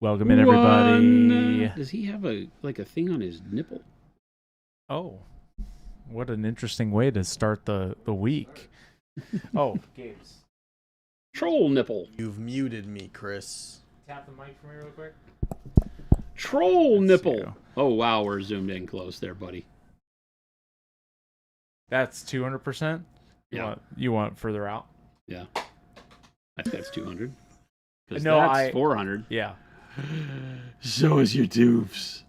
Welcome in, everybody. Does he have a thing on his nipple? Oh, what an interesting way to start the week. Oh, Gabe's. Troll nipple. You've muted me, Chris. Tap the mic for me real quick. Troll Let's nipple. see. Oh, wow, we're zoomed in close there, buddy. That's 200%? Yeah. You want further out? Yeah. I think that's 200. Because No, that's 400. Yeah, So is your tubes.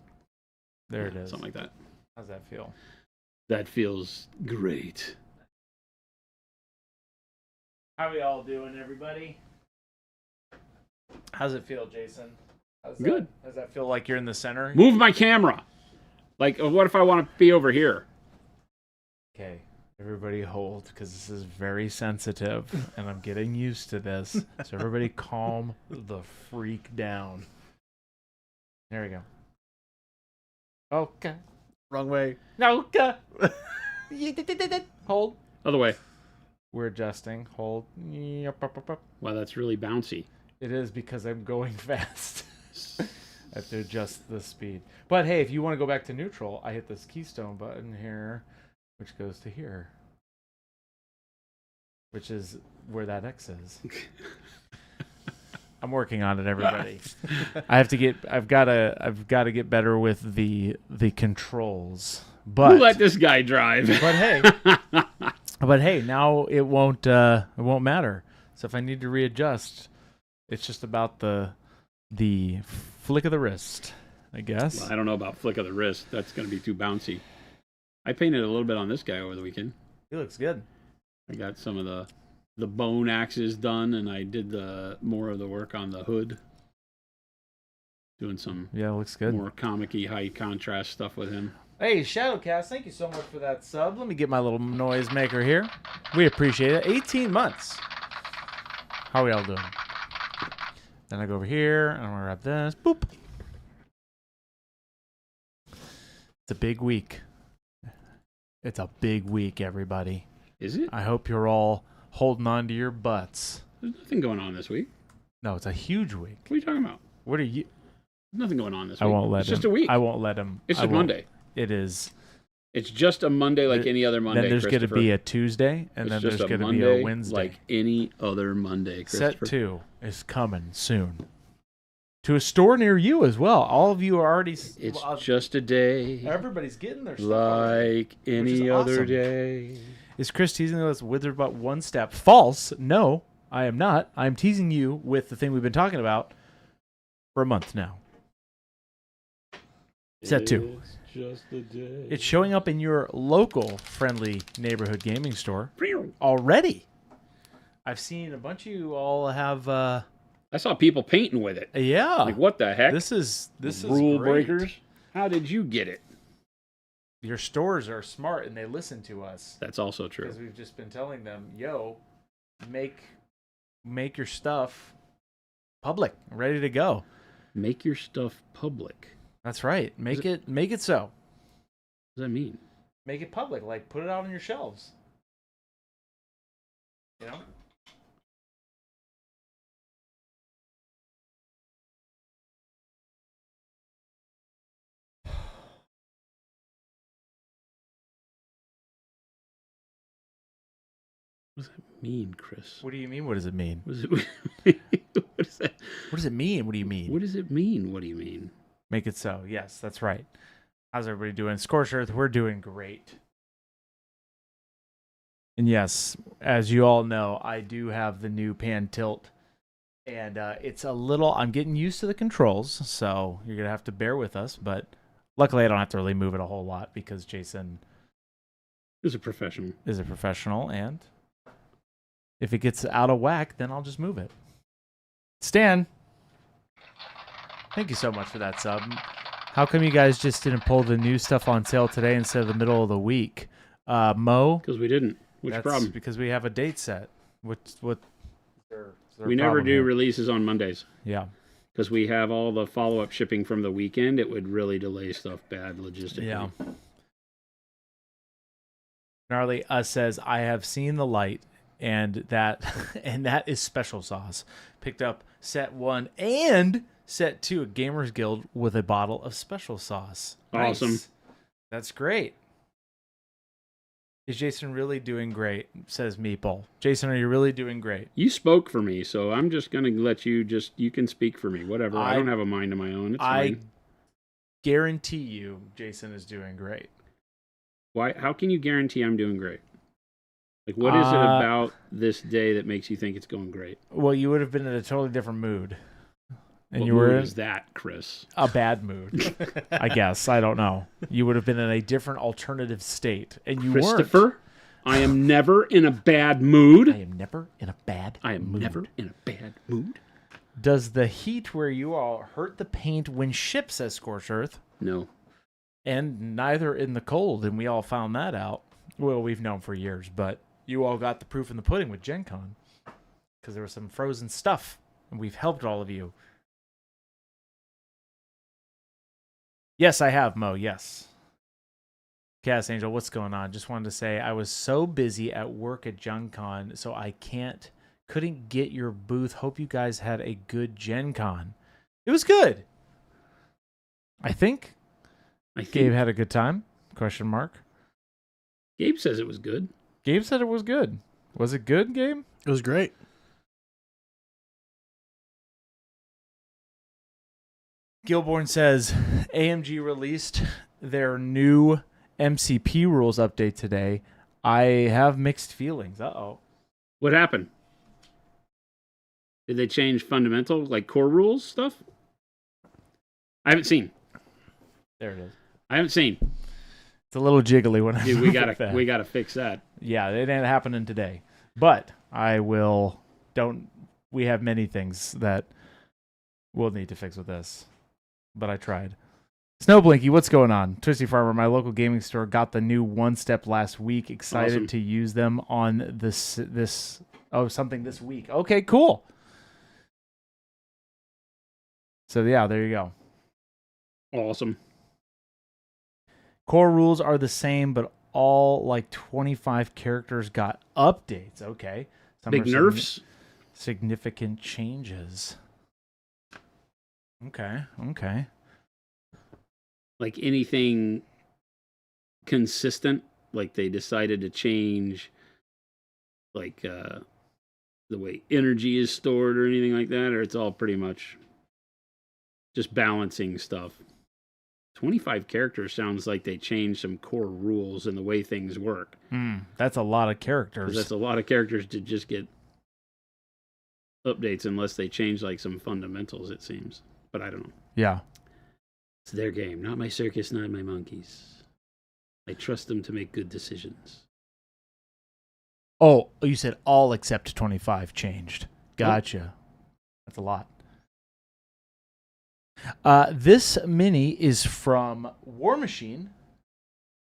there it is. Something like that. How's that feel? That feels great. How are we all doing, everybody? How's it feel, Jason? Good. Does that feel like you're in the center? Move my camera. Like, what if I want to be over here? Okay, everybody hold, because this is very sensitive, and I'm getting used to this. So everybody calm the freak down. There we go. Okay. Wrong way. Okay. Hold. Other way. We're adjusting. Hold. Yep, up, up, up. Wow, that's really bouncy. It is because I'm going fast. I have to adjust the speed. But hey, if you want to go back to neutral, I hit this keystone button here, which goes to here, which is where that X is. I'm working on it, everybody. I've got to get better with the controls. But Who let this guy drive? but hey, now it won't matter. So if I need to readjust, it's just about the flick of the wrist, I guess. Well, I don't know about flick of the wrist. That's going to be too bouncy. I painted a little bit on this guy over the weekend. He looks good. I got some of the bone axes done, and I did more of the work on the hood. Doing some Yeah, looks good. more comic-y, high contrast stuff with him. Hey, Shadowcast, thank you so much for that sub. Let me get my little noise maker here. We appreciate it. 18 months. How are we all doing? Then I go over here, and I'm going to grab this. Boop. It's a big week. It's a big week, everybody. Is it? I hope you're all holding on to your butts. There's nothing going on this week. No, it's a huge week. What are you talking about? What are you? There's nothing going on this I week. won't let it's him. just a week. I won't let him. It's I just won't. Monday. It is. It's just a Monday like any other Monday, Then there's going to Christopher. be a Tuesday, and It's then just there's going to be Monday a Wednesday. like any other Monday, Christopher. Set 2 is coming soon. To a store near you as well. All of you are already... It's just a day everybody's getting their stuff already, like any other awesome. day. Is Chris teasing us with about one step? False. No, I am not. I'm teasing you with the thing we've been talking about for a month now. Set 2. It's just a day. It's showing up in your local friendly neighborhood gaming store already. I've seen a bunch of you all have... I saw people painting with it. yeah. Like, what the heck? This is rule great. breakers. How did you get it? Your stores are smart and they listen to us. That's also true. Because we've just been telling them, yo, make your stuff public, ready to go. Make your stuff public. That's right. Make it so. What does that mean? Make it public. Like, put it out on your shelves. You know? What does that mean, Chris? What do you mean? What does it mean? What does it mean? What is that? What does it mean? What do you mean? What does it mean? What do you mean? Make it so. Yes, that's right. How's everybody doing? Scorched Earth, we're doing great. And yes, as you all know, I do have the new pan tilt. And it's a little, I'm getting used to the controls, so you're going to have to bear with us. But luckily, I don't have to really move it a whole lot because Jason Who's a professional? is a professional. And if it gets out of whack, then I'll just move it. Stan, thank you so much for that sub. How come you guys just didn't pull the new stuff on sale today instead of the middle of the week? Mo? Because we didn't. Which That's problem? because we have a date set. What? Is there a We never problem do here? releases on Mondays. Yeah. Because we have all the follow-up shipping from the weekend. It would really delay stuff bad logistically. Yeah. Gnarly says, I have seen the light, and that is special sauce. Picked up set 1 and set to a Gamers Guild with a bottle of special sauce. Awesome. Nice. That's great. Is Jason really doing great? Says Meeple. Jason, are you really doing great? You spoke for me, so I'm just going to let you you can speak for me. Whatever. I don't have a mind of my own. It's fine. Guarantee you Jason is doing great. Why? How can you guarantee I'm doing great? Like, what is it about this day that makes you think it's going great? Well, you would have been in a totally different mood. And What you were mood in is that, Chris? a bad mood. I guess. I don't know. You would have been in a different alternative state. And you Christopher, weren't. I am never in a bad mood. I am never in a bad mood. Does the heat where you all hurt the paint when shipped, says Scorched Earth? No. And neither in the cold, and we all found that out. Well, we've known for years, but you all got the proof in the pudding with Gen Con. Because there was some frozen stuff, and we've helped all of you. Yes, I have, Mo, yes. Cass Angel, what's going on? Just wanted to say I was so busy at work at Gen Con, so I couldn't get your booth. Hope you guys had a good Gen Con. It was good. I think Gabe had a good time? Question mark. Gabe says it was good. Gabe said it was good. Was it good, Gabe? It was great. Gilborn says AMG released their new MCP rules update today. I have mixed feelings. Uh-oh. What happened? Did they change fundamental, like core rules stuff? I haven't seen. There it is. I haven't seen. It's a little jiggly when I Dude, we gotta fix that. Yeah, it ain't happening today. But I will. We have many things that we'll need to fix with this. But I tried. Snowblinky, what's going on? Twisty Farmer, my local gaming store, got the new One Step last week. Excited Awesome. to use them on something this week. Okay, cool. So yeah, there you go. Awesome. Core rules are the same, but all like 25 characters got updates. Okay. Some Big nerfs? Significant changes. Okay. Like anything consistent, like they decided to change like the way energy is stored or anything like that, or it's all pretty much just balancing stuff. 25 characters sounds like they changed some core rules in the way things work. That's a lot of characters. That's a lot of characters to just get updates unless they change like some fundamentals, it seems. But I don't know. Yeah. It's their game, not my circus, not my monkeys. I trust them to make good decisions. Oh, you said all except 25 changed. Gotcha. That's a lot. This mini is from Warmachine.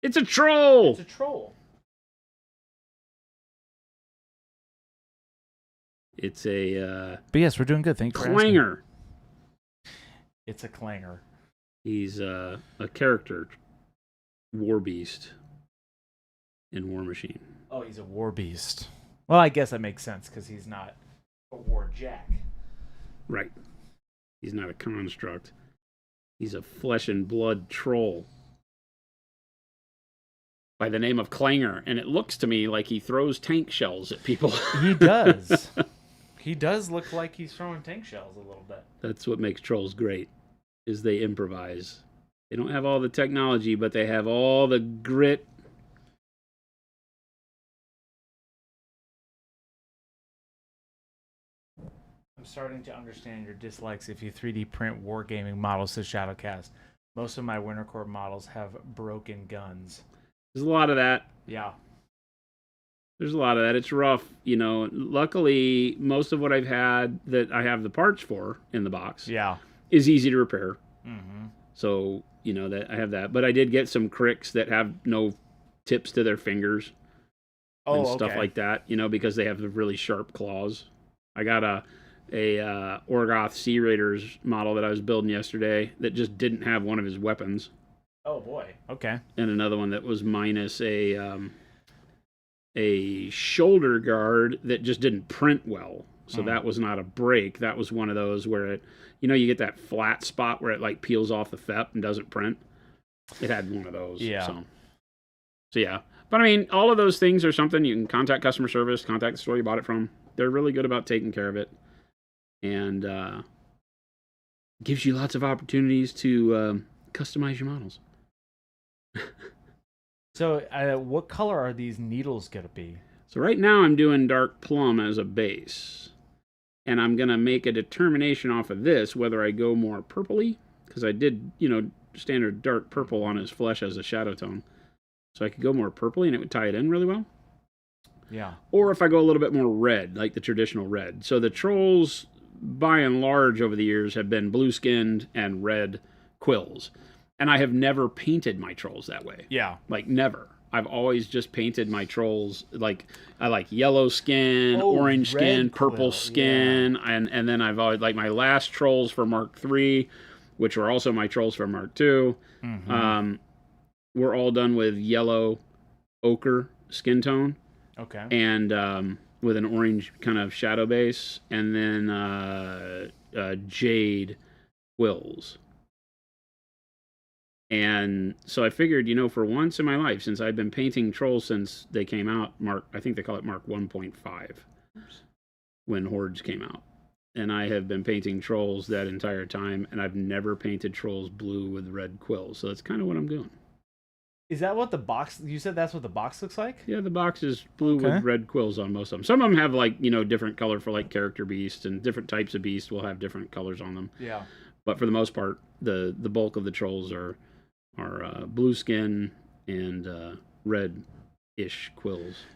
It's a troll! It's a troll. It's a But yes, we're doing good. Thanks for asking. clanger. It's a clanger. He's a character, war beast in Warmachine. Oh, he's a war beast. Well, I guess that makes sense because he's not a war jack. Right. He's not a construct. He's a flesh and blood troll by the name of Clanger, and it looks to me like he throws tank shells at people. He does. He does look like he's throwing tank shells a little bit. That's what makes trolls great, is they improvise. They don't have all the technology, but they have all the grit. I'm starting to understand your dislikes if you 3D print wargaming models to Shadowcast. Most of my Wintercore models have broken guns. There's a lot of that. Yeah. There's a lot of that. It's rough, you know. Luckily, most of what I've had that I have the parts for in the box is easy to repair. Mm-hmm. So, you know, that I have that. But I did get some cricks that have no tips to their fingers and stuff like that, you know, because they have the really sharp claws. I got a Orgoth Sea Raiders model that I was building yesterday that just didn't have one of his weapons. Oh, boy. Okay. And another one that was minus a shoulder guard that just didn't print well. So that was not a break. That was one of those where it, you get that flat spot where it like peels off the FEP and doesn't print. It had one of those. Yeah. So yeah. But I mean, all of those things are something you can contact customer service, contact the store you bought it from. They're really good about taking care of it. And gives you lots of opportunities to customize your models. So, what color are these needles going to be? So right now I'm doing dark plum as a base. And I'm going to make a determination off of this whether I go more purpley, because I did, standard dark purple on his flesh as a shadow tone. So I could go more purpley and it would tie it in really well. Yeah. Or if I go a little bit more red, like the traditional red. So the trolls, by and large, over the years have been blue-skinned and red quills. And I have never painted my trolls that way. Yeah. Like, never. I've always just painted my trolls, like, I like yellow skin, orange skin, purple skin, and then I've always, like, my last trolls for Mark III, which were also my trolls for Mark II, were all done with yellow ochre skin tone. Okay. And with an orange kind of shadow base, and then jade quills. And so I figured, for once in my life, since I've been painting trolls since they came out, I think they call it Mark 1.5, when Hordes came out. And I have been painting trolls that entire time, and I've never painted trolls blue with red quills. So that's kind of what I'm doing. Is that what the box, you said that's what the box looks like? Yeah, the box is blue with red quills on most of them. Some of them have, like, different color for, like, character beasts, and different types of beasts will have different colors on them. Yeah. But for the most part, the bulk of the trolls are blue skin and red-ish quills.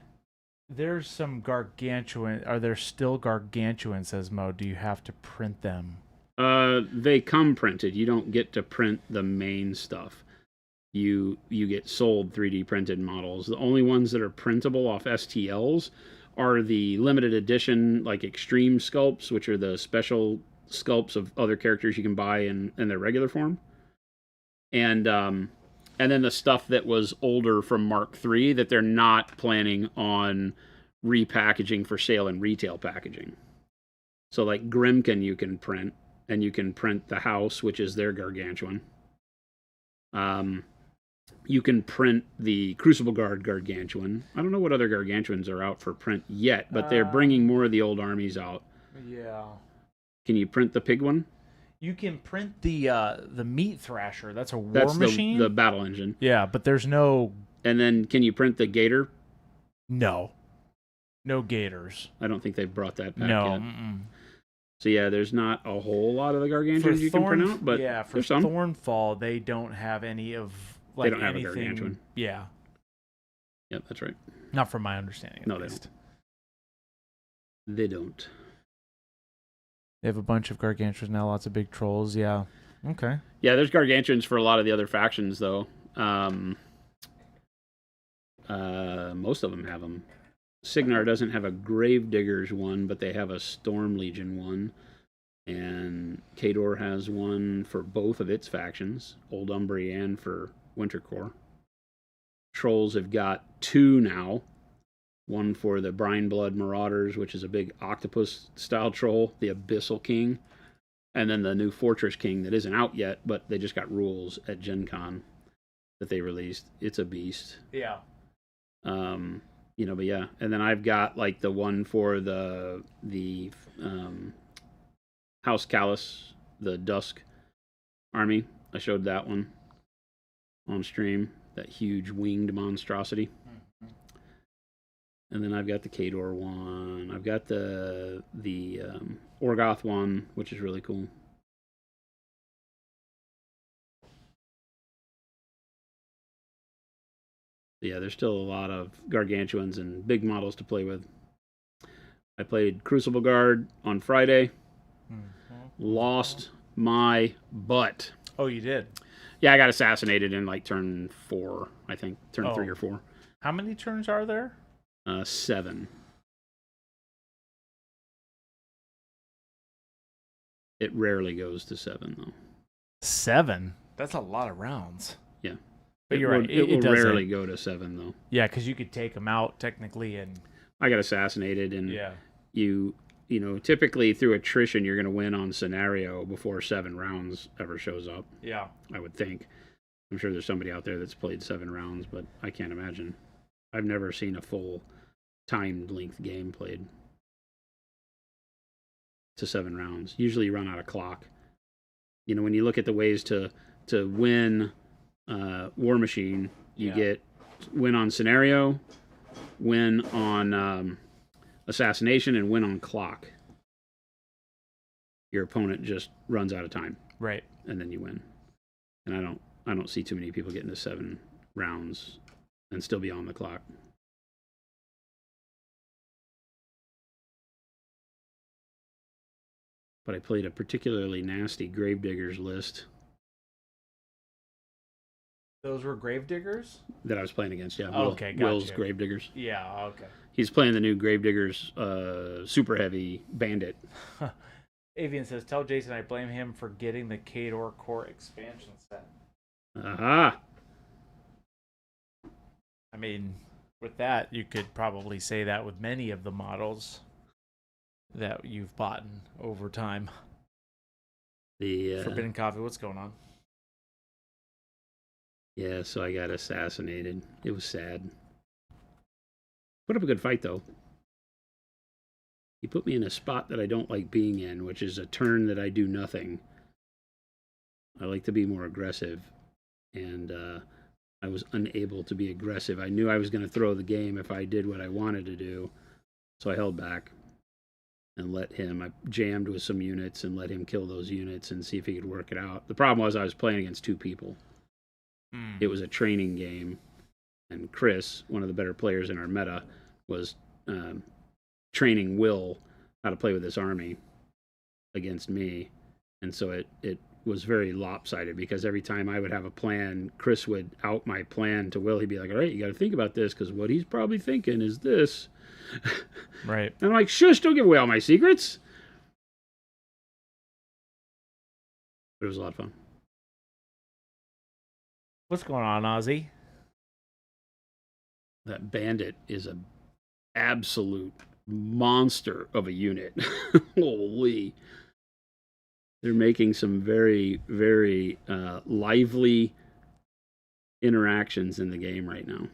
There's some gargantuan. Are there still gargantuan, says Mo? Do you have to print them? They come printed. You don't get to print the main stuff. You get sold 3D printed models. The only ones that are printable off STLs are the limited edition, like, extreme sculpts, which are the special sculpts of other characters you can buy in their regular form. And then the stuff that was older from Mark III that they're not planning on repackaging for sale in retail packaging. So, like, Grimkin you can print, and you can print the house, which is their gargantuan. You can print the Crucible Guard gargantuan. I don't know what other gargantuans are out for print yet, but they're bringing more of the old armies out. Yeah. Can you print the pig one? You can print the meat thrasher. That's a Warmachine. The battle engine. Yeah, but there's no. And then can you print the gator? No gators. I don't think they've brought that back no. yet. So yeah, there's not a whole lot of the gargantuans you can print out, but for there's some. Thornfall, they don't have any of, like, they don't have anything. A gargantuan. Yeah. Yep, that's right. Not from my understanding. No, they don't. They don't. They have a bunch of gargantuans now, lots of big trolls. Yeah. Okay. Yeah, there's gargantuans for a lot of the other factions, though. Most of them have them. Signar doesn't have a Gravediggers one, but they have a Storm Legion one. And Khador has one for both of its factions, Old Umbry and for Winter Corps. Trolls have got two now. One for the Brine Blood Marauders, which is a big octopus-style troll, the Abyssal King. And then the new Fortress King that isn't out yet, but they just got rules at Gen Con that they released. It's a beast. Yeah. But yeah. And then I've got, like, the one for the House Callus, the Dusk army. I showed that one on stream, that huge winged monstrosity. And then I've got the Khador one. I've got the Orgoth one, which is really cool. Yeah, there's still a lot of gargantuans and big models to play with. I played Crucible Guard on Friday. Lost my butt. Oh, you did? Yeah, I got assassinated in, like, turn 4, I think. Turn 3 or 4. How many turns are there? 7. It rarely goes to 7, though. 7? That's a lot of rounds. Yeah. But you're right. It will doesn't. rarely go to 7, though. Yeah, because you could take them out, technically, and... I got assassinated, and typically through attrition, you're going to win on scenario before 7 rounds ever shows up. Yeah. I would think. I'm sure there's somebody out there that's played 7 rounds, but I can't imagine. I've never seen a full timed length game played to 7 rounds. Usually you run out of clock. When you look at the ways to win Warmachine, you get win on scenario, win on assassination, and win on clock. Your opponent just runs out of time. Right. And then you win. And I don't see too many people getting to 7 rounds and still be on the clock. But I played a particularly nasty Gravediggers list. Those were Gravediggers? That I was playing against, yeah. Okay, gotcha. Will's Gravediggers. Yeah, okay. He's playing the new Gravediggers Super Heavy Bandit. Avian says, tell Jason I blame him for getting the Kador Core expansion set. Aha! I mean, with that, you could probably say that with many of the models that you've bought over time. The Forbidden Coffee, what's going on? Yeah, so I got assassinated. It was sad. Put up a good fight, though. He put me in a spot that I don't like being in, which is a turn that I do nothing. I like to be more aggressive, and I was unable to be aggressive. I knew I was going to throw the game if I did what I wanted to do, so I held back and I jammed with some units and let him kill those units and see if he could work it out. The problem was I was playing against 2 people. It was a training game, and Chris, one of the better players in our meta, was training Will how to play with this army against me, and so it was very lopsided because every time I would have a plan, Chris would out my plan to Will. He'd be like, all right, you got to think about this because what he's probably thinking is this. Right. And I'm like, shush, don't give away all my secrets. But it was a lot of fun. What's going on, Ozzy? That bandit is an absolute monster of a unit. Holy. They're making some very, very lively interactions in the game right now,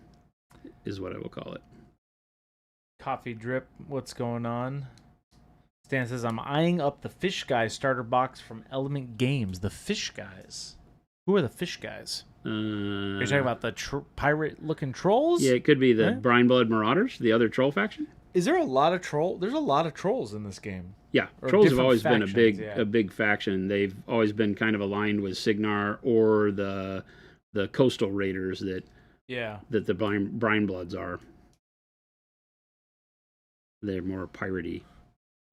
is what I will call it. Coffee Drip, what's going on? Stan says, I'm eyeing up the Fish Guys starter box from Element Games. The Fish Guys. Who are the Fish Guys? You're talking about the pirate-looking trolls? Yeah, it could be the Brine Blood Marauders, the other troll faction. Is there a lot of There's a lot of trolls in this game. Yeah, Or trolls have different always been factions, a big faction. They've always been kind of aligned with Signar or the coastal raiders that the Brine Bloods are. They're more piratey.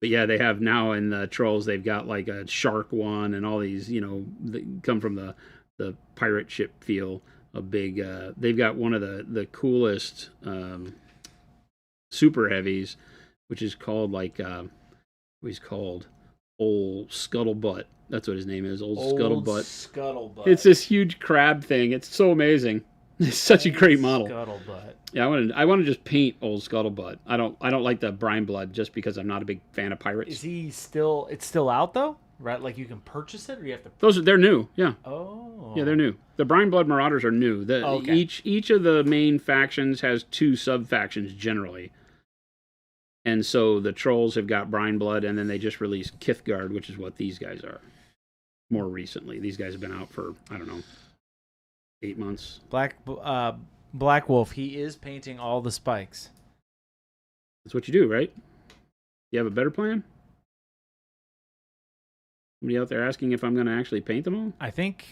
But yeah, they have now in the trolls, they've got like a shark one and all these, that come from the pirate ship feel. A big, they've got one of the coolest super heavies, which is called he's called Old Scuttlebutt. That's what his name is, Old Scuttlebutt. Scuttlebutt. It's this huge crab thing. It's so amazing. It's such a great model. Scuttlebutt. Yeah, I want to just paint Old Scuttlebutt. I don't like the Brine Blood just because I'm not a big fan of pirates. Is he still? It's still out though, right? Like you can purchase it, or you have to. They're new. Yeah. Oh. Yeah, they're new. The Brine Blood Marauders are new. Each of the main factions has 2 sub factions generally. And so the trolls have got Brine Blood, and then they just released Kithgard, which is what these guys are. More recently, these guys have been out for 8 months. Black Wolf. He is painting all the spikes. That's what you do, right? You have a better plan? Somebody out there asking if I'm going to actually paint them all? I think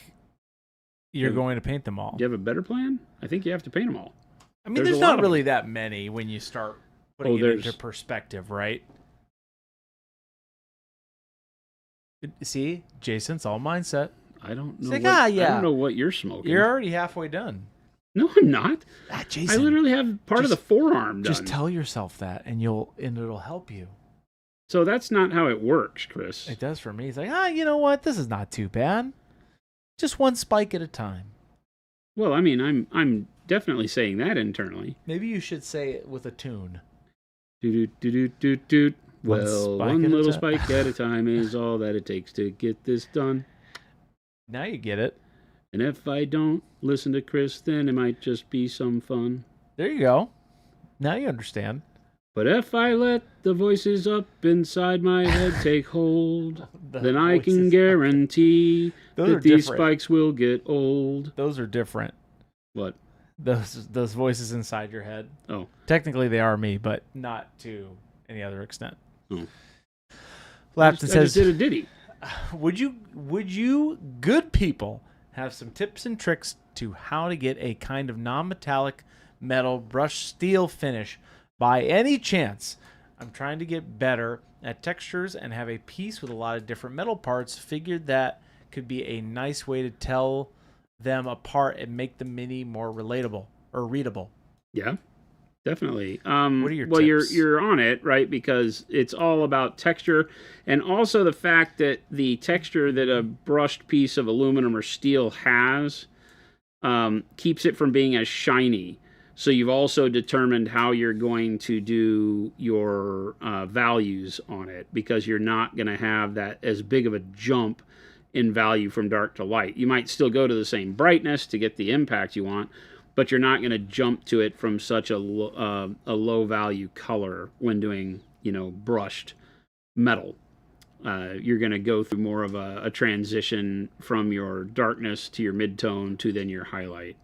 you're going to paint them all. Do you have a better plan? I think you have to paint them all. I mean, there's not really that many when you start putting it into perspective, right? See, Jason's all mindset. I don't know. Like, I don't know what you're smoking. You're already halfway done. No, I'm not. Jason, I literally have part of the forearm done. Just tell yourself that, and it'll help you. So that's not how it works, Chris. It does for me. It's like, you know what? This is not too bad. Just one spike at a time. Well, I mean, I'm definitely saying that internally. Maybe you should say it with a tune. Doot doot doot doot doot. Well, spike one at a little time. spike at a time is all that it takes to get this done. Now you get it. And if I don't listen to Chris, then it might just be some fun. There you go. Now you understand. But if I let the voices up inside my head take hold, The then I can voices. guarantee Those are that these different. spikes will get old. Those are different. What? Those voices inside your head. Oh. Technically, they are me, but not to any other extent. Oh. Lapton I just says, did a ditty. would you good people have some tips and tricks to how to get a kind of non-metallic metal brushed steel finish by any chance? I'm trying to get better at textures and have a piece with a lot of different metal parts. Figured that could be a nice way to tell them apart and make the mini more relatable or readable. Yeah, definitely. What are your well, tips? you're on it, right? Because it's all about texture, and also the fact that the texture that a brushed piece of aluminum or steel has keeps it from being as shiny. So you've also determined how you're going to do your values on it, because you're not going to have that as big of a jump in value from dark to light. You might still go to the same brightness to get the impact you want, but you're not going to jump to it from such a low value color when doing, brushed metal. You're going to go through more of a transition from your darkness to your midtone to then your highlight,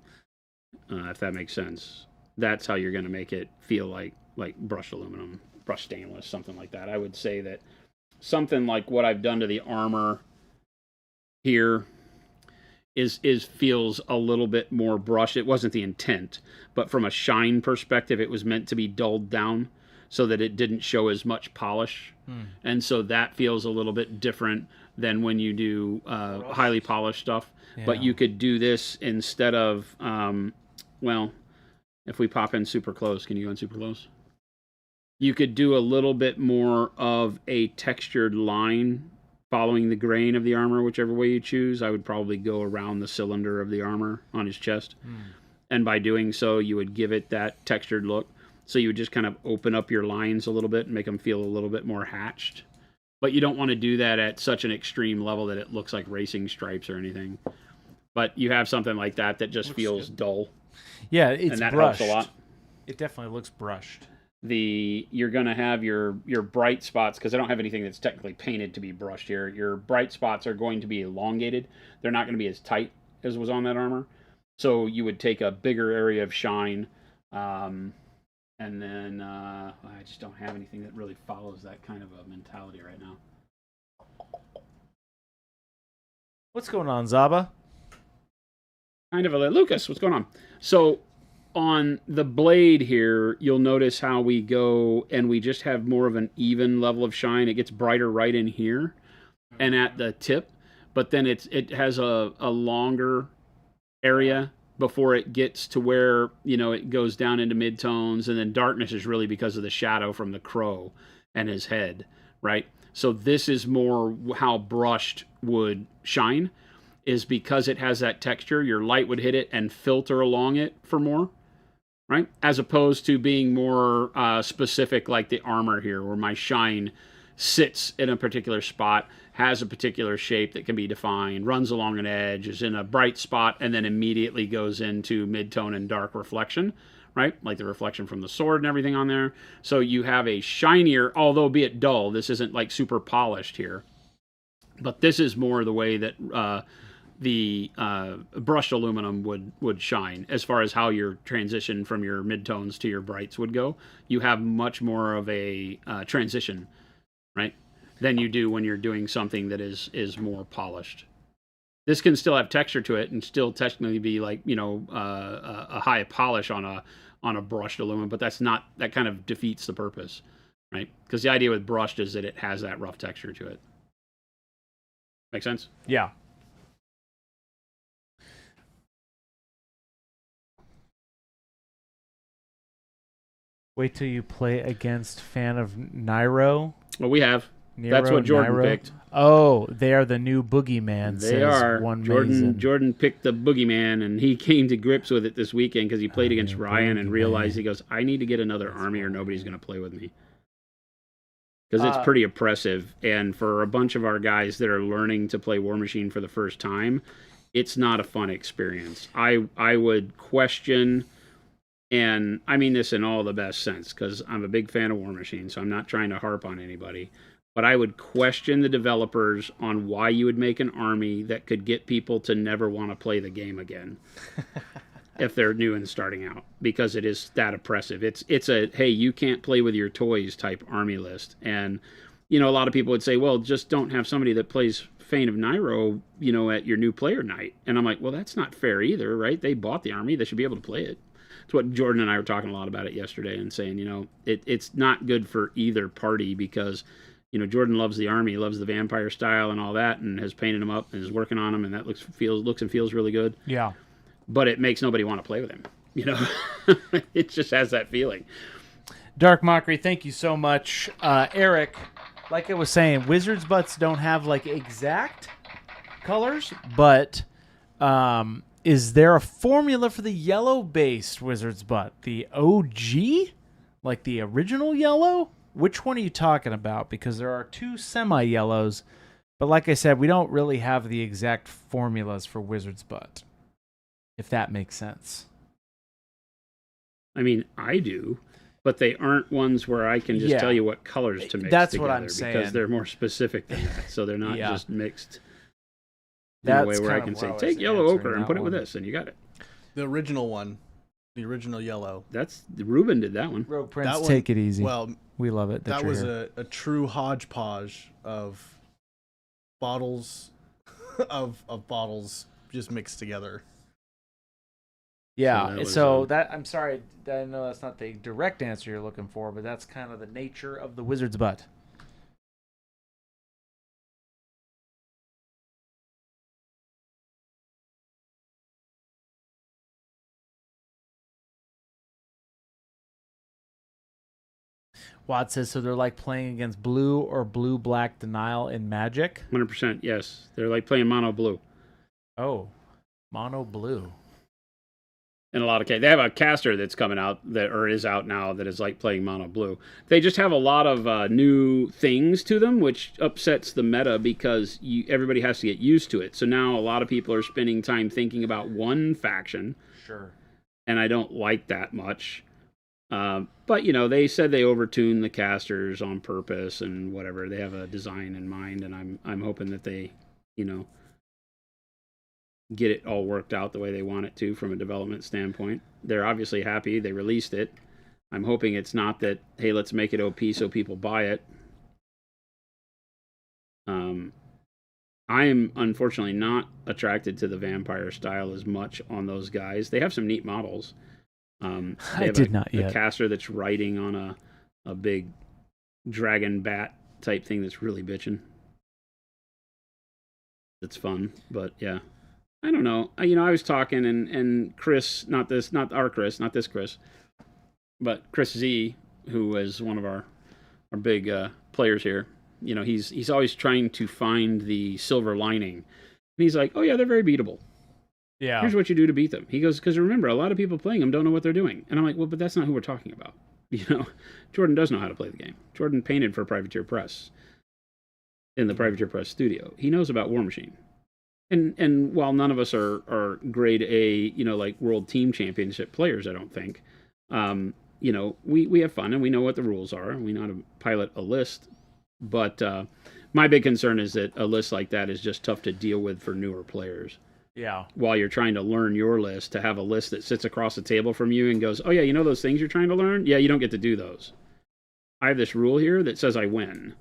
if that makes sense. That's how you're going to make it feel like brushed aluminum, brushed stainless, something like that. I would say that something like what I've done to the armor here is feels a little bit more brushed. It wasn't the intent, but from a shine perspective, it was meant to be dulled down so that it didn't show as much polish. And so that feels a little bit different than when you do highly polished stuff. Yeah. But you could do this instead of, if we pop in super close, can you go in super close? You could do a little bit more of a textured line following the grain of the armor, whichever way you choose. I would probably go around the cylinder of the armor on his chest. And by doing so, you would give it that textured look. So you would just kind of open up your lines a little bit and make them feel a little bit more hatched. But you don't want to do that at such an extreme level that it looks like racing stripes or anything. But you have something like that just Looks feels good. dull. Yeah, it's and that brushed. helps a lot. It definitely looks brushed. You're going to have your bright spots, because I don't have anything that's technically painted to be brushed here. Your bright spots are going to be elongated. They're not going to be as tight as was on that armor. So you would take a bigger area of shine, and then I just don't have anything that really follows that kind of a mentality right now. What's going on, Zaba? Kind of Lucas, what's going on? So on the blade here, you'll notice how we go and we just have more of an even level of shine. It gets brighter right in here and at the tip, but then it has a longer area before it gets to where, it goes down into midtones, and then darkness is really because of the shadow from the crow and his head, right? So this is more how brushed would shine, is because it has that texture. Your light would hit it and filter along it for more, right? As opposed to being more specific like the armor here, where my shine sits in a particular spot, has a particular shape that can be defined, runs along an edge, is in a bright spot, and then immediately goes into midtone and dark reflection, right? Like the reflection from the sword and everything on there. So you have a shinier, although be it dull, this isn't like super polished here. But this is more the way that the brushed aluminum would shine, as far as how your transition from your midtones to your brights would go. You have much more of a transition, right, than you do when you're doing something that is more polished. This can still have texture to it and still technically be like, a high polish on a brushed aluminum, but that kind of defeats the purpose, right? Because the idea with brushed is that it has that rough texture to it. Make sense? Yeah. Wait till you play against fan of Niro. Well, we have. That's Nero, what Jordan Niro. picked. Oh, they are the new boogeyman. They says are. One Mason. Jordan picked the boogeyman, and he came to grips with it this weekend because he played against Ryan and realized, he goes, I need to get another army or nobody's going to play with me. because it's pretty oppressive. And for a bunch of our guys that are learning to play Warmachine for the first time, it's not a fun experience. I would question, and I mean this in all the best sense, because I'm a big fan of Warmachine, so I'm not trying to harp on anybody. But I would question the developers on why you would make an army that could get people to never want to play the game again if they're new and starting out, because it is that oppressive. It's a, hey, you can't play with your toys type army list. And, you know, a lot of people would say, well, just don't have somebody that plays Fane of Nairo, you know, at your new player night. And I'm like, well, that's not fair either, right? They bought the army. They should be able to play it. It's what Jordan and I were talking a lot about it yesterday and saying, you know, it's not good for either party, because you know, Jordan loves the army, loves the vampire style and all that, and has painted them up and is working on them, and that looks and feels really good. Yeah. But it makes nobody want to play with him. You know, it just has that feeling. Dark Mockery, thank you so much. Eric, like I was saying, Wizards butts don't have like exact colors, but is there a formula for the yellow-based Wizards butt? The OG? Like the original yellow? Which one are you talking about? Because there are two semi-yellows, but like I said, we don't really have the exact formulas for Wizard's Butt, if that makes sense. I mean, I do, but they aren't ones where I can just tell you what colors to mix That's together. what I'm saying. Because they're more specific than that, so they're not just mixed in a way where I can say, take yellow ochre and put it with this, and you got it. The original one. The original yellow. That's Ruben did that one. Rogue Prince, That one, take it easy. Well, we love it. That was a true hodgepodge of bottles of bottles just mixed together. Yeah. So that I'm sorry, I know that's not the direct answer you're looking for, but that's kind of the nature of the Wizard's Butt. Watt says, so they're like playing against blue or blue-black denial in Magic? 100%, yes. They're like playing mono blue. Oh, mono blue. In a lot of cases. They have a caster that's coming out, or is out now, that is like playing mono blue. They just have a lot of new things to them, which upsets the meta because everybody has to get used to it. So now a lot of people are spending time thinking about one faction. Sure. And I don't like that much. But, you know, they said they overtune the casters on purpose and whatever. They have a design in mind, and I'm hoping that they, you know, get it all worked out the way they want it to from a development standpoint. They're obviously happy. They released it. I'm hoping it's not that, hey, let's make it OP so people buy it. I am unfortunately not attracted to the vampire style as much on those guys. They have some neat models. I did not yet. A caster that's riding on a big dragon bat type thing that's really bitching. It's fun, but yeah. I don't know. I was talking, and Chris, not this Chris, but Chris Z, who is one of our big players here. You know, he's always trying to find the silver lining. And he's like, oh yeah, they're very beatable. Yeah. Here's what you do to beat them. He goes, because remember, a lot of people playing them don't know what they're doing. And I'm like, well, but that's not who we're talking about. You know, Jordan does know how to play the game. Jordan painted for Privateer Press in the Privateer Press studio. He knows about Warmachine. And while none of us are grade A, you know, like world team championship players, I don't think, you know, we have fun and we know what the rules are. And we know how to pilot a list. But my big concern is that a list like that is just tough to deal with for newer players. Yeah. While you're trying to learn your list, to have a list that sits across the table from you and goes, oh yeah, you know those things you're trying to learn? Yeah, you don't get to do those. I have this rule here that says I win.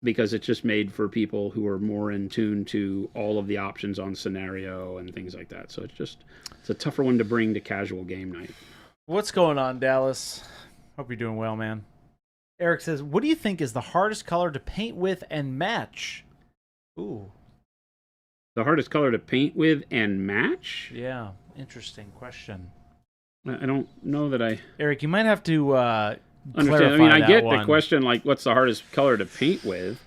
Because it's just made for people who are more in tune to all of the options on scenario and things like that. So it's a tougher one to bring to casual game night. What's going on, Dallas? Hope you're doing well, man. Eric says, what do you think is the hardest color to paint with and match? Ooh. The hardest color to paint with and match? Yeah, interesting question. I don't know that I... Eric, you might have to understand. I mean, I get one. the question, like, what's the hardest color to paint with?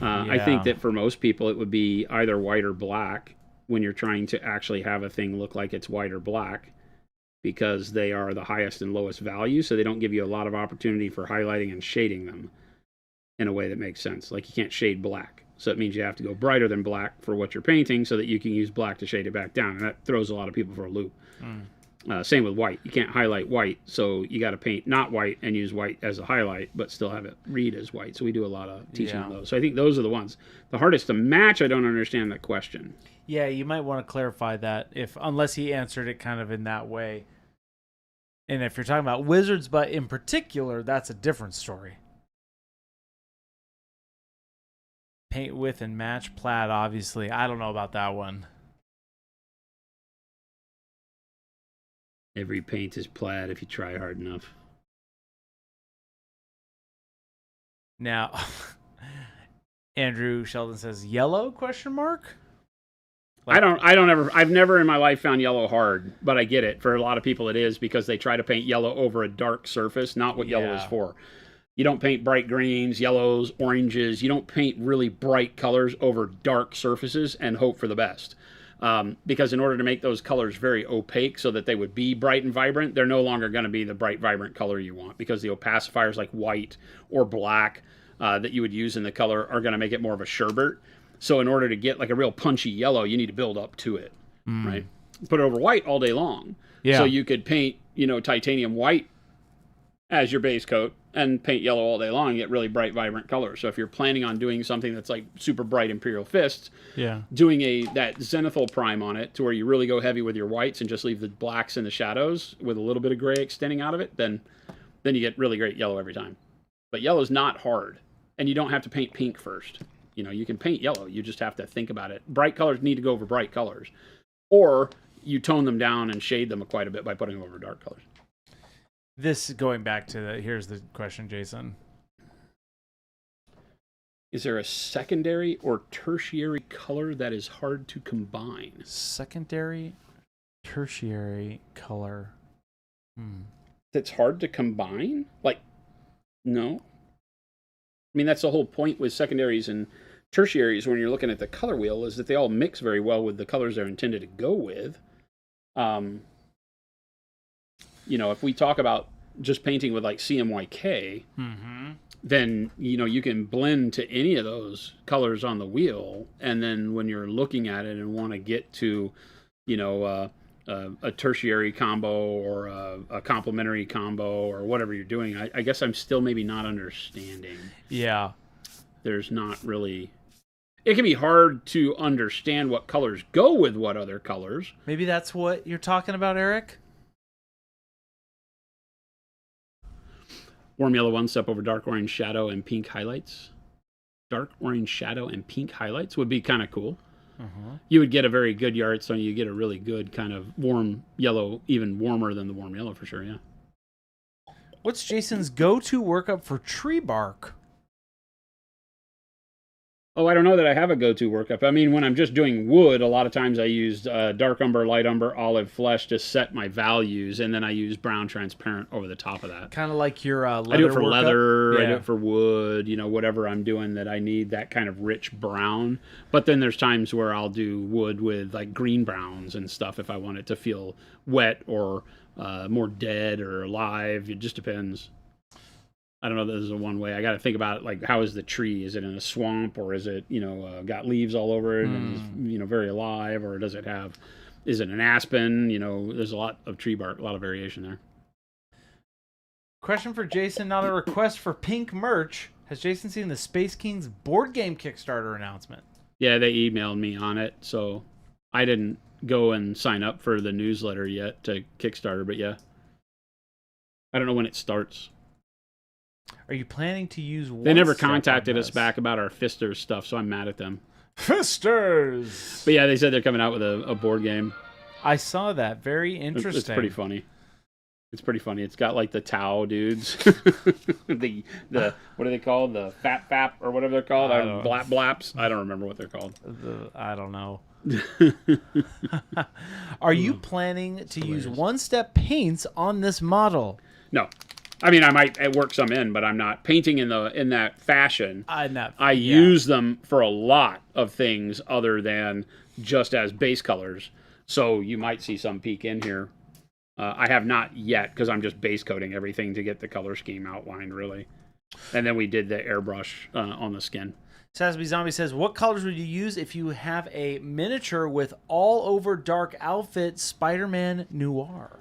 I think that for most people, it would be either white or black when you're trying to actually have a thing look like it's white or black. because they are the highest and lowest value, so they don't give you a lot of opportunity for highlighting and shading them in a way that makes sense. Like you can't shade black, so it means you have to go brighter than black for what you're painting so that you can use black to shade it back down, and that throws a lot of people for a loop. Same with white. You can't highlight white, so you got to paint not white and use white as a highlight, but still have it read as white. So we do a lot of teaching on those. So I think those are the ones. The hardest to match, I don't understand that question. Yeah, you might want to clarify that unless he answered it kind of in that way. And if you're talking about wizards, but in particular, that's a different story. Paint with and match plaid, obviously. I don't know about that one. Every paint is plaid if you try hard enough. Now, Andrew Sheldon says yellow question mark? I've never in my life found yellow hard, but I get it. For a lot of people it is because they try to paint yellow over a dark surface, not what yellow is for. You don't paint bright greens, yellows, oranges. You don't paint really bright colors over dark surfaces and hope for the best. Because in order to make those colors very opaque so that they would be bright and vibrant, they're no longer going to be the bright, vibrant color you want, because the opacifiers like white or black that you would use in the color are going to make it more of a sherbet. So in order to get like a real punchy yellow, you need to build up to it, right? Put it over white all day long. Yeah. So you could paint, titanium white as your base coat and paint yellow all day long and get really bright, vibrant colors. So if you're planning on doing something that's like super bright Imperial Fists, doing that zenithal prime on it to where you really go heavy with your whites and just leave the blacks and the shadows with a little bit of gray extending out of it, then you get really great yellow every time. But yellow's not hard, and you don't have to paint pink first. You can paint yellow. You just have to think about it. Bright colors need to go over bright colors. Or you tone them down and shade them quite a bit by putting them over dark colors. This going back to here's the question, Jason. Is there a secondary or tertiary color that is hard to combine? Secondary, tertiary color. That's hard to combine? Like, no. I mean, that's the whole point with secondaries and tertiaries when you're looking at the color wheel, is that they all mix very well with the colors they're intended to go with. If we talk about just painting with like CMYK, then, you can blend to any of those colors on the wheel. And then when you're looking at it and want to get to, a tertiary combo or a complementary combo or whatever you're doing, I guess I'm still maybe not understanding. Yeah. There's not really... It can be hard to understand what colors go with what other colors. Maybe that's what you're talking about, Eric? Warm yellow one step over dark orange shadow and pink highlights. Dark orange shadow and pink highlights would be kind of cool. You would get a very good yard, so you get a really good kind of warm yellow, even warmer than the warm yellow for sure, yeah. What's Jason's go-to workup for tree bark? Oh, I don't know that I have a go-to workup. I mean, when I'm just doing wood, a lot of times I use dark umber, light umber, olive flesh to set my values, and then I use brown transparent over the top of that. Kind of like your leather. I do it for workup? leather, Yeah. I do it for wood, whatever I'm doing that I need that kind of rich brown. But then there's times where I'll do wood with like green browns and stuff if I want it to feel wet or more dead or alive. It just depends. I don't know if this is a one way. I got to think about it, like, how is the tree? Is it in a swamp, or is it, got leaves all over it and is, very alive, or is it an aspen? There's a lot of tree bark, a lot of variation there. Question for Jason, not a request for pink merch. Has Jason seen the Space Kings board game Kickstarter announcement? Yeah, they emailed me on it, so I didn't go and sign up for the newsletter yet to Kickstarter, but yeah. I don't know when it starts. Are you planning to use one? They never contacted us back about our Fisters stuff, so I'm mad at them. Fisters! But yeah, they said they're coming out with a board game. I saw that. Very interesting. It's pretty funny. It's pretty funny. It's got like the Tau dudes. the what are they called? The Fap or whatever they're called. Blaps. I don't remember what they're called. I don't know. Are you planning to use one-step paints on this model? No. I mean, I might work some in, but I'm not painting in that fashion. I use them for a lot of things other than just as base colors. So you might see some peek in here. I have not yet because I'm just base coating everything to get the color scheme outlined, really. And then we did the airbrush on the skin. Sasby Zombie says, what colors would you use if you have a miniature with all over dark outfit Spider-Man Noir?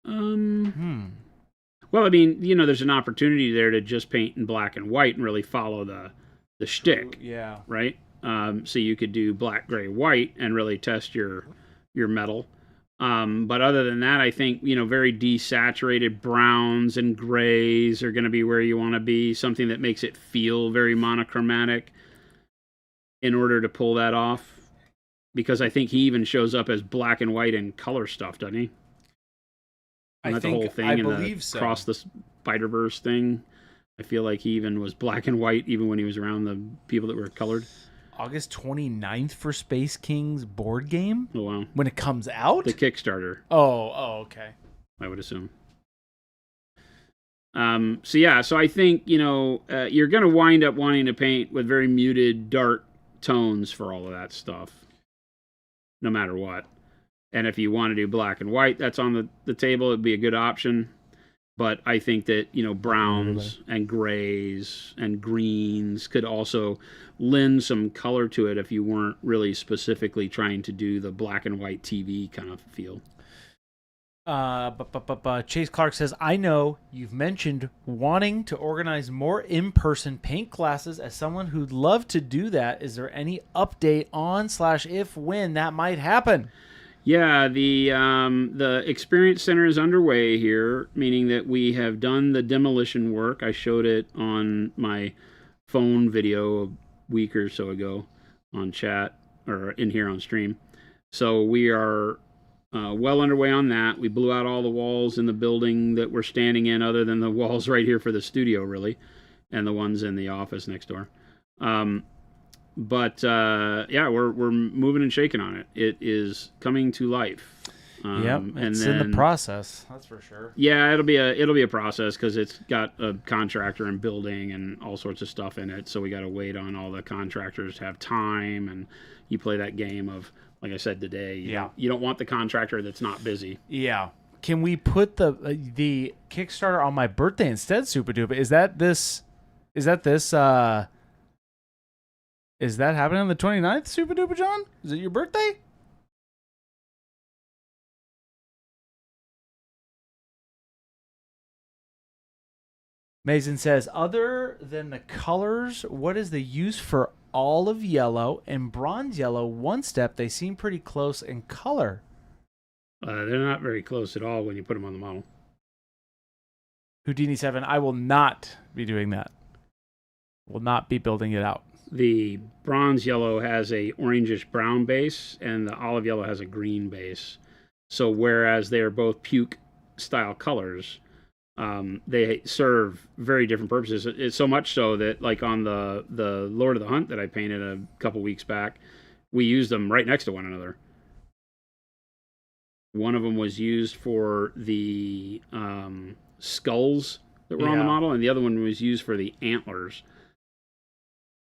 Well, I mean, there's an opportunity there to just paint in black and white and really follow the shtick. Yeah. Right? So you could do black, gray, white and really test your metal. But other than that, I think, very desaturated browns and grays are going to be where you want to be. Something that makes it feel very monochromatic in order to pull that off. Because I think he even shows up as black and white in color stuff, doesn't he? I believe so. Across the Spider-Verse thing. I feel like he even was black and white even when he was around the people that were colored. August 29th for Space Kings board game? Oh, wow. When it comes out? The Kickstarter. Oh, okay. I would assume. So I think, you're going to wind up wanting to paint with very muted, dark tones for all of that stuff. No matter what. And if you want to do black and white, that's on the table. It'd be a good option. But I think that, browns and grays and greens could also lend some color to it if you weren't really specifically trying to do the black and white TV kind of feel. Chase Clark says, I know you've mentioned wanting to organize more in-person paint classes. As someone who'd love to do that, is there any update on / if when that might happen? Yeah, the Experience Center is underway here, meaning that we have done the demolition work. I showed it on my phone video a week or so ago on chat, or in here on stream. So we are well underway on that. We blew out all the walls in the building that we're standing in, other than the walls right here for the studio, really, and the ones in the office next door. But we're moving and shaking on it. It is coming to life. It's in the process. That's for sure. Yeah, it'll be a process because it's got a contractor and building and all sorts of stuff in it. So we got to wait on all the contractors to have time, and you play that game of, like I said today. You don't want the contractor that's not busy. Yeah. Can we put the Kickstarter on my birthday instead, Super Duper? Is that happening on the 29th, Super Duper John? Is it your birthday? Mason says, other than the colors, what is the use for olive yellow and bronze yellow one step? They seem pretty close in color. They're not very close at all when you put them on the model. Houdini 7, I will not be doing that. Will not be building it out. The bronze yellow has a orangish brown base, and the olive yellow has a green base. So whereas they are both puke style colors, they serve very different purposes. It's so much so that, like on the Lord of the Hunt that I painted a couple weeks back, we used them right next to one another. One of them was used for the skulls that were on the model, and the other one was used for the antlers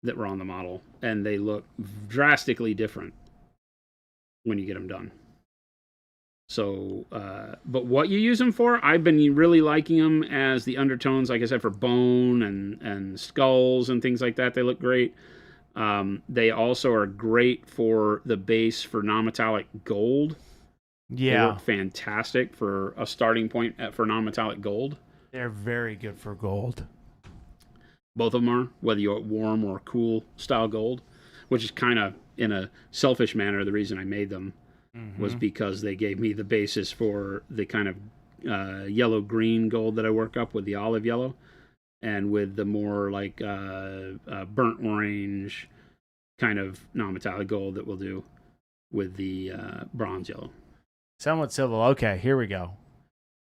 that were on the model, and they look drastically different when you get them done. So, but what you use them for, I've been really liking them as the undertones, like I said, for bone and skulls and things like that. They look great. They also are great for the base for non-metallic gold. Yeah. They work fantastic for a starting point for non-metallic gold. They're very good for gold. Both of them are, whether you want warm or cool style gold, which is kind of, in a selfish manner, the reason I made them was because they gave me the basis for the kind of yellow-green gold that I work up with the olive yellow, and with the more like burnt orange kind of non-metallic gold that we'll do with the bronze yellow. Somewhat civil. Okay, here we go.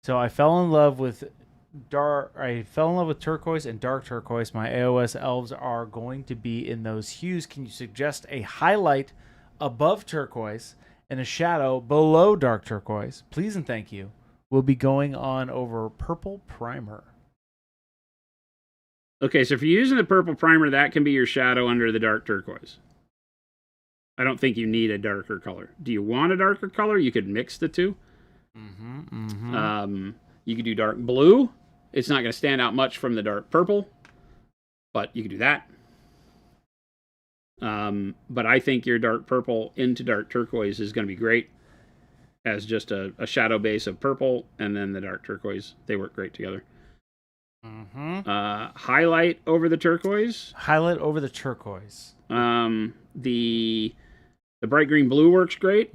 So I fell in love with turquoise and dark turquoise. My AOS elves are going to be in those hues. Can you suggest a highlight above turquoise and a shadow below dark turquoise? Please and thank you. We'll be going on over purple primer. Okay, so if you're using the purple primer, that can be your shadow under the dark turquoise. I don't think you need a darker color. Do you want a darker color? You could mix the two. You could do dark blue. It's not going to stand out much from the dark purple, but you could do that. But I think your dark purple into dark turquoise is going to be great as just a shadow base of purple, and then the dark turquoise. They work great together. Highlight over the turquoise. Highlight over the turquoise. The bright green blue works great.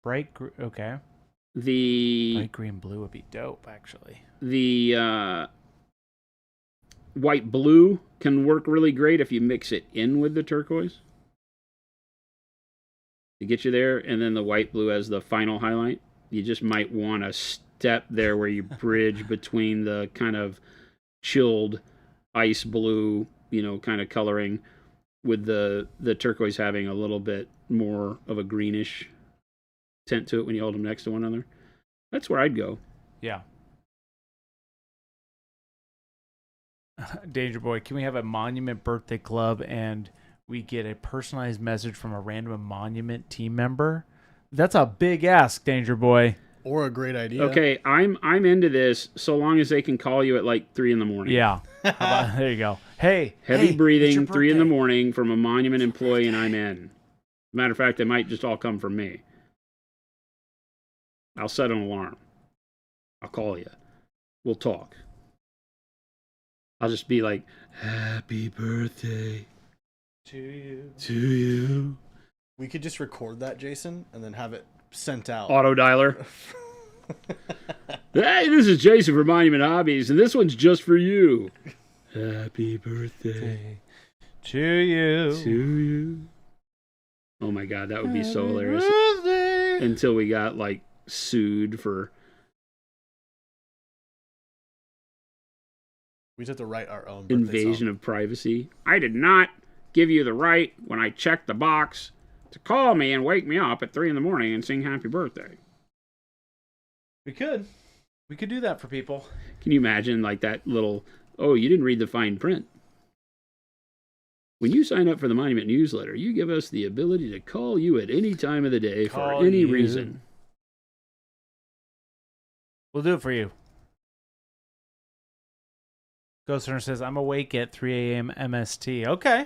Okay. The bright green blue would be dope, actually. The white blue can work really great if you mix it in with the turquoise to get you there, and then the white blue as the final highlight. You just might want to step there where you bridge between the kind of chilled ice blue, kind of coloring, with the turquoise having a little bit more of a greenish tint to it when you hold them next to one another. That's where I'd go. Yeah. Danger Boy, can we have a monument birthday club and we get a personalized message from a random monument team member? That's a big ask, Danger Boy. Or a great idea. Okay, I'm into this so long as they can call you at like 3 a.m. Yeah. There you go. Hey, heavy breathing, 3 a.m. from a monument employee, and I'm in. Matter of fact, they might just all come from me. I'll set an alarm. I'll call you. We'll talk. I'll just be like, happy birthday to you. To you. We could just record that, Jason, and then have it sent out. Auto dialer. Hey, this is Jason from Monument Hobbies, and this one's just for you. Happy birthday to you. To you. Oh my God, that would be so hilarious. Until we got like sued for. We just have to write our own invasion of privacy. I did not give you the right when I checked the box to call me and wake me up at 3 a.m. and sing happy birthday. We could do that for people. Can you imagine like that little, oh, you didn't read the fine print. When you sign up for the Monument newsletter, you give us the ability to call you at any time of the day for any reason. We'll do it for you. Ghost Hunter says, I'm awake at 3 a.m. MST. Okay.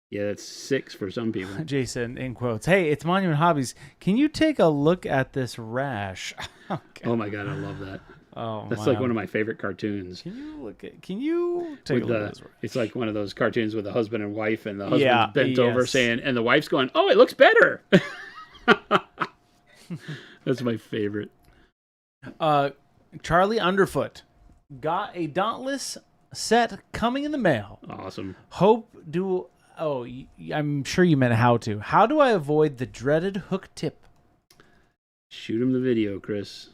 Yeah, that's 6 for some people. Jason, in quotes, hey, it's Monument Hobbies. Can you take a look at this rash? Okay. Oh, my God, I love that. Oh, that's like one of my favorite cartoons. Can you take a look at this rash? It's like one of those cartoons with the husband and wife, and the husband's bent over saying, and the wife's going, oh, it looks better. That's my favorite. Charlie Underfoot. Got a Dauntless set coming in the mail. Awesome. I'm sure you meant how to. How do I avoid the dreaded hook tip? Shoot him the video, Chris.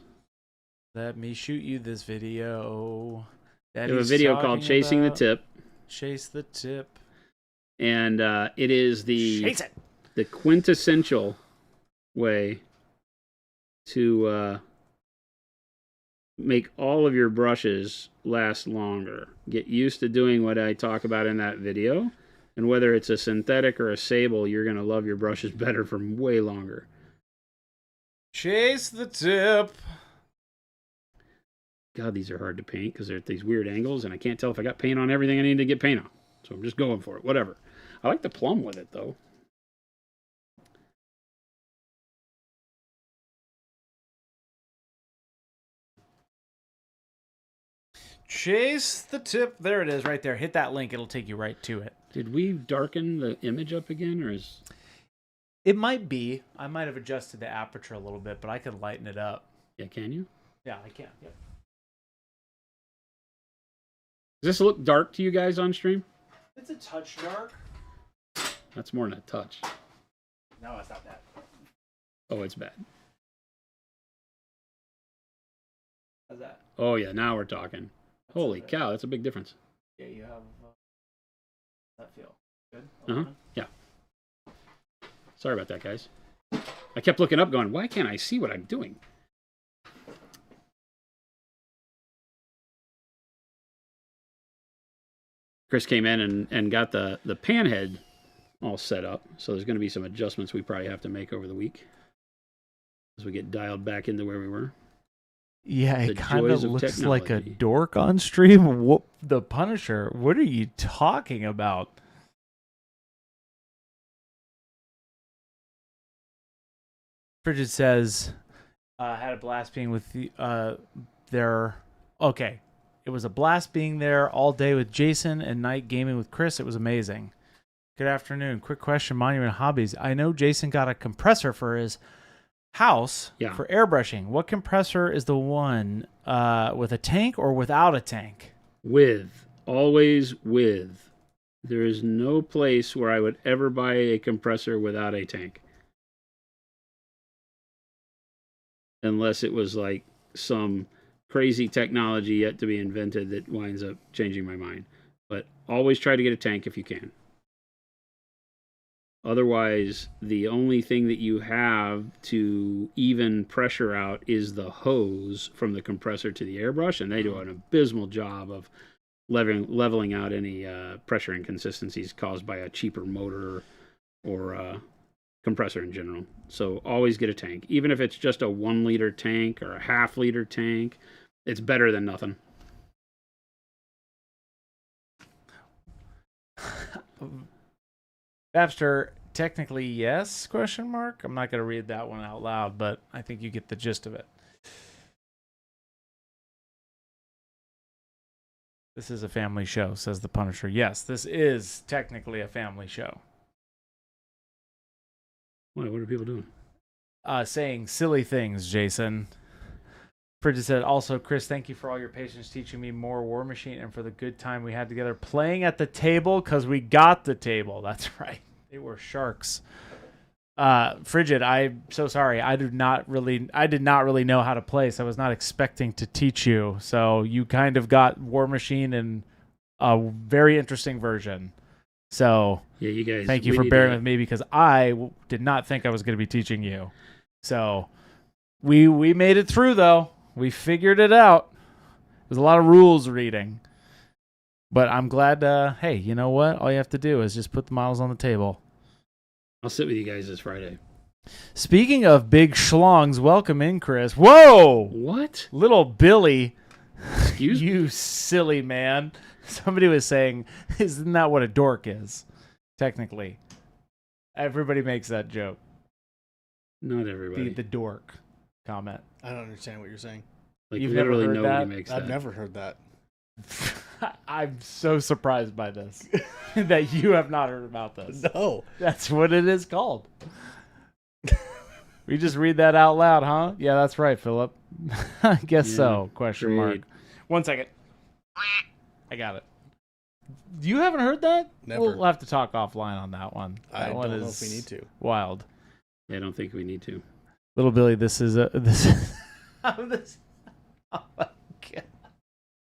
Let me shoot you this video. We have a video called Chasing the Tip. Chase the tip. And it is the quintessential way to make all of your brushes last longer. Get used to doing what I talk about in that video. And whether it's a synthetic or a sable, you're going to love your brushes better for way longer. Chase the tip. God, these are hard to paint because they're at these weird angles, and I can't tell if I got paint on everything I need to get paint on. So I'm just going for it. Whatever. I like the plum with it, though. Chase the tip. There it is right there. Hit that link. It'll take you right to it. Did we darken the image up again, or is... It might be. I might have adjusted the aperture a little bit, but I could lighten it up. Yeah, can you? Yeah, I can. Yep. Does this look dark to you guys on stream? It's a touch dark. That's more than a touch. No, it's not bad. Oh, it's bad. How's that? Oh, yeah, now we're talking. Holy cow, that's a big difference. Yeah, you have... that feel good? Uh-huh, yeah. Sorry about that, guys. I kept looking up going, why can't I see what I'm doing? Chris came in and got the pan head all set up. So there's going to be some adjustments we probably have to make over the week. as we get dialed back into where we were. Yeah, The it kind of joys of looks like a technology. dork on stream. What, the Punisher? What are you talking about? Frigid says, had a blast being with their. Okay, it was a blast being there all day with Jason and night gaming with Chris. It was amazing. Good afternoon. Quick question, Monument Hobbies. I know Jason got a compressor for his house for airbrushing. What compressor is the one with a tank or without a tank? With. Always with. There is no place where I would ever buy a compressor without a tank. Unless it was like some crazy technology yet to be invented that winds up changing my mind. But always try to get a tank if you can. Otherwise, the only thing that you have to even pressure out is the hose from the compressor to the airbrush, and they do an abysmal job of leveling out any pressure inconsistencies caused by a cheaper motor or compressor in general. So always get a tank. Even if it's just a 1 liter tank or a half-liter tank, it's better than nothing. After technically yes, question mark. I'm not going to read that one out loud, but I think you get the gist of it. This is a family show, says the Punisher. Yes, this is technically a family show. What are people doing? Saying silly things, Jason. Frigid said, also, Chris, thank you for all your patience teaching me more Warmachine and for the good time we had together playing at the table because we got the table. That's right. They were sharks. Frigid, I'm so sorry. I did not really know how to play, so I was not expecting to teach you. So you kind of got Warmachine in a very interesting version. So yeah, you guys. Thank you for bearing with me because I did not think I was going to be teaching you. So we made it through though. We figured it out. There's a lot of rules reading. But I'm glad, hey, you know what? All you have to do is just put the models on the table. I'll sit with you guys this Friday. Speaking of big schlongs, welcome in, Chris. Whoa! What? Little Billy. Excuse me? You silly man. Somebody was saying, isn't that what a dork is? Technically. Everybody makes that joke. Not everybody. The dork comment. I don't understand what you're saying. Like, You've literally never heard nobody that? makes I've that. never heard that. I'm so surprised by this. That you have not heard about this. No. That's what it is called. We just read that out loud, huh? Yeah, that's right, Philip. I guess so. Question mark. 1 second. I got it. You haven't heard that? Never. We'll have to talk offline on that one. I That one don't know is if we need to. wild. Yeah, I don't think we need to. Little Billy, this is this. Oh my God.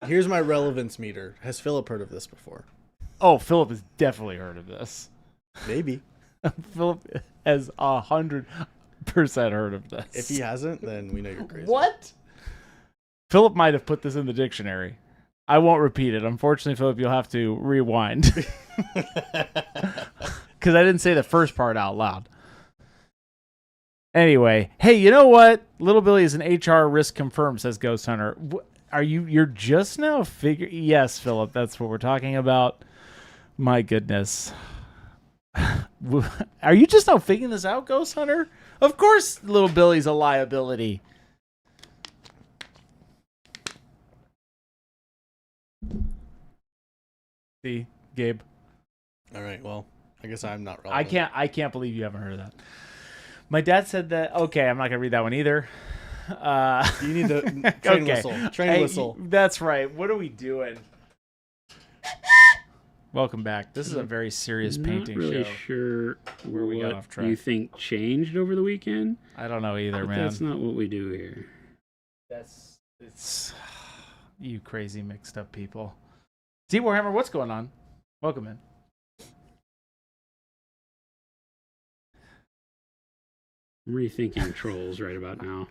Here's my relevance meter. Has Philip heard of this before? Oh, Philip has definitely heard of this. Maybe. Philip has 100% heard of this. If he hasn't, then we know you're crazy. What? Philip might have put this in the dictionary. I won't repeat it. Unfortunately, Philip, you'll have to rewind. Because I didn't say the first part out loud. Anyway, hey, you know what? Little Billy is an HR risk confirmed, says Ghost Hunter. You're just now figuring? Yes, Philip, that's what we're talking about. My goodness. Are you just now figuring this out, Ghost Hunter? Of course Little Billy's a liability. See, Gabe? All right, well, I guess I'm not relevant. I can't believe you haven't heard of that. My dad said that. Okay, I'm not gonna read that one either. You need the train whistle. Train whistle. That's right. What are we doing? Welcome back. This is a very serious painting Not really show. sure where we got what off track. you think changed over the weekend. I don't know either, But man. that's not what we do here. It's you crazy mixed up people. See, Warhammer, what's going on? Welcome in. I'm rethinking trolls right about now.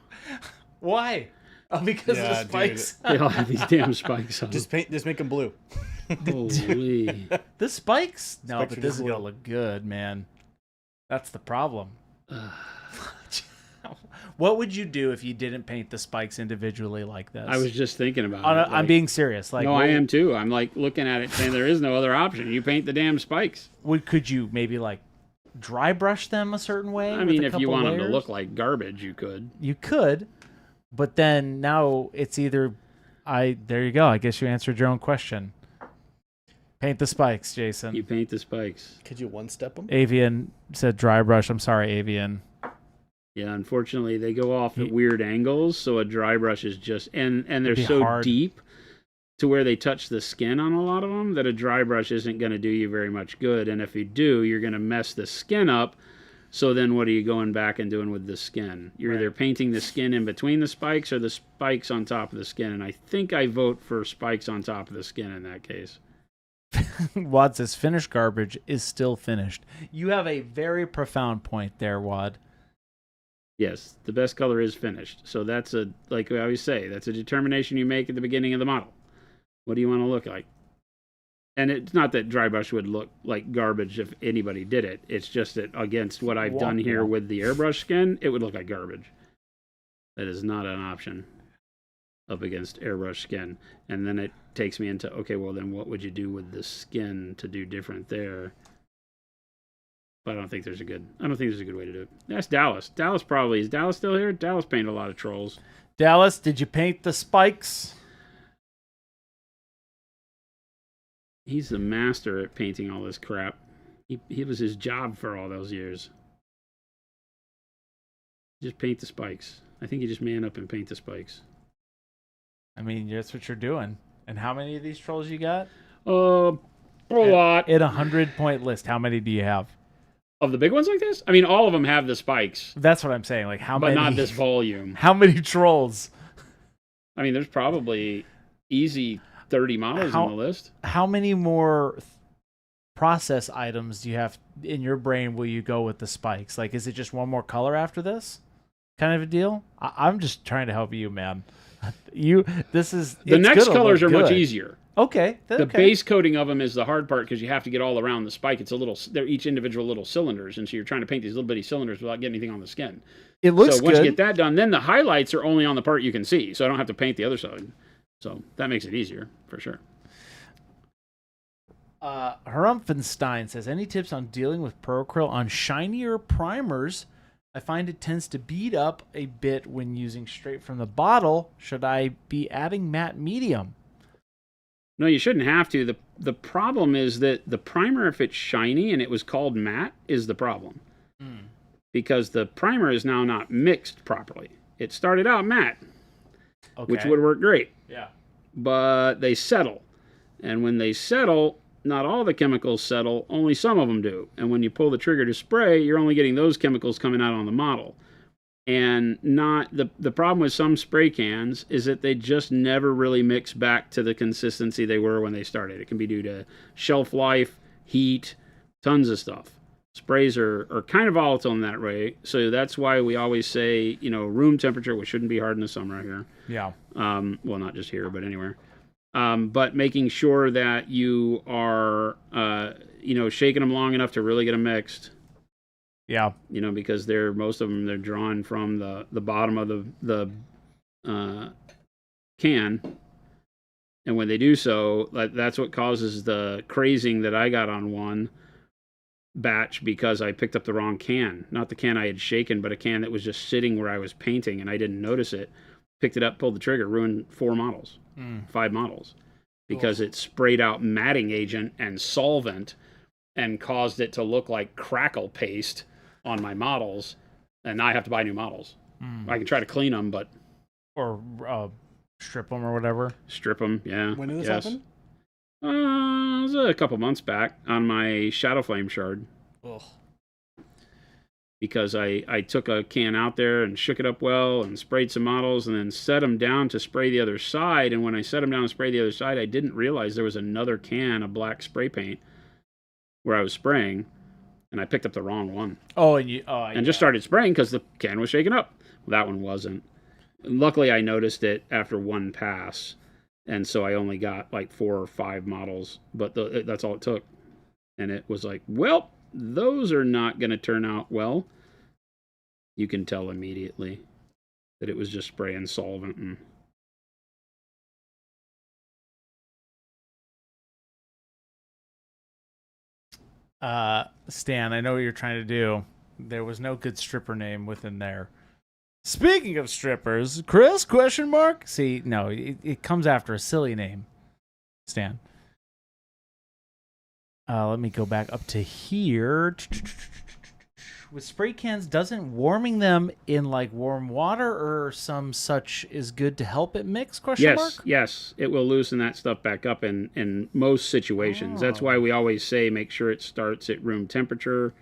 Why? Oh, because Yeah, of the spikes. They all have these damn spikes on. Just make them blue. Holy. The spikes? No, Spikes but are this just is gonna blue. look good, man. That's the problem. What would you do if you didn't paint the spikes individually like this? I was just thinking about it. I'm being serious. Like, no, I am too. I'm like looking at it saying there is no other option. You paint the damn spikes. Could you maybe like dry brush them a certain way? I mean, with a if you couple want them layers? to look like garbage, you could. You could, but then now it's either there you go. I guess you answered your own question. Paint the spikes, Jason. You paint the spikes. Could you one-step them? Avian said dry brush. I'm sorry, Avian. Yeah, unfortunately, they go off at weird angles, so a dry brush is just and they're so hard. deep to where they touch the skin on a lot of them that a dry brush isn't going to do you very much good. And if you do, you're going to mess the skin up. So then what are you going back and doing with the skin? You're either painting the skin in between the spikes or the spikes on top of the skin. And I think I vote for spikes on top of the skin in that case. Wad says finished garbage is still finished. You have a very profound point there, Wad. Yes, the best color is finished. So that's like I always say, that's a determination you make at the beginning of the model. What do you want to look like? And it's not that dry brush would look like garbage if anybody did it. It's just that against what I've done here with the airbrush skin, it would look like garbage. That is not an option up against airbrush skin. And then it takes me into, okay, well then what would you do with the skin to do different there? But I don't think there's a good way to do it. That's Dallas. Is Dallas still here? Dallas painted a lot of trolls. Dallas, did you paint the spikes? He's the master at painting all this crap. He was his job for all those years. Just paint the spikes. I think you just man up and paint the spikes. I mean, that's what you're doing. And how many of these trolls you got? A lot. In a 100-point list, how many do you have? Of the big ones like this? I mean, all of them have the spikes. That's what I'm saying. Like how many? But not this volume. How many trolls? I mean, there's probably easy 30 models on the list. How many more process items do you have in your brain will you go with the spikes? Like, is it just one more color after this? Kind of a deal? I'm just trying to help you, man. The next colors are much easier. Okay. The base coating of them is the hard part because you have to get all around the spike. They're each individual little cylinders, and so you're trying to paint these little bitty cylinders without getting anything on the skin. It looks good. So once you get that done, then the highlights are only on the part you can see, so I don't have to paint the other side. So that makes it easier, for sure. Harumfenstein says, any tips on dealing with Pro-Acryl on shinier primers? I find it tends to bead up a bit when using straight from the bottle. Should I be adding matte medium? No, you shouldn't have to. The problem is that the primer, if it's shiny and it was called matte, is the problem. Because the primer is now not mixed properly. It started out matte, which would work great. Yeah. But they settle. And when they settle, not all the chemicals settle, only some of them do. And when you pull the trigger to spray, you're only getting those chemicals coming out on the model. And the problem with some spray cans is that they just never really mix back to the consistency they were when they started. It can be due to shelf life, heat, tons of stuff. Sprays are kind of volatile in that way. So that's why we always say, room temperature, which shouldn't be hard in the summer here. Yeah. Well, not just here, but anywhere. But making sure that you are, shaking them long enough to really get them mixed. Yeah. Because most of them, they're drawn from the bottom of the can. And when they do so, that's what causes the crazing that I got on one batch because I picked up the wrong can. Not the can I had shaken, but a can that was just sitting where I was painting and I didn't notice it. Picked it up, pulled the trigger, ruined 5 models. Because it sprayed out matting agent and solvent and caused it to look like crackle paste on my models, and now I have to buy new models. I can try to clean them, but or strip them or whatever. Strip them, yeah. When did this happen? It was a couple months back on my Shadow Flame shard. Ugh. Because I took a can out there and shook it up well and sprayed some models and then set them down to spray the other side. And when I set them down to spray the other side, I didn't realize there was another can of black spray paint where I was spraying. And I picked up the wrong one. And just started spraying because the can was shaking up. Well, that one wasn't. And luckily, I noticed it after one pass. And so I only got like 4 or 5 models. But that's all it took. And it was like, well, those are not going to turn out well. You can tell immediately. that it was just spraying solvent. And Stan, I know what you're trying to do. There was no good stripper name within there. Speaking of strippers, Chris, question mark? See, no, it comes after a silly name, Stan. Let me go back up to here. With spray cans, doesn't warming them in like warm water or some such is good to help it mix? Question mark? Yes, it will loosen that stuff back up in most situations. That's why we always say make sure it starts at room temperature.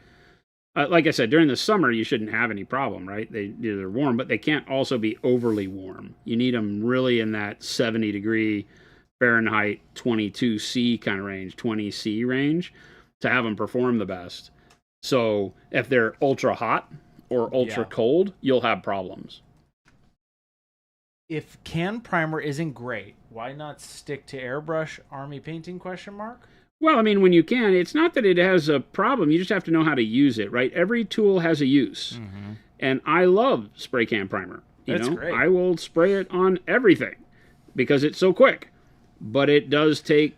Like I said, during the summer, you shouldn't have any problem, right? They're warm, but they can't also be overly warm. You need them really in that 70-degree Fahrenheit 22C kind of range, 20C range, to have them perform the best. So if they're ultra hot or ultra cold, you'll have problems. If can primer isn't great, why not stick to airbrush army painting? Question mark? Well, I mean, when you can, it's not that it has a problem. You just have to know how to use it, right? Every tool has a use. Mm-hmm. And I love spray can primer. That's great. I will spray it on everything because it's so quick. But it does take,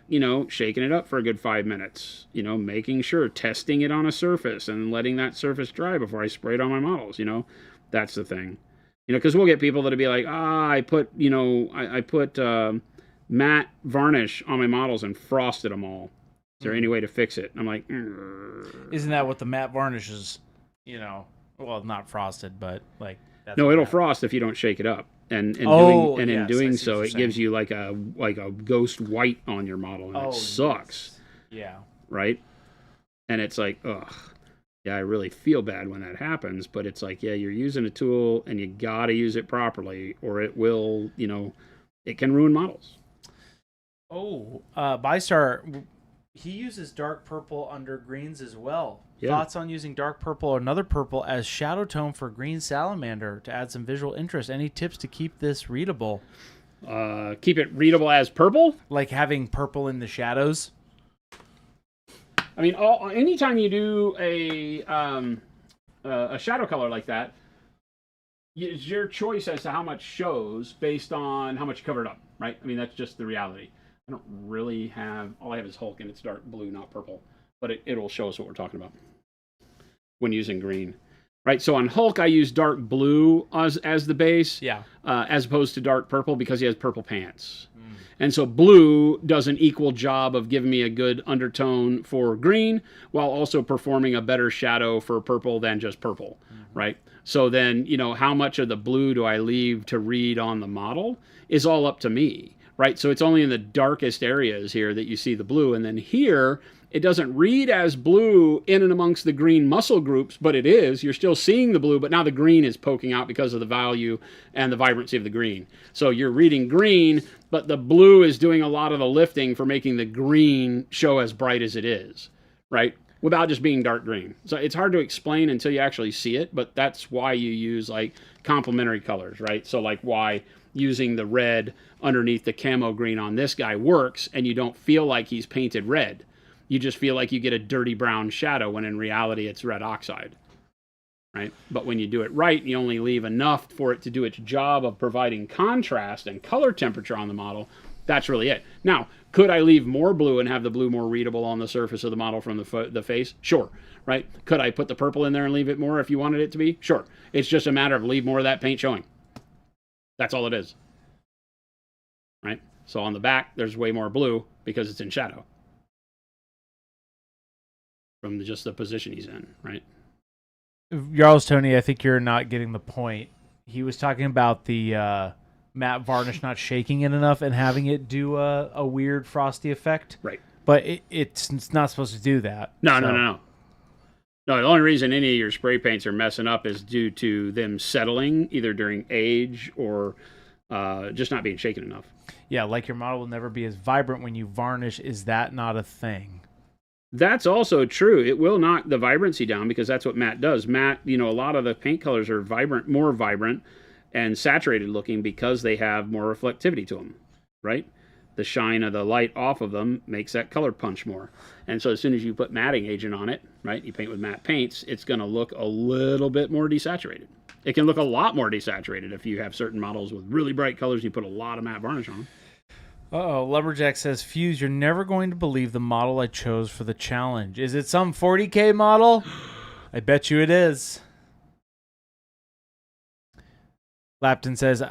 shaking it up for a good 5 minutes, making sure, testing it on a surface and letting that surface dry before I spray it on my models, that's the thing. Because we'll get people that'll be like, I put matte varnish on my models and frosted them all. Is there any way to fix it? I'm like, Isn't that what the matte varnish is, well, not frosted, but like... No, it'll frost if you don't shake it up. And in doing so, it gives you like a ghost white on your model, and it sucks. Yeah. Right? And it's like, ugh. Yeah, I really feel bad when that happens, but it's like, yeah, you're using a tool, and you got to use it properly, or it will, it can ruin models. Bystar, he uses dark purple under greens as well. Yeah. Thoughts on using dark purple or another purple as shadow tone for green salamander to add some visual interest? Any tips to keep this readable? Keep it readable as purple? Like having purple in the shadows? I mean, anytime you do a shadow color like that, it's your choice as to how much shows based on how much you covered up, right? I mean, that's just the reality. I don't really have... All I have is Hulk, and it's dark blue, not purple. But it'll show us what we're talking about when using green, right? So on Hulk, I use dark blue as the base, as opposed to dark purple because he has purple pants. And so blue does an equal job of giving me a good undertone for green while also performing a better shadow for purple than just purple, right? So then, how much of the blue do I leave to read on the model is all up to me, right? So it's only in the darkest areas here that you see the blue. And then here... It doesn't read as blue in and amongst the green muscle groups, but it is. You're still seeing the blue, but now the green is poking out because of the value and the vibrancy of the green. So you're reading green, but the blue is doing a lot of the lifting for making the green show as bright as it is, right? Without just being dark green. So it's hard to explain until you actually see it, but that's why you use like complementary colors, right? So like why using the red underneath the camo green on this guy works, and you don't feel like he's painted red. You just feel like you get a dirty brown shadow when in reality it's red oxide, right? But when you do it right, you only leave enough for it to do its job of providing contrast and color temperature on the model. That's really it. Now, could I leave more blue and have the blue more readable on the surface of the model from the face? Sure, right? Could I put the purple in there and leave it more if you wanted it to be? Sure. It's just a matter of leave more of that paint showing. That's all it is, right? So on the back, there's way more blue because it's in shadow. From just the position he's in, right? Jarls Tony, I think you're not getting the point. He was talking about the matte varnish not shaking it enough and having it do a weird frosty effect. Right. But it's not supposed to do that. No. No, the only reason any of your spray paints are messing up is due to them settling either during age or just not being shaken enough. Yeah, like your model will never be as vibrant when you varnish. Is that not a thing? That's also true. It will knock the vibrancy down because that's what matte does. Matte, a lot of the paint colors are more vibrant and saturated looking because they have more reflectivity to them, right? The shine of the light off of them makes that color punch more. And so as soon as you put matting agent on it, right, you paint with matte paints, it's going to look a little bit more desaturated. It can look a lot more desaturated if you have certain models with really bright colors and you put a lot of matte varnish on them. Uh-oh, Lumberjack says, Fuse, you're never going to believe the model I chose for the challenge. Is it some 40K model? I bet you it is. Lapton says,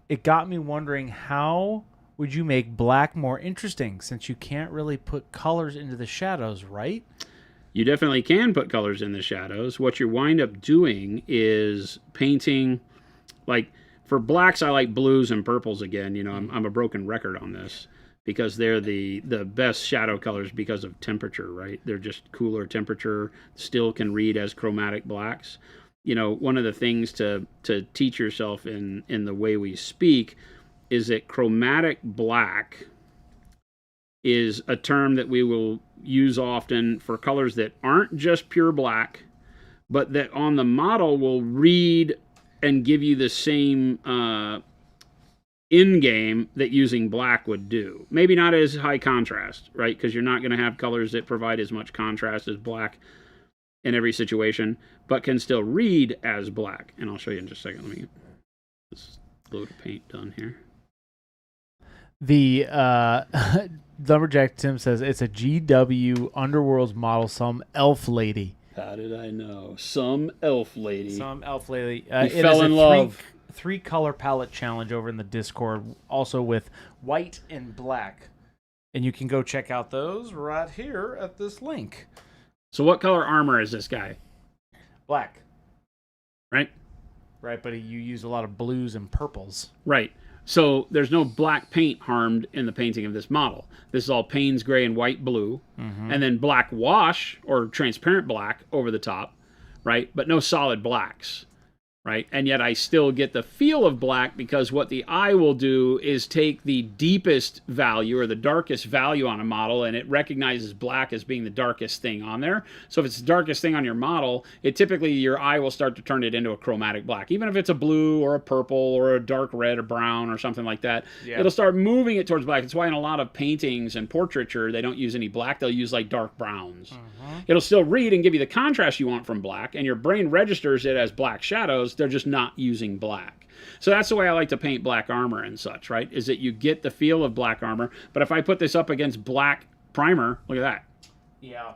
it got me wondering, how would you make black more interesting since you can't really put colors into the shadows, right? You definitely can put colors in the shadows. What you wind up doing is painting, like for blacks, I like blues and purples again. You know, I'm a broken record on this because they're the best shadow colors because of temperature, right? They're just cooler temperature, still can read as chromatic blacks. You know, one of the things to teach yourself in the way we speak is that chromatic black is a term that we will use often for colors that aren't just pure black, but that on the model will read and give you the same in-game that using black would do. Maybe not as high contrast, right? Because you're not going to have colors that provide as much contrast as black in every situation, but can still read as black. And I'll show you in just a second. Let me get this load of paint done here. The Lumberjack Tim says it's a GW Underworlds model, some elf lady. How did I know? Some elf lady. Some elf lady. He fell in love. Three color palette challenge over in the Discord, also with white and black. And you can go check out those right here at this link. So what color armor is this guy? Black. Right? Right, but you use a lot of blues and purples. Right. So there's no black paint harmed in the painting of this model. This is all Payne's gray and white blue, and then black wash or transparent black over the top, right? But no solid blacks, right? And yet I still get the feel of black because what the eye will do is take the deepest value or the darkest value on a model, and it recognizes black as being the darkest thing on there. So if it's the darkest thing on your model, it typically, your eye will start to turn it into a chromatic black. Even if it's a blue or a purple or a dark red or brown or something like that, it'll start moving it towards black. That's why in a lot of paintings and portraiture, they don't use any black. They'll use like dark browns. It'll still read and give you the contrast you want from black, and your brain registers it as black shadows. They're just not using black. So that's the way I like to paint black armor and such, right? Is that you get the feel of black armor, but if I put this up against black primer, look at that. Yeah.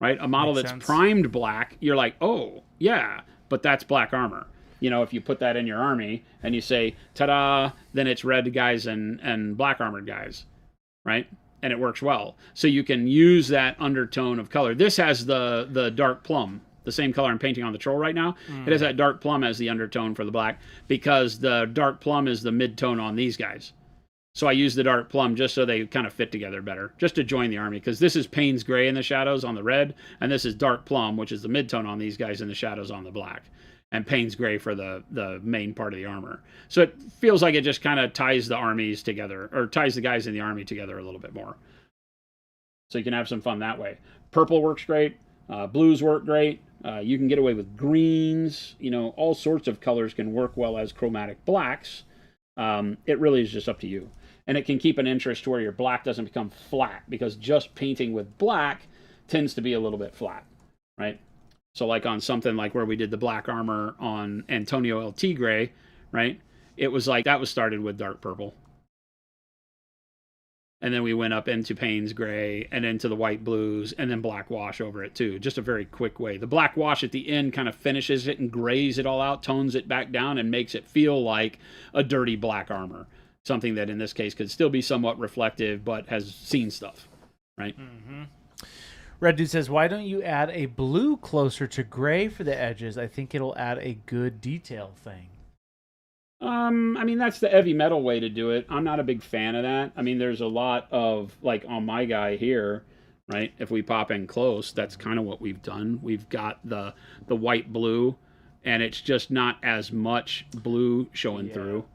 Right? A model that's primed black, you're like, oh, yeah, but that's black armor. You know, if you put that in your army and you say, ta-da, then it's red guys and black armored guys, right? And it works well. So you can use that undertone of color. This has the dark plum, the same color I'm painting on the troll right now. It has that dark plum as the undertone for the black because the dark plum is the mid-tone on these guys. So I use the dark plum just so they kind of fit together better, just to join the army, because this is Payne's gray in the shadows on the red, and this is dark plum, which is the mid-tone on these guys in the shadows on the black, and Payne's gray for the main part of the armor. So it feels like it just kind of ties the armies together, or ties the guys in the army together a little bit more. So you can have some fun that way. Purple works great. Blues work great. You can get away with greens. You know, all sorts of colors can work well as chromatic blacks. It really is just up to you. And it can keep an interest to where your black doesn't become flat, because just painting with black tends to be a little bit flat, right? So like on something like where we did the black armor on Antonio LT Gray, right? It was like that was started with dark purple. And then we went up into Payne's gray and into the white blues and then black wash over it too. Just a very quick way. The black wash at the end kind of finishes it and grays it all out, tones it back down, and makes it feel like a dirty black armor. Something that in this case could still be somewhat reflective but has seen stuff, right? Red Dude says, why don't you add a blue closer to gray for the edges? I think it'll add a good detail thing. I mean, that's the heavy metal way to do it. I'm not a big fan of that. I mean, there's a lot of, like on my guy here, right? If we pop in close, that's kind of what we've done. We've got the white blue, and it's just not as much blue showing through,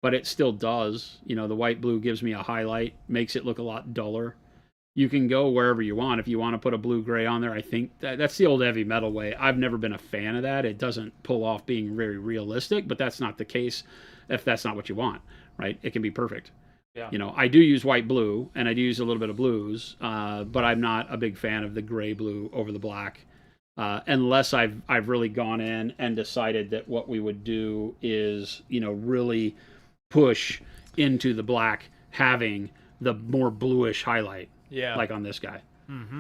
but it still does. You know, the white blue gives me a highlight, makes it look a lot duller. You can go wherever you want. If you want to put a blue-gray on there, I think that's the old heavy metal way. I've never been a fan of that. It doesn't pull off being very realistic, but that's not the case if that's not what you want, right? It can be perfect. Yeah. You know, I do use white-blue, and I do use a little bit of blues, but I'm not a big fan of the gray-blue over the black. unless I've really gone in and decided that what we would do is, really push into the black, having the more bluish highlight, like on this guy.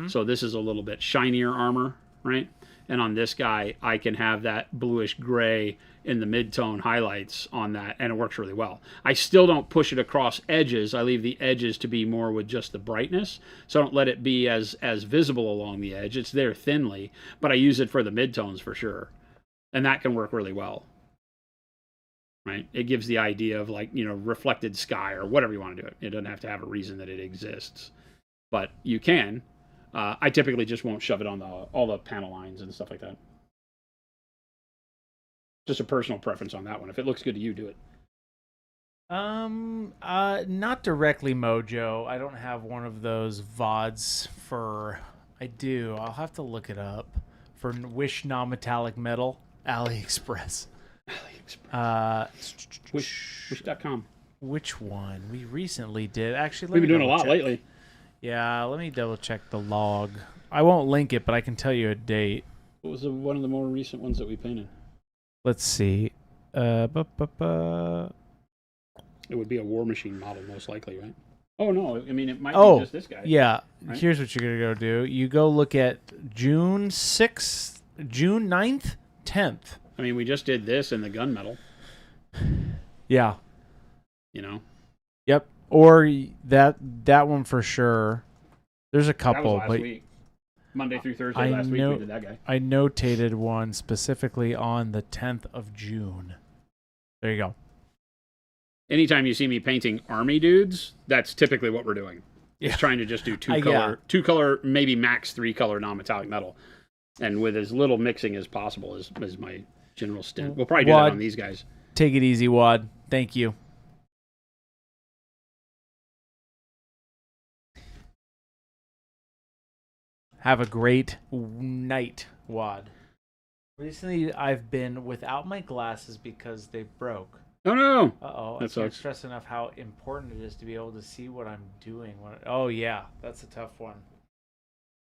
So this is a little bit shinier armor, right? And on this guy, I can have that bluish gray in the mid-tone highlights on that, and it works really well. I still don't push it across edges. I leave the edges to be more with just the brightness, so I don't let it be as visible along the edge. It's there thinly, but I use it for the mid-tones for sure, and that can work really well. Right? It gives the idea of like, reflected sky or whatever you want to do it. It doesn't have to have a reason that it exists, but you can. I typically just won't shove it on all the panel lines and stuff like that. Just a personal preference on that one. If it looks good to you, do it. Not directly Mojo. I don't have one of those VODs for. I do. I'll have to look it up for Wish non-metallic metal. AliExpress. Wish.com. Which one? We recently did. Actually, we've been doing a lot lately. Yeah, let me double check the log. I won't link it, but I can tell you a date. What was one of the more recent ones that we painted? Let's see. It would be a Warmachine model, most likely, right? Oh, no. I mean, it might be just this guy. Yeah. Right? Here's what you're going to go do. You go look at June 6th, June 9th, 10th. I mean, we just did this in the gunmetal. Yeah. Yep. Or that one for sure. There's a couple. That was last week. Monday through Thursday last week we did that guy. I notated one specifically on the 10th of June. There you go. Anytime you see me painting army dudes, that's typically what we're doing. Yeah. It's trying to just do two color, maybe max 3 color non-metallic metal. And with as little mixing as possible is my general stint. We'll probably do that on these guys. Take it easy, Wad. Thank you. Have a great night, Wad. Recently, I've been without my glasses because they broke. Oh, no. Uh-oh. I can't stress enough how important it is to be able to see what I'm doing. Oh, yeah. That's a tough one.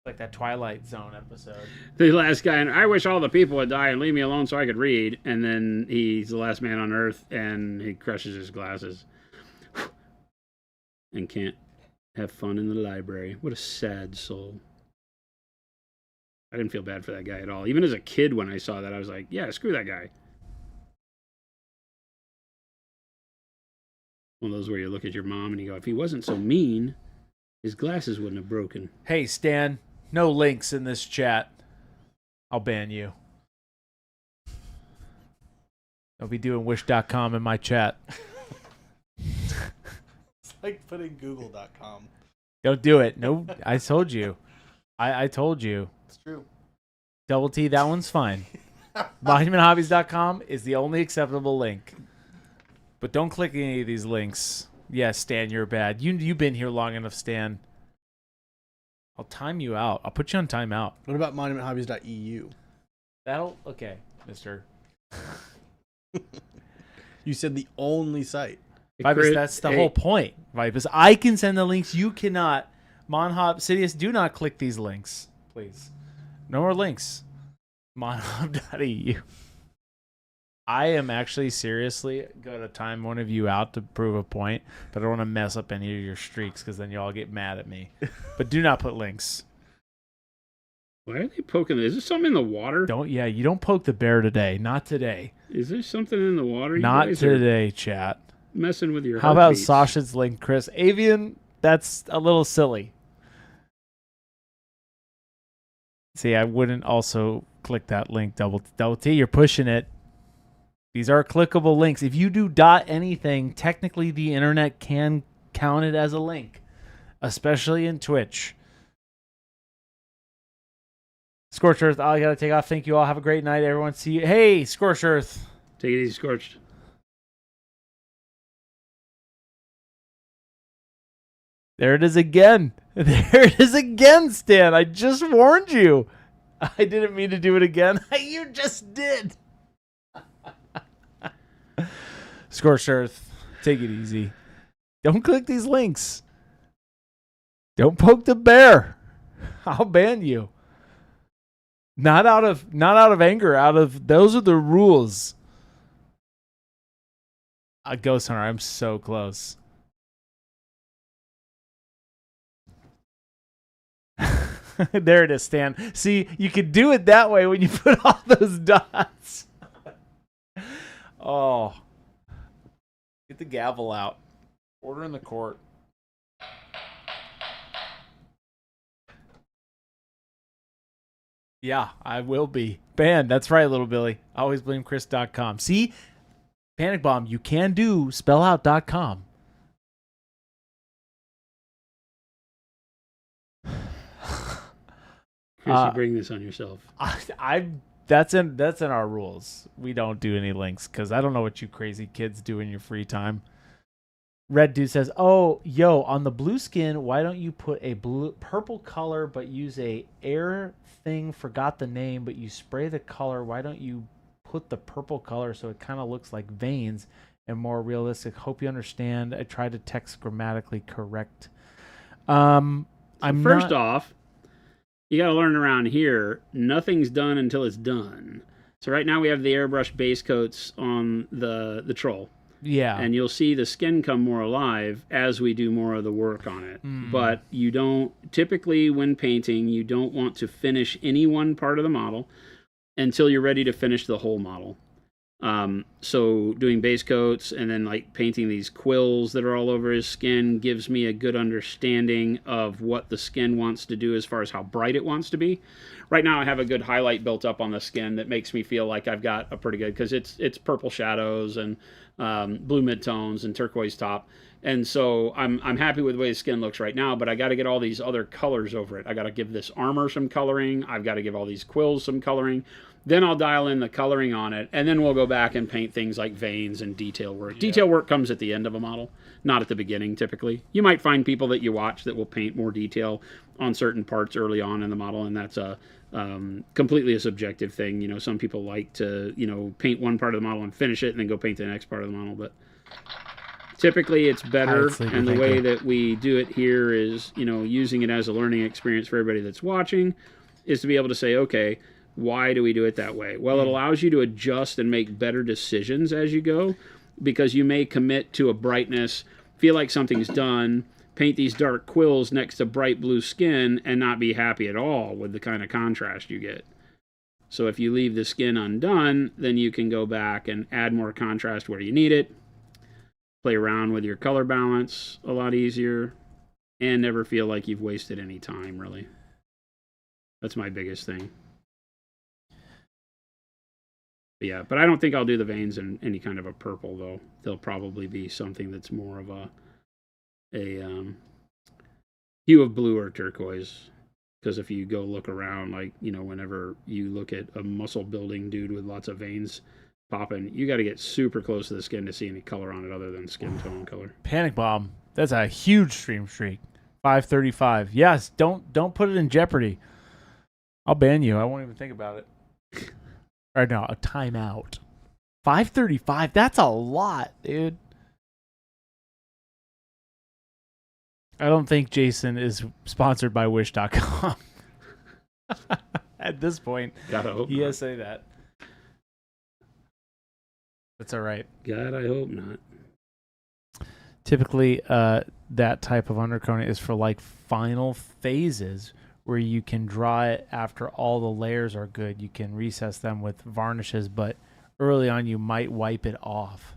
Like that Twilight Zone episode. The last guy, and I wish all the people would die and leave me alone so I could read. And then he's the last man on Earth, and he crushes his glasses. And can't have fun in the library. What a sad soul. I didn't feel bad for that guy at all. Even as a kid, when I saw that, I was like, yeah, screw that guy. One of those where you look at your mom and you go, if he wasn't so mean, his glasses wouldn't have broken. Hey, Stan, no links in this chat. I'll ban you. I'll be doing wish.com in my chat. It's like putting google.com. Don't do it. No, I told you. I told you. It's true. Double T, that one's fine. MonumentHobbies.com is the only acceptable link. But don't click any of these links. Yeah, Stan, you're bad. You've been here long enough, Stan. I'll time you out. I'll put you on timeout. What about monumenthobbies.eu? Okay, mister. You said the only site. Vibus, that's the whole point, Vibus. I can send the links. You cannot. Sidious, do not click these links, please. No more links. Monhob.eu. I am actually seriously going to time one of you out to prove a point, but I don't want to mess up any of your streaks because then you all get mad at me. But do not put links. Why are they poking? Is there something in the water? You don't poke the bear today. Not today. Is there something in the water? Not today, chat. Messing with your How about heartbeats. Sasha's link, Chris? Avian, that's a little silly. See, I wouldn't also click that link, double T. You're pushing it. These are clickable links. If you do dot anything, technically the internet can count it as a link, especially in Twitch. Scorched Earth, I got to take off. Thank you all. Have a great night, everyone. See you. Hey, Scorched Earth. Take it easy, Scorched. There it is again. There it is again, Stan. I just warned you. I didn't mean to do it again. You just did. Scorched Earth, take it easy. Don't click these links. Don't poke the bear. I'll ban you. Not out of anger. Those are the rules. A Ghost Hunter. I'm so close. There it is, Stan. See, you could do it that way when you put all those dots. Oh. Get the gavel out. Order in the court. Yeah, I will be. Banned. That's right, little Billy. Always blame Chris.com. See? Panic Bomb, you can do spellout.com. Chris, you bring this on yourself. That's in our rules. We don't do any links because I don't know what you crazy kids do in your free time. Red Dude says, "Oh, yo, on the blue skin, why don't you put a purple color but use a air thing? Forgot the name, but you spray the color. Why don't you put the purple color so it kind of looks like veins and more realistic? Hope you understand. I tried to text grammatically correct." First off, you got to learn around here, nothing's done until it's done. So right now we have the airbrush base coats on the troll. Yeah. And you'll see the skin come more alive as we do more of the work on it. But you don't, typically when painting, you don't want to finish any one part of the model until you're ready to finish the whole model. So doing base coats and then like painting these quills that are all over his skin gives me a good understanding of what the skin wants to do as far as how bright it wants to be. Right now I have a good highlight built up on the skin that makes me feel like I've got a pretty good, because it's purple shadows and blue midtones and turquoise top. And so I'm happy with the way the skin looks right now, but I got to get all these other colors over it. I got to give this armor some coloring. I've got to give all these quills some coloring. Then I'll dial in the coloring on it, and then we'll go back and paint things like veins and detail work. Yeah. Detail work comes at the end of a model, not at the beginning typically. You might find people that you watch that will paint more detail on certain parts early on in the model, and that's a completely a subjective thing. You know, some people like to, you know, paint one part of the model and finish it and then go paint the next part of the model, but typically it's better, and the way that we do it here is, you know, using it as a learning experience for everybody that's watching, is to be able to say, okay, why do we do it that way? Well, it allows you to adjust and make better decisions as you go, because you may commit to a brightness, feel like something's done, paint these dark quills next to bright blue skin and not be happy at all with the kind of contrast you get. So if you leave the skin undone, then you can go back and add more contrast where you need it, play around with your color balance a lot easier, and never feel like you've wasted any time, really. That's my biggest thing. But yeah, but I don't think I'll do the veins in any kind of a purple, though. They'll probably be something that's more of a hue of blue or turquoise. Because if you go look around, like, you know, whenever you look at a muscle building dude with lots of veins popping, you got to get super close to the skin to see any color on it other than skin tone color. Panic Bomb. That's a huge stream streak. 535. Yes, don't put it in jeopardy. I'll ban you. I won't even think about it. Right now, a timeout. 535. That's a lot, dude. I don't think Jason is sponsored by Wish.com. At this point, Gotta hope he not. has to say that. That's all right. God, I hope not. Typically, that type of undercoating is for like final phases where you can draw it after all the layers are good. You can recess them with varnishes, but early on you might wipe it off.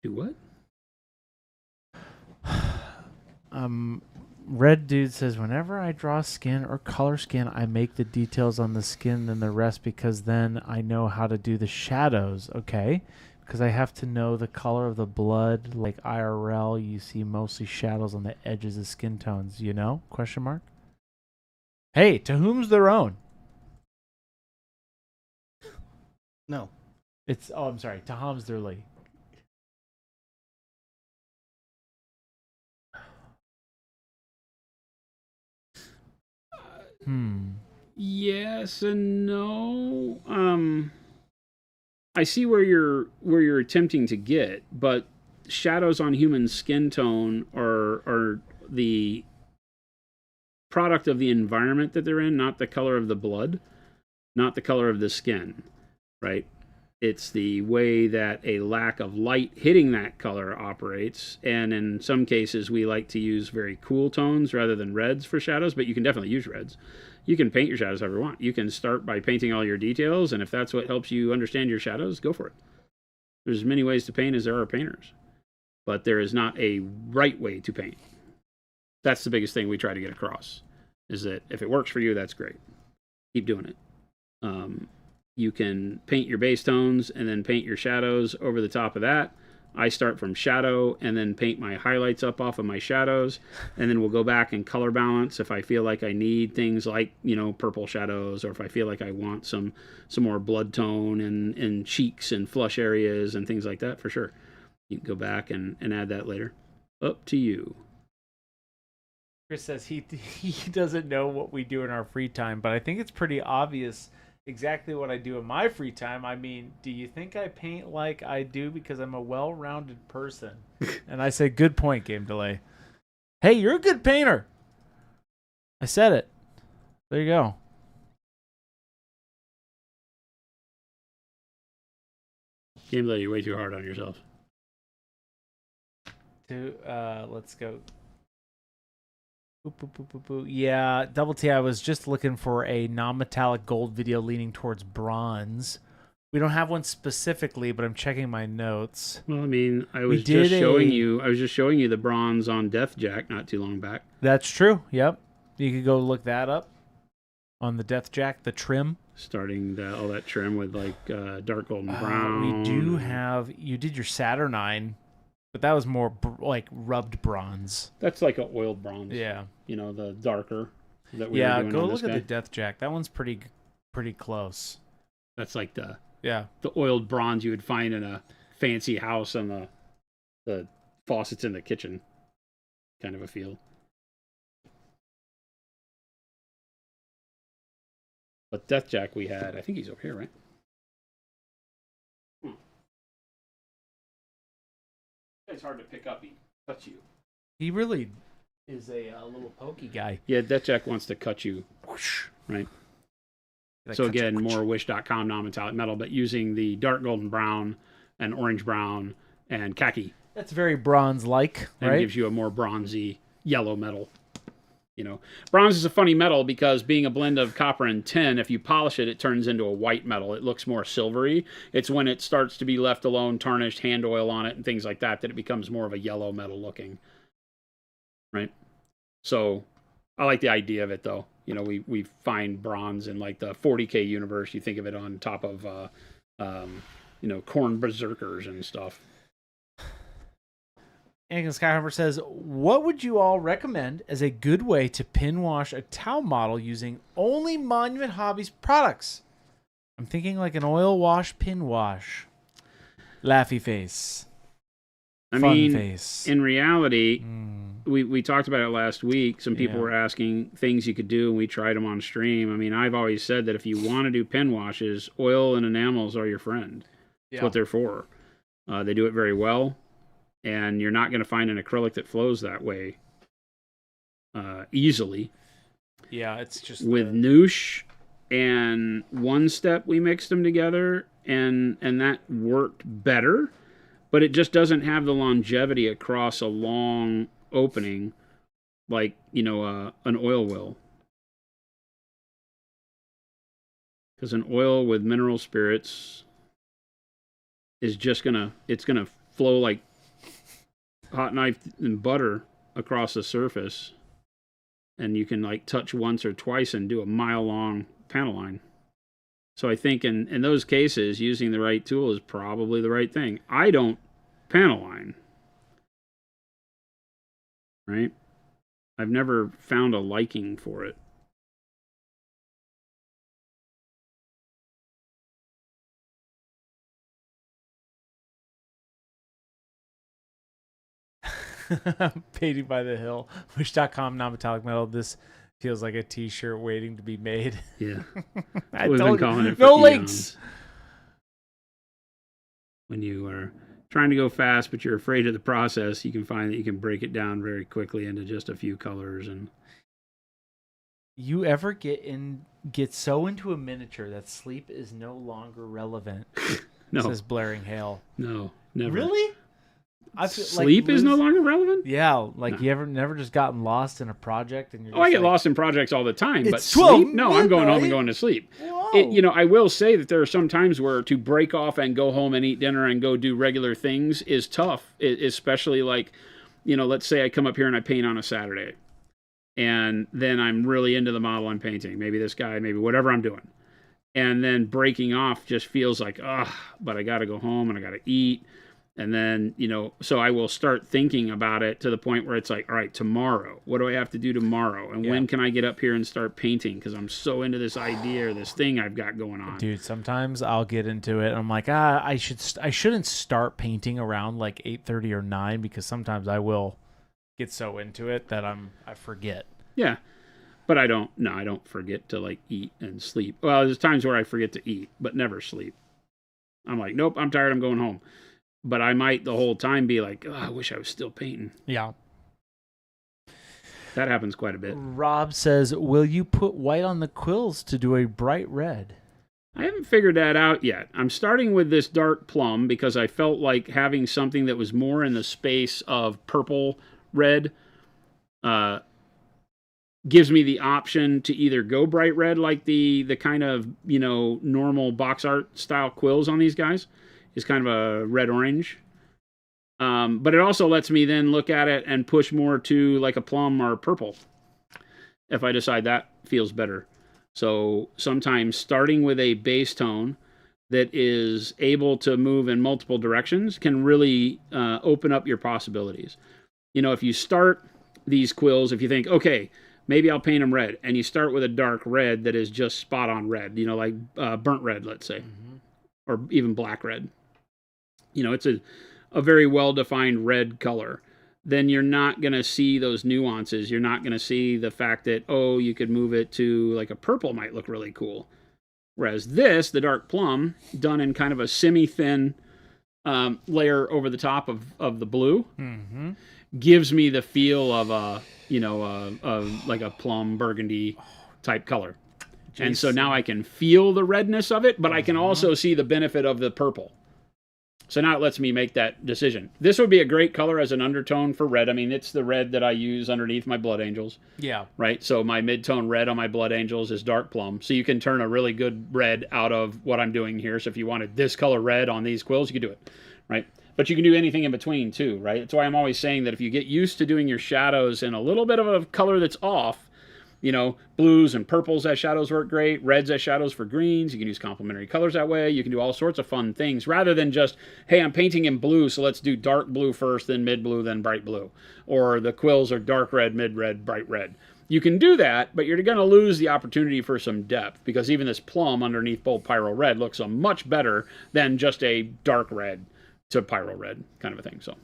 Do what? Red Dude says, whenever I draw skin or color skin, I make the details on the skin than the rest, because then I know how to do the shadows. Okay. Because I have to know the color of the blood. Like IRL, you see mostly shadows on the edges of skin tones, you know? Question mark. Hey, to whom's their own? No. I'm sorry, to Tom's their Lee. Yes and no. I see where you're attempting to get, but shadows on human skin tone are the product of the environment that they're in, not the color of the blood, not the color of the skin, right? It's the way that a lack of light hitting that color operates. And in some cases, we like to use very cool tones rather than reds for shadows, but you can definitely use reds. You can paint your shadows however you want. You can start by painting all your details, and if that's what helps you understand your shadows, go for it. There's as many ways to paint as there are painters, but there is not a right way to paint. That's the biggest thing we try to get across, is that if it works for you, that's great. Keep doing it. You can paint your base tones and then paint your shadows over the top of that. I start from shadow and then paint my highlights up off of my shadows, and then we'll go back and color balance if I feel like I need things like, you know, purple shadows, or if I feel like I want some more blood tone and cheeks and flush areas and things like that, for sure. You can go back and add that later. Up to you. Chris says he doesn't know what we do in our free time, but I think it's pretty obvious exactly what I do in my free time. I mean, do you think I paint like I do because I'm a well-rounded person? And I said, good point, Game Delay. Hey, you're a good painter. I said it. There you go. Game Delay, you're way too hard on yourself. Let's go. Boop, boop, boop, boop, boop. Yeah, Double T, I was just looking for a non-metallic gold video leaning towards bronze. We don't have one specifically, but I'm checking my notes. Well, I mean, I was just showing you the bronze on Death Jack not too long back. That's true. Yep. You could go look that up on the Death Jack, the trim. Starting all that trim with like dark golden brown. We do have, you did your Saturnine, but that was more like rubbed bronze. That's like an oiled bronze. Yeah. You know, the darker that we were doing go on look this at guy. the Death Jack. That one's pretty close. That's like the the oiled bronze you would find in a fancy house on the faucets in the kitchen kind of a feel. But Death Jack we had, I think he's over here, right? It's hard to pick up. He cuts you. He really is a little pokey guy. Yeah, Death Jack wants to cut you. Whoosh, right? So again, more Wish.com non-metallic metal, but using the dark golden brown and orange brown and khaki. That's very bronze-like, right? And gives you a more bronzy yellow metal. You know, bronze is a funny metal because being a blend of copper and tin, if you polish it, it turns into a white metal. It looks more silvery. It's when it starts to be left alone, tarnished, hand oil on it, and things like that, that it becomes more of a yellow metal looking. Right? So I like the idea of it, though. You know, we find bronze in like the 40K universe. You think of it on top of, you know, corn berserkers and stuff. Anakin Skyhopper says, what would you all recommend as a good way to pin wash a towel model using only Monument Hobbies products? I'm thinking like an oil wash, pin wash. Laughy face. Fun face. In reality, we talked about it last week. Some people were asking things you could do, and we tried them on stream. I mean, I've always said that if you want to do pin washes, oil and enamels are your friend. That's what they're for. They do it very well. And you're not going to find an acrylic that flows that way easily. Yeah, it's just with Noosh and One Step. We mixed them together, and that worked better, but it just doesn't have the longevity across a long opening like, you know, an oil will. Because an oil with mineral spirits is just gonna flow like hot knife and butter across the surface, and you can like touch once or twice and do a mile-long panel line. So I think in those cases, using the right tool is probably the right thing. I don't panel line, right? I've never found a liking for it. Painting by the Hill. Wish.com non-metallic metal. This feels like a t-shirt waiting to be made. Yeah. We've been calling it no links. When you are trying to go fast, but you're afraid of the process, you can find that you can break it down very quickly into just a few colors and You ever get so into a miniature that sleep is no longer relevant? No. Says Blaring Hale. No, never. Really? I feel Sleep is no longer relevant? Yeah, like you ever never just gotten lost in a project and you're just I get lost in projects all the time, but It's 12 sleep? No, I'm going home and midnight. going to sleep. Whoa. I will say that there are some times where to break off and go home and eat dinner and go do regular things is tough, especially like, let's say I come up here and I paint on a Saturday, and then I'm really into the model I'm painting, maybe this guy, maybe whatever I'm doing. And then breaking off just feels like, but I got to go home and I got to eat. And then, so I will start thinking about it to the point where it's like, all right, tomorrow, what do I have to do tomorrow? And when can I get up here and start painting? Because I'm so into this idea or this thing I've got going on. Dude, sometimes I'll get into it and I'm like, I shouldn't start painting around like 8:30 or 9 because sometimes I will get so into it that I forget. Yeah. But I don't forget to like eat and sleep. Well, there's times where I forget to eat, but never sleep. I'm like, nope, I'm tired, I'm going home. But I might the whole time be like, I wish I was still painting. Yeah. That happens quite a bit. Rob says, will you put white on the quills to do a bright red? I haven't figured that out yet. I'm starting with this dark plum because I felt like having something that was more in the space of purple red gives me the option to either go bright red like the kind of, normal box art style quills on these guys is kind of a red-orange. But it also lets me then look at it and push more to like a plum or purple if I decide that feels better. So sometimes starting with a base tone that is able to move in multiple directions can really open up your possibilities. If you start these quills, if you think, okay, maybe I'll paint them red, and you start with a dark red that is just spot on red, like burnt red, let's say, or even black red. It's a very well-defined red color. Then you're not going to see those nuances. You're not going to see the fact that, you could move it to like a purple might look really cool. Whereas this, the dark plum, done in kind of a semi-thin layer over the top of the blue, gives me the feel of like a plum burgundy type color. Jason. And so now I can feel the redness of it, but I can also see the benefit of the purple. So now it lets me make that decision. This would be a great color as an undertone for red. I mean, it's the red that I use underneath my Blood Angels. Yeah. Right? So my mid-tone red on my Blood Angels is dark plum. So you can turn a really good red out of what I'm doing here. So if you wanted this color red on these quills, you could do it. Right? But you can do anything in between too, right? That's why I'm always saying that if you get used to doing your shadows in a little bit of a color that's off, blues and purples as shadows work great, reds as shadows for greens. You can use complementary colors that way. You can do all sorts of fun things rather than just, hey, I'm painting in blue, so let's do dark blue first, then mid blue, then bright blue. Or the quills are dark red, mid red, bright red. You can do that, but you're going to lose the opportunity for some depth because even this plum underneath bold pyro red looks much better than just a dark red to pyro red kind of a thing. So.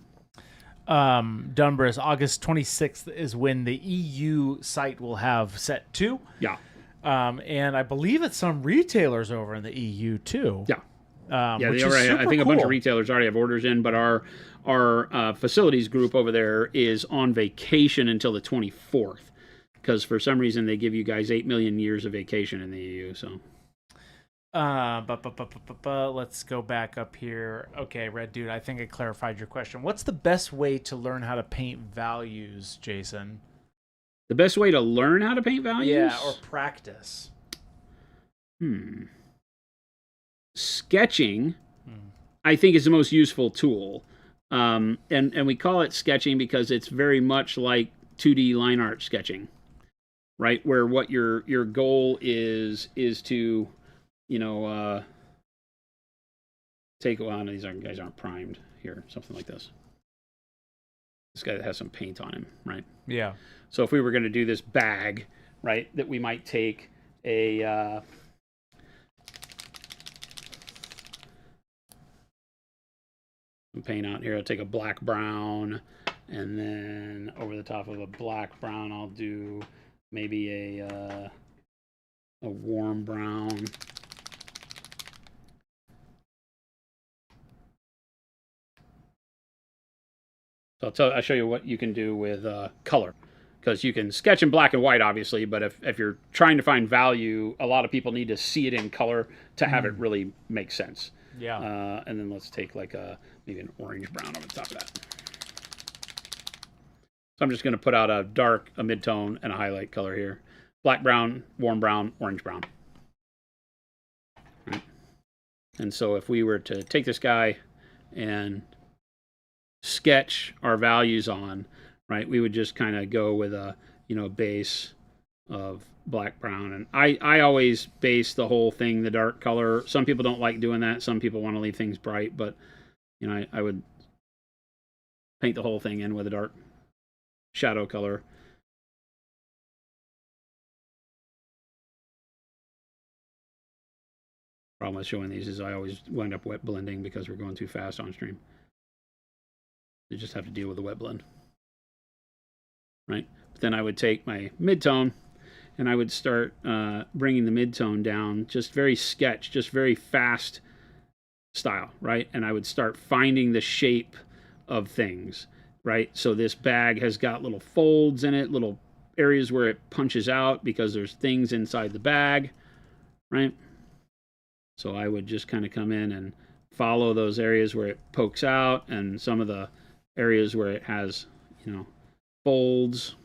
Dunbris, August 26th is when the EU site will have set 2. Yeah. And I believe it's some retailers over in the EU too. Yeah. Which is super I think cool. A bunch of retailers already have orders in, but our facilities group over there is on vacation until the 24th because for some reason they give you guys 8 million years of vacation in the EU. So. Let's go back up here. Okay, Red Dude, I think I clarified your question. What's the best way to learn how to paint values, Jason? The best way to learn how to paint values? Yeah, or practice. Sketching, I think, is the most useful tool. And we call it sketching because it's very much like 2D line art sketching, right? Where what your goal is to take these guys aren't primed here, something like this. This guy that has some paint on him, right? Yeah. So if we were going to do this bag, right, that we might take a paint out here. I'll take a black brown, and then over the top of a black brown, I'll do maybe a warm brown. So I'll show you what you can do with color. because you can sketch in black and white, obviously, but if you're trying to find value, a lot of people need to see it in color to have it really make sense. Yeah. And then let's take like maybe an orange brown over the top of that. So I'm just going to put out a dark, a mid-tone, and a highlight color here. Black, brown, warm brown, orange brown. Right. And so if we were to take this guy and sketch our values on, right, we would just kind of go with a, base of black, brown. And I always base the whole thing the dark color. Some people don't like doing that. Some people want to leave things bright, but, I would paint the whole thing in with a dark shadow color. Problem with showing these is I always wind up wet blending because we're going too fast on stream. You just have to deal with the wet blend. Right? But then I would take my mid-tone and I would start bringing the mid-tone down, just very sketch, just very fast style, right? And I would start finding the shape of things, right? So this bag has got little folds in it, little areas where it punches out because there's things inside the bag, right? So I would just kind of come in and follow those areas where it pokes out and some of the areas where it has, folds.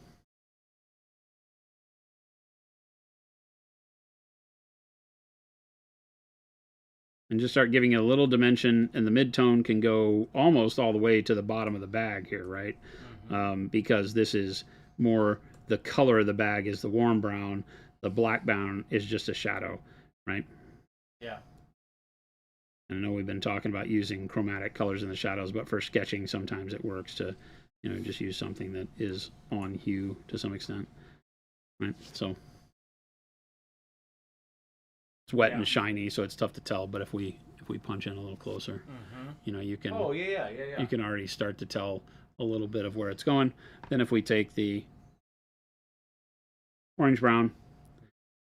And just start giving it a little dimension, and the mid-tone can go almost all the way to the bottom of the bag here, right? Mm-hmm. Because this is more, the color of the bag is the warm brown, the black brown is just a shadow, right? Yeah. I know we've been talking about using chromatic colors in the shadows, but for sketching, sometimes it works to, just use something that is on hue to some extent, right? So it's wet and shiny, so it's tough to tell. But if we punch in a little closer, you can. Oh yeah. You can already start to tell a little bit of where it's going. Then if we take the orange brown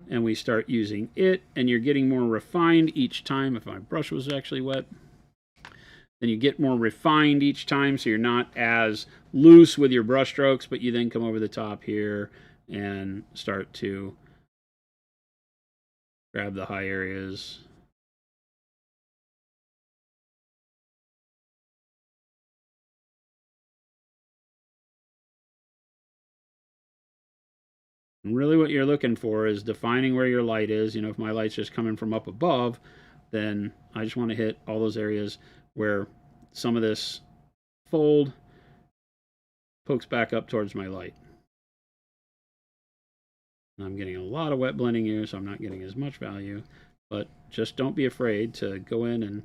and we start using it, and you're getting more refined each time. If my brush was actually wet, then you get more refined each time, so you're not as loose with your brush strokes, but you then come over the top here and start to grab the high areas. And really what you're looking for is defining where your light is. If my light's just coming from up above, then I just want to hit all those areas where some of this fold pokes back up towards my light. And I'm getting a lot of wet blending here, so I'm not getting as much value. But just don't be afraid to go in and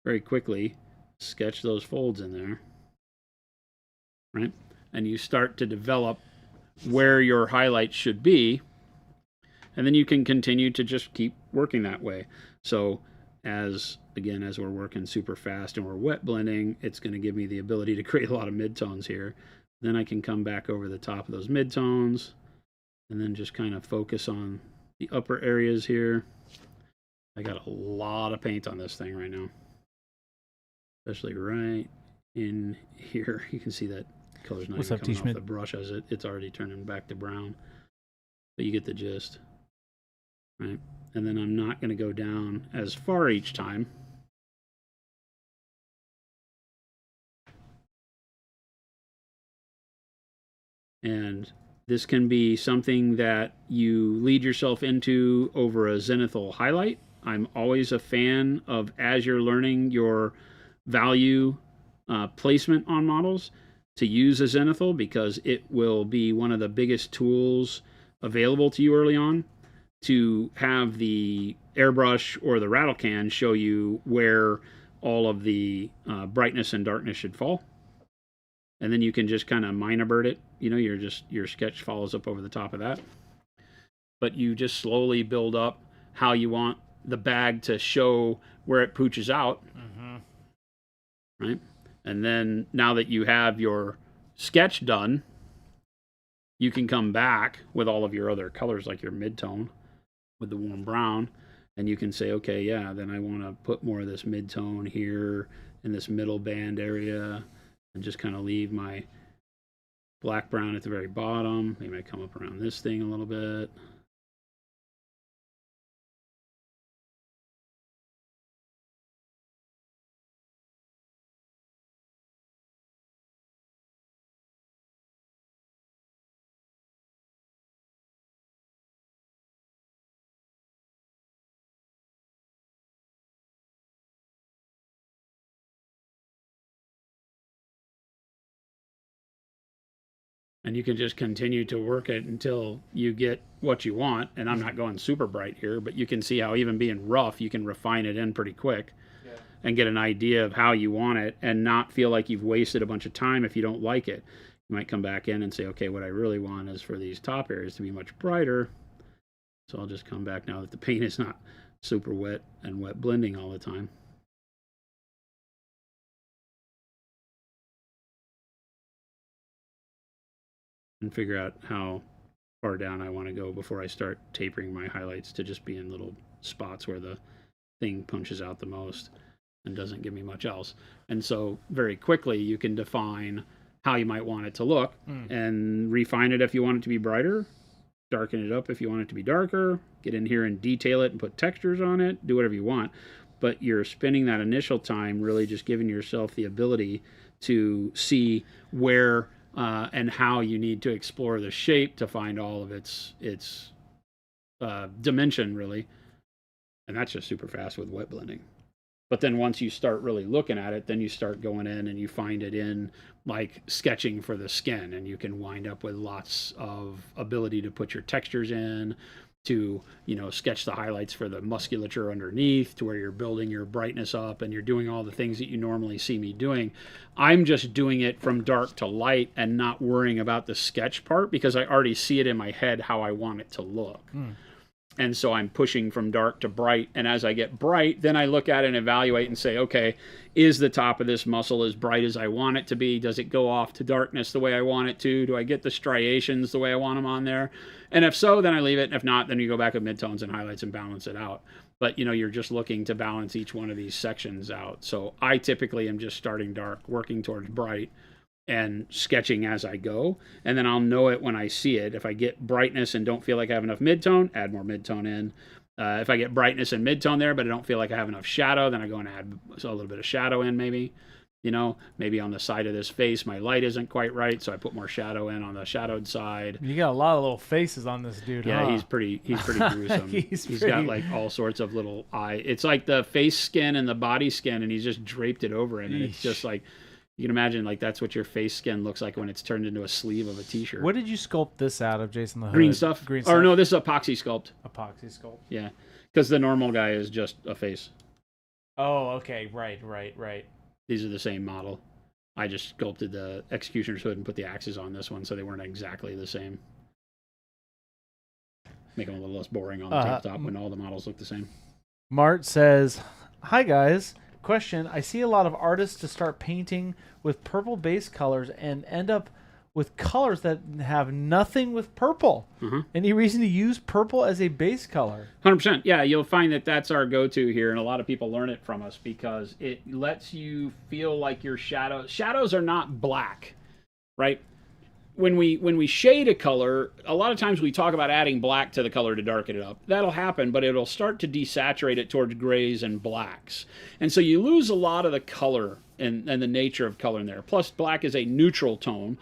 very quickly sketch those folds in there. Right? And you start to develop where your highlights should be, and then you can continue to just keep working that way. So as we're working super fast and we're wet blending, it's going to give me the ability to create a lot of midtones here. Then I can come back over the top of those midtones and then just kind of focus on the upper areas here. I got a lot of paint on this thing right now, especially right in here. You can see that color's not even coming off the brush as it's already turning back to brown. But you get the gist, right? And then I'm not going to go down as far each time. And this can be something that you lead yourself into over a zenithal highlight. I'm always a fan of, as you're learning your value placement on models, to use a zenithal, because it will be one of the biggest tools available to you early on, to have the airbrush or the rattle can show you where all of the brightness and darkness should fall. And then you can just kind of minor bird it. Your sketch follows up over the top of that. But you just slowly build up how you want the bag to show where it pooches out. Mm-hmm. Right? And then now that you have your sketch done, you can come back with all of your other colors, like your mid-tone with the warm brown, and you can say, okay, yeah, then I want to put more of this mid-tone here in this middle band area, and just kind of leave my Black brown at the very bottom. They might come up around this thing a little bit. And you can just continue to work it until you get what you want. And I'm not going super bright here, but you can see how even being rough, you can refine it in pretty quick and get an idea of how you want it and not feel like you've wasted a bunch of time if you don't like it. You might come back in and say, okay, what I really want is for these top areas to be much brighter. So I'll just come back now that the paint is not super wet and wet blending all the time. And figure out how far down I want to go before I start tapering my highlights to just be in little spots where the thing punches out the most and doesn't give me much else. And so very quickly you can define how you might want it to look and refine it if you want it to be brighter, darken it up if you want it to be darker, get in here and detail it and put textures on it, do whatever you want. But you're spending that initial time really just giving yourself the ability to see where and how you need to explore the shape to find all of its dimension, really. And that's just super fast with wet blending. But then once you start really looking at it, then you start going in and you find it in like sketching for the skin, and you can wind up with lots of ability to put your textures in, to, you know, sketch the highlights for the musculature underneath, to where you're building your brightness up and you're doing all the things that you normally see me doing. I'm just doing it from dark to light and not worrying about the sketch part because I already see it in my head how I want it to look. And so I'm pushing from dark to bright. And as I get bright, then I look at it and evaluate and say, okay, is the top of this muscle as bright as I want it to be? Does it go off to darkness the way I want it to? Do I get the striations the way I want them on there? And if so, then I leave it. And if not, then you go back with midtones and highlights and balance it out. But, you know, you're just looking to balance each one of these sections out. So I typically am just starting dark, working towards bright, and sketching as I go, and then I'll know it when I see it. If I get brightness and don't feel like I have enough midtone, add more midtone in. If I get brightness and midtone there, but I don't feel like I have enough shadow, then I go and add a little bit of shadow in maybe. You know, maybe on the side of this face, my light isn't quite right, so I put more shadow in on the shadowed side. You got a lot of little faces on this dude. Yeah, huh? he's pretty gruesome. He's got like all sorts of little It's like the face skin and the body skin, and he's just draped it over it, and it's just like, you can imagine, like, that's what your face skin looks like when it's turned into a sleeve of a t-shirt. What did you sculpt this out of, Jason the Hood? Green stuff. Green stuff. Or no, this is epoxy sculpt. Epoxy sculpt. Yeah, because the normal guy is just a face. Oh, okay. Right. These are the same model. I just sculpted the executioner's hood and put the axes on this one, so they weren't exactly the same. Make them a little less boring on the tabletop when all the models look the same. Mart says, "Hi guys. Question, I see a lot of artists to start painting with purple base colors and end up with colors that have nothing with purple. Any reason to use purple as a base color?" 100%. Yeah, you'll find that that's our go-to here, and a lot of people learn it from us because it lets you feel like your shadows are not black, right? When we shade a color, a lot of times we talk about adding black to the color to darken it up. That'll happen, but it'll start to desaturate it towards grays and blacks. And so you lose a lot of the color and the nature of color in there. Plus, black is a neutral tone,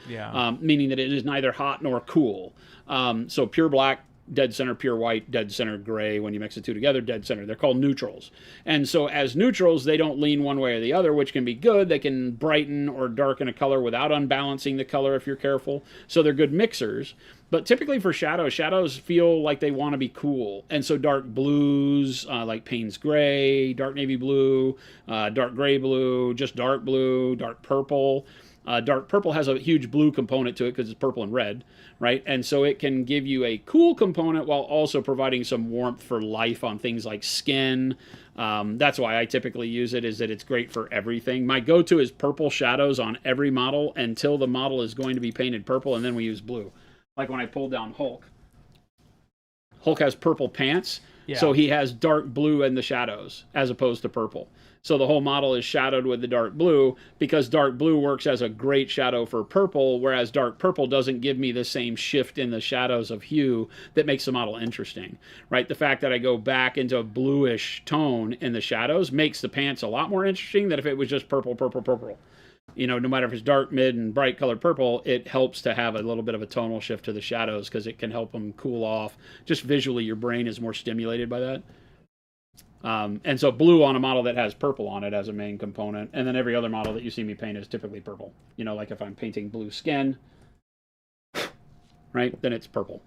meaning that it is neither hot nor cool. So pure black, dead center, pure white, dead center, gray. When you mix the two together, dead center. They're called neutrals. And so as neutrals, they don't lean one way or the other, which can be good. They can brighten or darken a color without unbalancing the color if you're careful. So they're good mixers. But typically for shadows feel like they want to be cool. And so dark blues, like Payne's gray, dark navy blue, dark gray blue, just dark blue, dark purple. Dark purple has a huge blue component to it because it's purple and red, right? And so it can give you a cool component while also providing some warmth for life on things like skin. That's why I typically use it, is that it's great for everything. My go-to is purple shadows on every model until the model is going to be painted purple, and then we use blue. Like when I pulled down Hulk. Hulk has purple pants. Yeah. So he has dark blue in the shadows as opposed to purple. So the whole model is shadowed with the dark blue because dark blue works as a great shadow for purple, whereas dark purple doesn't give me the same shift in the shadows of hue that makes the model interesting, right? The fact that I go back into a bluish tone in the shadows makes the pants a lot more interesting than if it was just purple, purple, purple. You know, no matter if it's dark, mid, and bright colored purple, it helps to have a little bit of a tonal shift to the shadows because it can help them cool off. Just visually, your brain is more stimulated by that. And so blue on a model that has purple on it as a main component, and then every other model that you see me paint is typically purple. You know, like if I'm painting blue skin, right, then it's purple.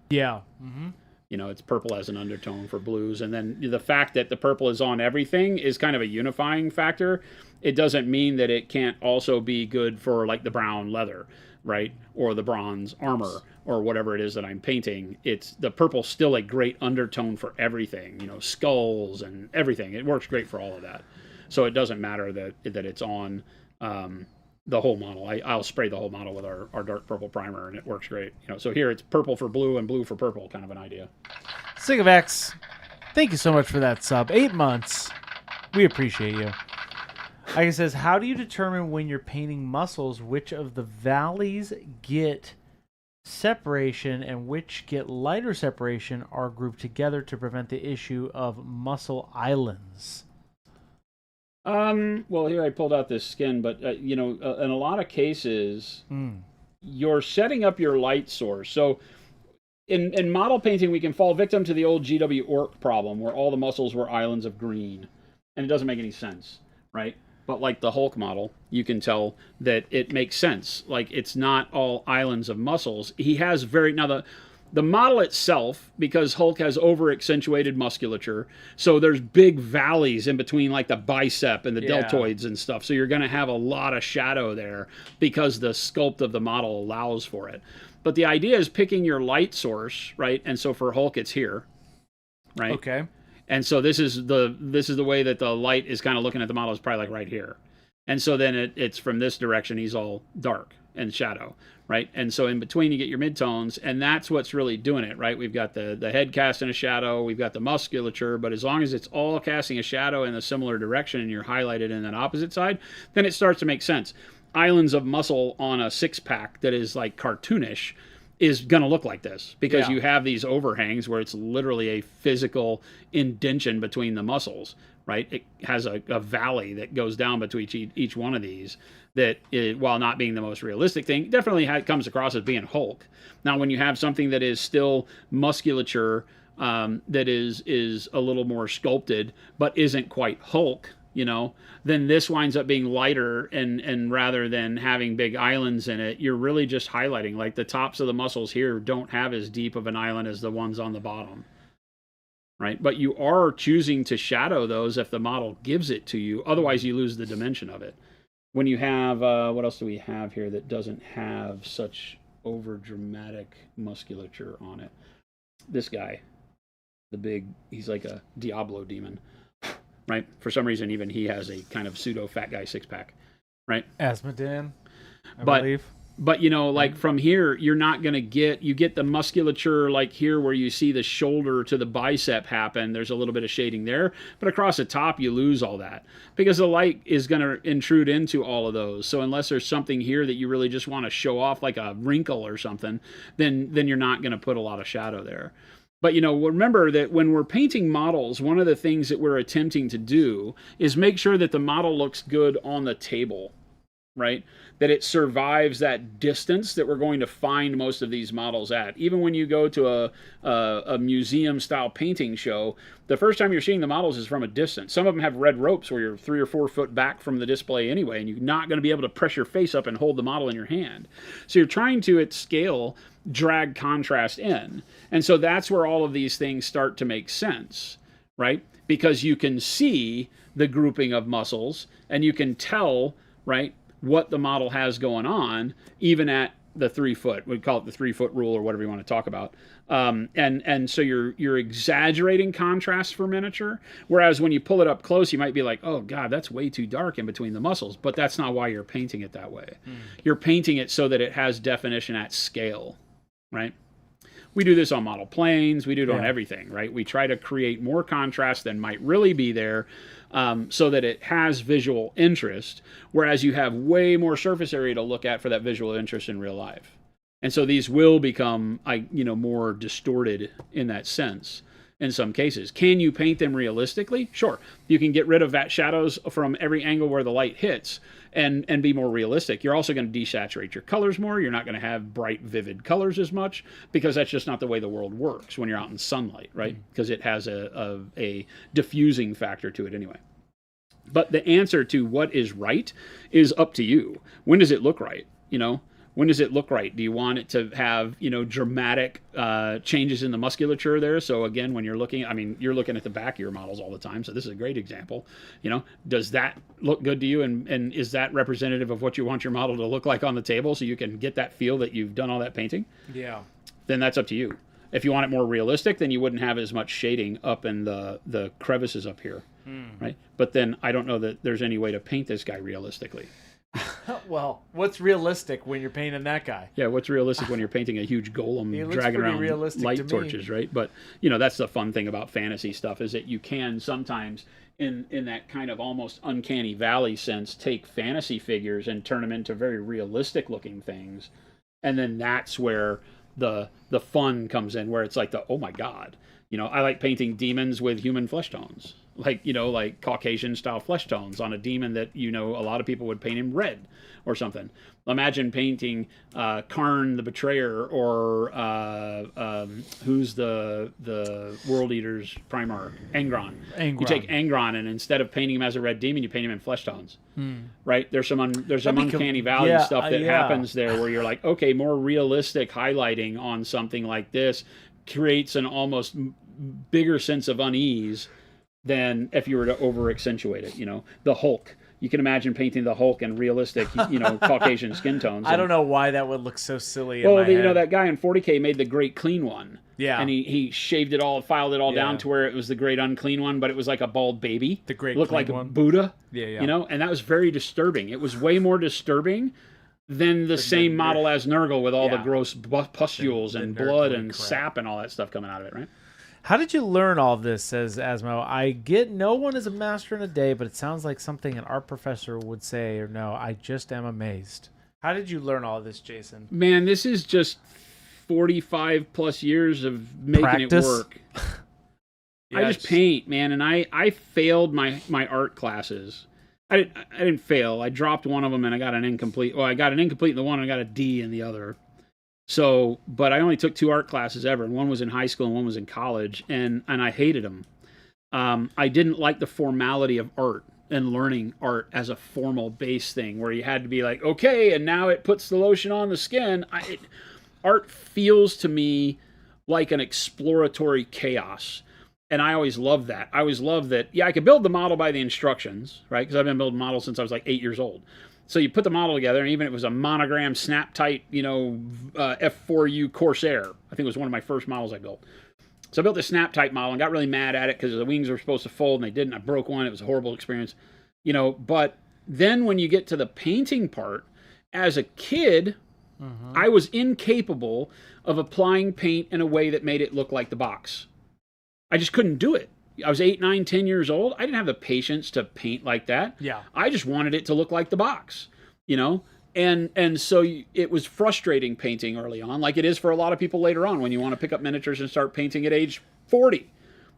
Yeah. Mm-hmm. You know, it's purple as an undertone for blues. And then the fact that the purple is on everything is kind of a unifying factor. It doesn't mean that it can't also be good for like the brown leather, right? Or the bronze armor or whatever it is that I'm painting. It's the purple's still a great undertone for everything, you know, skulls and everything. It works great for all of that. So it doesn't matter that it's on the whole model. I'll spray the whole model with our dark purple primer and it works great. You know, so here it's purple for blue and blue for purple, kind of an idea. Sig of X, thank you so much for that sub. 8 months. We appreciate you. Like it says, how do you determine when you're painting muscles which of the valleys get separation and which get lighter separation are grouped together to prevent the issue of muscle islands? Well, here I pulled out this skin, but you know, in a lot of cases, you're setting up your light source. So in model painting, we can fall victim to the old GW Orc problem where all the muscles were islands of green, and it doesn't make any sense, right? But like the Hulk model, you can tell that it makes sense. Like it's not all islands of muscles. He has the model itself, because Hulk has over-accentuated musculature, so there's big valleys in between like the bicep and the deltoids and stuff. So you're going to have a lot of shadow there because the sculpt of the model allows for it. But the idea is picking your light source, right? And so for Hulk, it's here, right? Okay. And so this is the way that the light is kind of looking at the model, is probably like right here. And so then it's from this direction, he's all dark and shadow, right? And so in between you get your midtones, and that's what's really doing it, right? We've got the head casting a shadow, we've got the musculature, but as long as it's all casting a shadow in a similar direction and you're highlighted in that opposite side, then it starts to make sense. Islands of muscle on a six-pack that is like cartoonish is going to look like this because you have these overhangs where it's literally a physical indention between the muscles, right? It has a valley that goes down between each one of these that, while not being the most realistic thing, definitely comes across as being Hulk. Now, when you have something that is still musculature that is a little more sculpted but isn't quite Hulk, you know, then this winds up being lighter, and rather than having big islands in it, you're really just highlighting. Like the tops of the muscles here don't have as deep of an island as the ones on the bottom, right? But you are choosing to shadow those if the model gives it to you. Otherwise, you lose the dimension of it. When you have, what else do we have here that doesn't have such over dramatic musculature on it? This guy, he's like a Diablo demon. Right? For some reason, even he has a kind of pseudo fat guy six-pack, right? Asmodan, I believe. But, you know, like from here, you're not going to you get the musculature like here where you see the shoulder to the bicep happen. There's a little bit of shading there. But across the top, you lose all that because the light is going to intrude into all of those. So unless there's something here that you really just want to show off like a wrinkle or something, then you're not going to put a lot of shadow there. But, you know, remember that when we're painting models, one of the things that we're attempting to do is make sure that the model looks good on the table, right? That it survives that distance that we're going to find most of these models at. Even when you go to a museum-style painting show, the first time you're seeing the models is from a distance. Some of them have red ropes where you're 3 or 4 foot back from the display anyway, and you're not going to be able to press your face up and hold the model in your hand. So you're trying to, at scale, drag contrast in. And so that's where all of these things start to make sense, right? Because you can see the grouping of muscles, and you can tell, right, what the model has going on, even at the 3 foot. We'd call it the 3 foot rule or whatever you want to talk about. And so you're exaggerating contrast for miniature, whereas when you pull it up close, you might be like, oh God, that's way too dark in between the muscles. But that's not why you're painting it that way. You're painting it so that it has definition at scale, right? We do this on model planes. We do it on Yeah. everything, right? We try to create more contrast than might really be there, so that it has visual interest, whereas you have way more surface area to look at for that visual interest in real life. And so these will become, more distorted in that sense in some cases. Can you paint them realistically? Sure. You can get rid of that shadows from every angle where the light hits and be more realistic. You're also going to desaturate your colors more. You're not going to have bright, vivid colors as much, because that's just not the way the world works when you're out in sunlight, right? Because it has a diffusing factor to it anyway. But the answer to what is right is up to you. When does it look right? When does it look right? Do you want it to have, dramatic changes in the musculature there? So again, when you're looking, you're looking at the back of your models all the time. So this is a great example. Does that look good to you? And is that representative of what you want your model to look like on the table, so you can get that feel that you've done all that painting? Yeah. Then that's up to you. If you want it more realistic, then you wouldn't have as much shading up in the crevices up here, right? But then I don't know that there's any way to paint this guy realistically. Well, what's realistic when you're painting that guy? Yeah, what's realistic when you're painting a huge golem He looks dragging pretty around realistic to light me. torches, right? But, that's the fun thing about fantasy stuff, is that you can sometimes, in that kind of almost uncanny valley sense, take fantasy figures and turn them into very realistic looking things. And then that's where the fun comes in, where it's like oh my God. I like painting demons with human flesh tones. Like Caucasian style flesh tones on a demon that, a lot of people would paint him red or something. Imagine painting Karn the Betrayer, or who's the World Eater's Primarch? Angron. You take Angron, and instead of painting him as a red demon, you paint him in flesh tones. Right? There's some uncanny valley stuff that happens there, where you're like, okay, more realistic highlighting on something like this creates an almost bigger sense of unease than if you were to over accentuate it. The Hulk, you can imagine painting the Hulk in realistic Caucasian skin tones. I don't know why that would look so silly in my head. That guy in 40K made the great clean one. Yeah. And he shaved it all, filed it all down to where it was the great unclean one, but it was like a bald baby. The great looked clean like one. Buddha. Yeah. And that was very disturbing. It was way more disturbing than the same model as Nurgle, with all the gross pustules and blood and sap and all that stuff coming out of it, right? How did you learn all this, says Asmo? I get no one is a master in a day, but it sounds like something an art professor would say, or no, I just am amazed. How did you learn all this, Jason? Man, this is just 45 plus years of making Practice? It work. I just paint, man, and I failed my art classes. I didn't fail. I dropped one of them and I got an incomplete. Well, I got an incomplete in the one and I got a D in the other. So, but I only took 2 art classes ever, and one was in high school and one was in college, and I hated them. I didn't like the formality of art and learning art as a formal base thing, where you had to be like, okay, and now it puts the lotion on the skin. Art feels to me like an exploratory chaos. And I always loved that. I always loved that, I could build the model by the instructions, right? Because I've been building models since I was like 8 years old. So you put the model together, and even if it was a monogram, snap tight, F4U Corsair. I think it was one of my first models I built. So I built this snap tight model and got really mad at it because the wings were supposed to fold and they didn't. I broke one. It was a horrible experience. But then when you get to the painting part, as a kid, I was incapable of applying paint in a way that made it look like the box. I just couldn't do it. I was 8, 9, 10 years old. I didn't have the patience to paint like that. Yeah. I just wanted it to look like the box, And so it was frustrating painting early on, like it is for a lot of people later on when you want to pick up miniatures and start painting at age 40.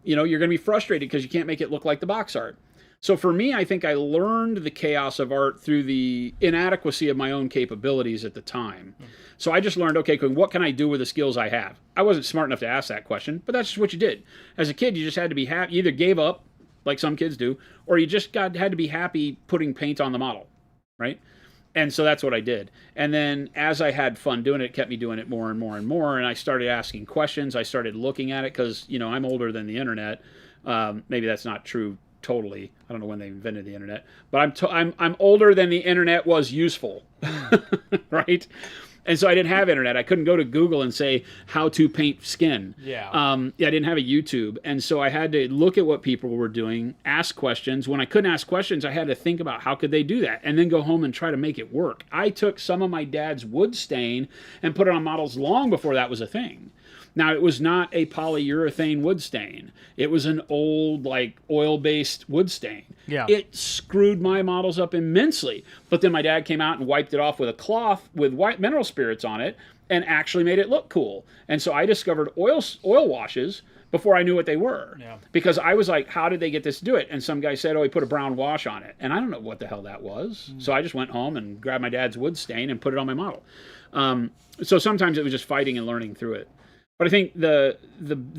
You're going to be frustrated because you can't make it look like the box art. So for me, I think I learned the chaos of art through the inadequacy of my own capabilities at the time. So I just learned, okay, what can I do with the skills I have? I wasn't smart enough to ask that question, but that's just what you did. As a kid, you just had to be happy. You either gave up, like some kids do, or you just had to be happy putting paint on the model, right? And so that's what I did. And then as I had fun doing it, it kept me doing it more and more and more. And I started asking questions. I started looking at it because, I'm older than the internet. Maybe that's not true totally. I don't know when they invented the internet, but I'm older than the internet was useful, right? And so I didn't have internet. I couldn't go to Google and say how to paint skin. I didn't have a YouTube. And so I had to look at what people were doing, ask questions. When I couldn't ask questions, I had to think about how could they do that and then go home and try to make it work. I took some of my dad's wood stain and put it on models long before that was a thing. Now, it was not a polyurethane wood stain. It was an old, like, oil-based wood stain. Yeah. It screwed my models up immensely. But then my dad came out and wiped it off with a cloth with white mineral spirits on it and actually made it look cool. And so I discovered oil washes before I knew what they were. Yeah. Because I was like, how did they get this to do it? And some guy said, oh, he put a brown wash on it. And I don't know what the hell that was. So I just went home and grabbed my dad's wood stain and put it on my model. So sometimes it was just fighting and learning through it. But I think the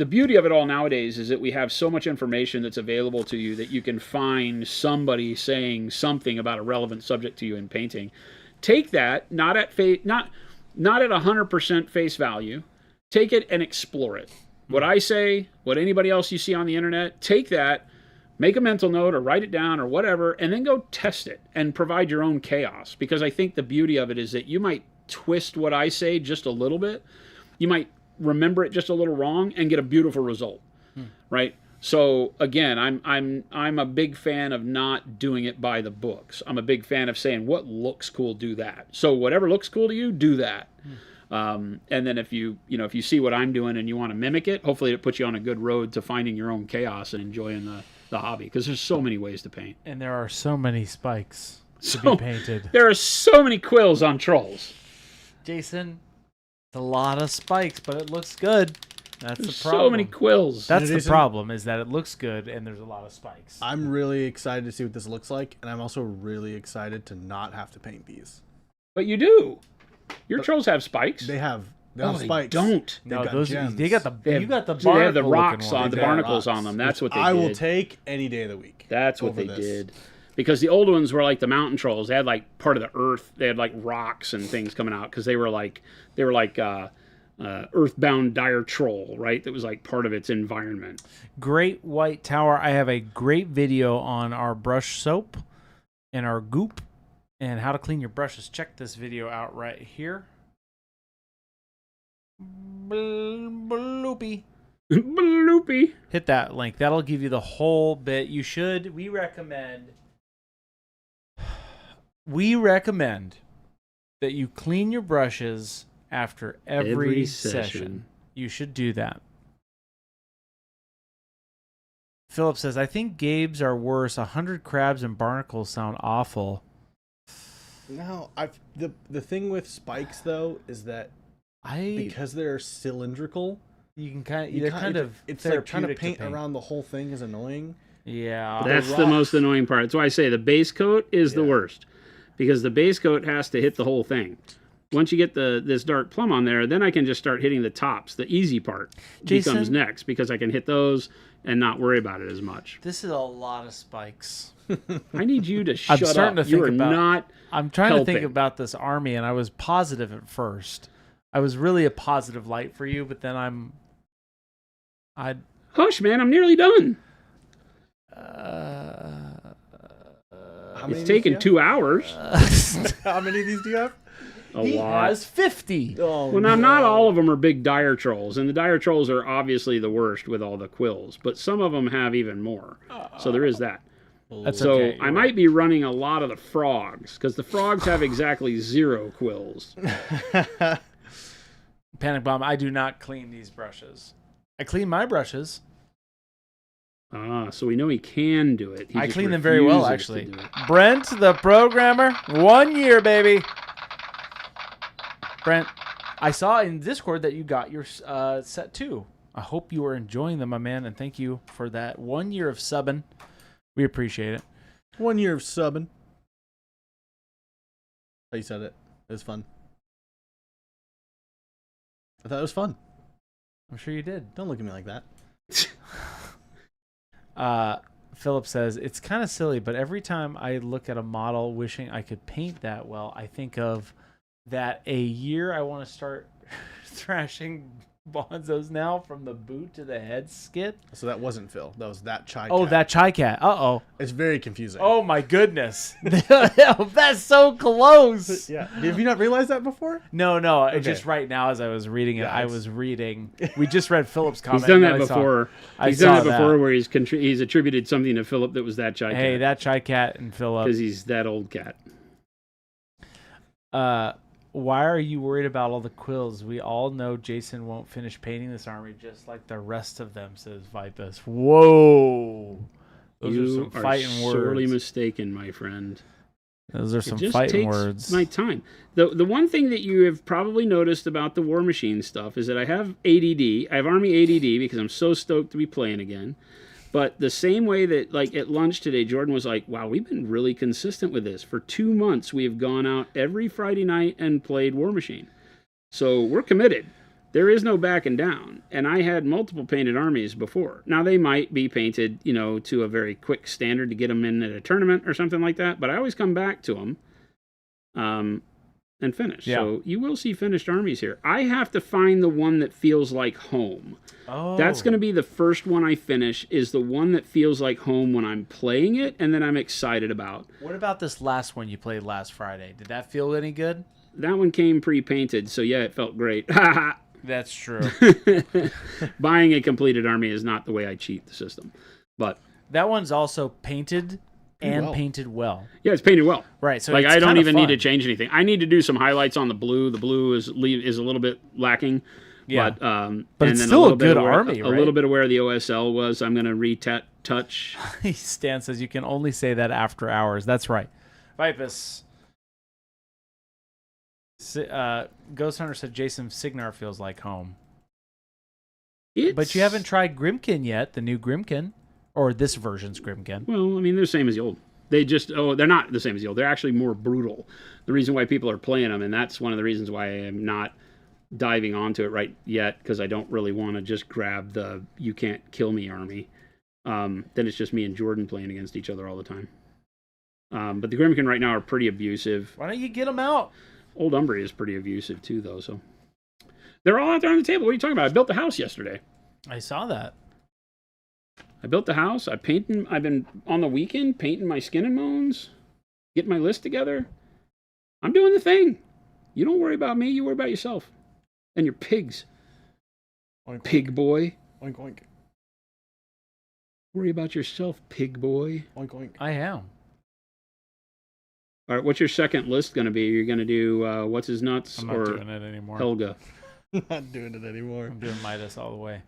beauty of it all nowadays is that we have so much information that's available to you that you can find somebody saying something about a relevant subject to you in painting. Take that, not at 100% face value. Take it and explore it. What I say, what anybody else you see on the internet, take that, make a mental note or write it down or whatever, and then go test it and provide your own chaos. Because I think the beauty of it is that you might twist what I say just a little bit. You might remember it just a little wrong and get a beautiful result, right? So again, I'm a big fan of not doing it by the books. I'm a big fan of saying what looks cool, do that. So whatever looks cool to you, do that. And then if you see what I'm doing and you want to mimic it, hopefully it puts you on a good road to finding your own chaos and enjoying the hobby, because there's so many ways to paint. And there are so many spikes to be painted. There are so many quills on trolls. Jason, it's a lot of spikes, but it looks good. That's There's the problem. so many quills. That's the problem, is that it looks good and there's a lot of spikes. I'm really excited to see what this looks like, and I'm also really excited to not have to paint these. But you do. Your trolls have spikes. They have Oh, spikes. they don't. No, got those gems. they got the you got the They have the barnacle rocks looking on ones. the They got barnacles rocks, on them. That's what which they I did. will take any day of the week. That's what over they this. did. Because the old ones were like the mountain trolls. They had like part of the earth. They had like rocks and things coming out because they were like earthbound dire troll, right? That was like part of its environment. Great White Tower. I have a great video on our brush soap and our goop and how to clean your brushes. Check this video out right here. Bloopy. Bloopy. Hit that link. That'll give you the whole bit. We recommend that you clean your brushes after every session. You should do that. Philip says, I think Gabe's are worse. 100 crabs and barnacles sound awful. No, the thing with spikes though is that because they're cylindrical, you can kind of it's like trying to paint around the whole thing is annoying. Yeah, That's the most annoying part. That's why I say the base coat is the worst, because the base coat has to hit the whole thing. Once you get this dark plum on there, then I can just start hitting the tops. The easy part becomes next, because I can hit those and not worry about it as much. This is a lot of spikes. I need you to shut I'm starting up. to think You are about, not I'm trying to think helping. about this army, and I was positive at first. I was really a positive light for you, but then Hush, man, I'm nearly done. It's taken 2 hours. How many of these do you have? A lot. has 50. Oh, Well, now, not all of them are big dire trolls, and the dire trolls are obviously the worst with all the quills, but some of them have even more. So there is that. That's So okay. I might be running a lot of the frogs, because the frogs have exactly 0 quills. Panic Bomb, I do not clean these brushes. I clean my brushes. So we know he can do it. He I just clean them very well, refuses actually. to do it. Brent, the programmer, 1 year, baby. Brent, I saw in Discord that you got your set too. I hope you are enjoying them, my man, and thank you for that 1 year of subbing. We appreciate it. 1 year of subbing. Oh, you said it. It was fun. I thought it was fun. I'm sure you did. Don't look at me like that. Philip says, it's kind of silly, but every time I look at a model wishing I could paint that well, I think of that a year I want to start thrashing Bonzos now from the boot to the head skit. So that wasn't Phil. That was that chai Oh, cat. that chai cat. Uh-oh. It's very confusing. Oh, my goodness. That's so close. Yeah. Have you not realized that before? No. Okay. Just right now as I was reading it, Yeah, I was reading. We just read Philip's comment. He's done and that I saw- before. I He's done saw it before that. where he's attributed something to Philip that was that chai Hey, that chai cat and Philip. because he's that old cat. why are you worried about all the quills? We all know Jason won't finish painting this army just like the rest of them, says Vipus. Whoa. Those are some fighting sorely words. mistaken, my friend. Those are some It just fighting takes words. my time. The one thing that you have probably noticed about the Warmachine stuff is that I have ADD. I have Army ADD because I'm so stoked to be playing again. But the same way that, like, at lunch today, Jordan was like, wow, we've been really consistent with this. For 2 months, we have gone out every Friday night and played Warmachine. So we're committed. There is no backing down. And I had multiple painted armies before. Now, they might be painted, you know, to a very quick standard to get them in at a tournament or something like that. But I always come back to them and finish. Yeah. So you will see finished armies here. I have to find the one that feels like home. Oh. That's going to be the first one I finish, is the one that feels like home when I'm playing it and that I'm excited about. What about this last one you played last Friday? Did that feel any good? That one came pre-painted, so yeah, it felt great. That's true. Buying a completed army is not the way I cheat the system. But That one's also painted and well. painted well. yeah, it's painted well. Right. So Like, it's I don't kinda even need to fun. change anything. I need to do some highlights on the blue. The blue is a little bit lacking. Yeah. But But and it's then still a little bit good of where- army, A right? little bit of where the OSL was, I'm going to retouch. Stan says you can only say that after hours. That's right. Vipus. Ghost Hunter said Jason Signar feels like home. But you haven't tried Grimkin yet, the new Grimkin. Or this version's Grimkin. Well, I mean, they're the same as the old. They're not the same as the old. They're actually more brutal. The reason why people are playing them, and that's one of the reasons why I am not diving onto it right yet, because I don't really want to just grab the you can't kill me army. Then it's just me and Jordan playing against each other all the time. But the Grimkin right now are pretty abusive. Why don't you get them out? Old Umbria is pretty abusive too, though. So they're all out there on the table. What are you talking about? I built the house yesterday. I saw that. I built the house. I've been on the weekend painting my skin and bones, getting my list together. I'm doing the thing. You don't worry about me. You worry about yourself and your pigs. Oink, Pig boy. oink, oink, Worry about yourself, pig boy. oink, oink. I am. All right, what's your second list going to be? You're going to do What's His Nuts I'm not or doing it anymore. Helga? Not doing it anymore. I'm doing Midas all the way.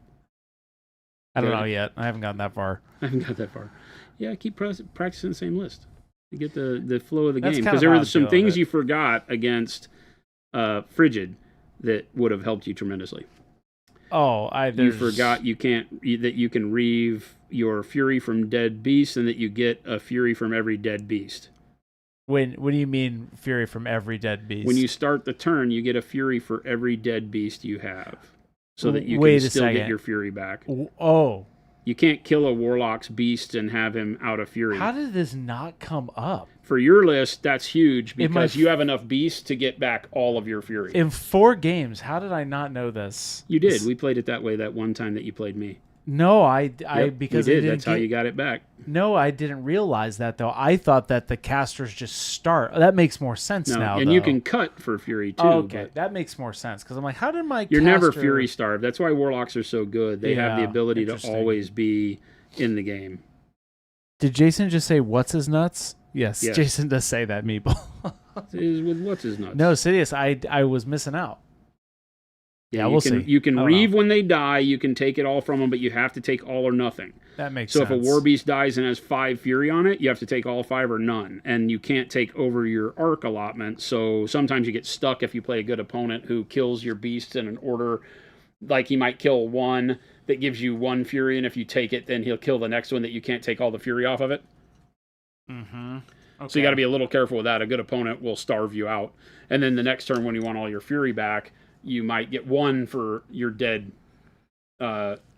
I don't know yet. I haven't gotten that far. I haven't got that far. Yeah, keep practicing the same list. You get the flow of the That's game. kind Because of there how were I'm some feeling things it. you forgot against Frigid that would have helped you tremendously. Oh, You forgot that you can reave your fury from dead beasts and that you get a fury from every dead beast. What do you mean fury from every dead beast? When you start the turn, you get a fury for every dead beast you have, so that you Wait can a still get second. your fury back. Oh, You can't kill a warlock's beast and have him out of fury. how did this not come up? For your list, that's huge In my because you have enough beasts to get back all of your fury. In 4 games, how did I not know this? You did. We played it that way that one time that you played me. No, Yep, because you I did. didn't That's how you got it back. No, I didn't realize that though. I thought that the casters just start. That makes more sense No, now. and you though. can cut for fury too. Oh, okay, but that makes more sense because I'm like, how did my you're never caster- fury starved. That's why warlocks are so good. They have the Yeah, ability to interesting. always be in the game. Did Jason just say what's his nuts? Yes, Yes. Jason does say that, Meeple. Is with what's his nuts? No, Sidious, I was missing out. Yeah, you we'll can, see. You can I don't reave know. when they die. You can take it all from them, but you have to take all or nothing. That makes So sense. if a war beast dies and has 5 fury on it, you have to take all 5 or none, and you can't take over your arc allotment. So sometimes you get stuck if you play a good opponent who kills your beasts in an order. Like he might kill one that gives you 1 fury, and if you take it, then he'll kill the next one that you can't take all the fury off of it. Mm-hmm. Okay. So you got to be a little careful with that. A good opponent will starve you out, and then the next turn when you want all your fury back, you might get 1 for your dead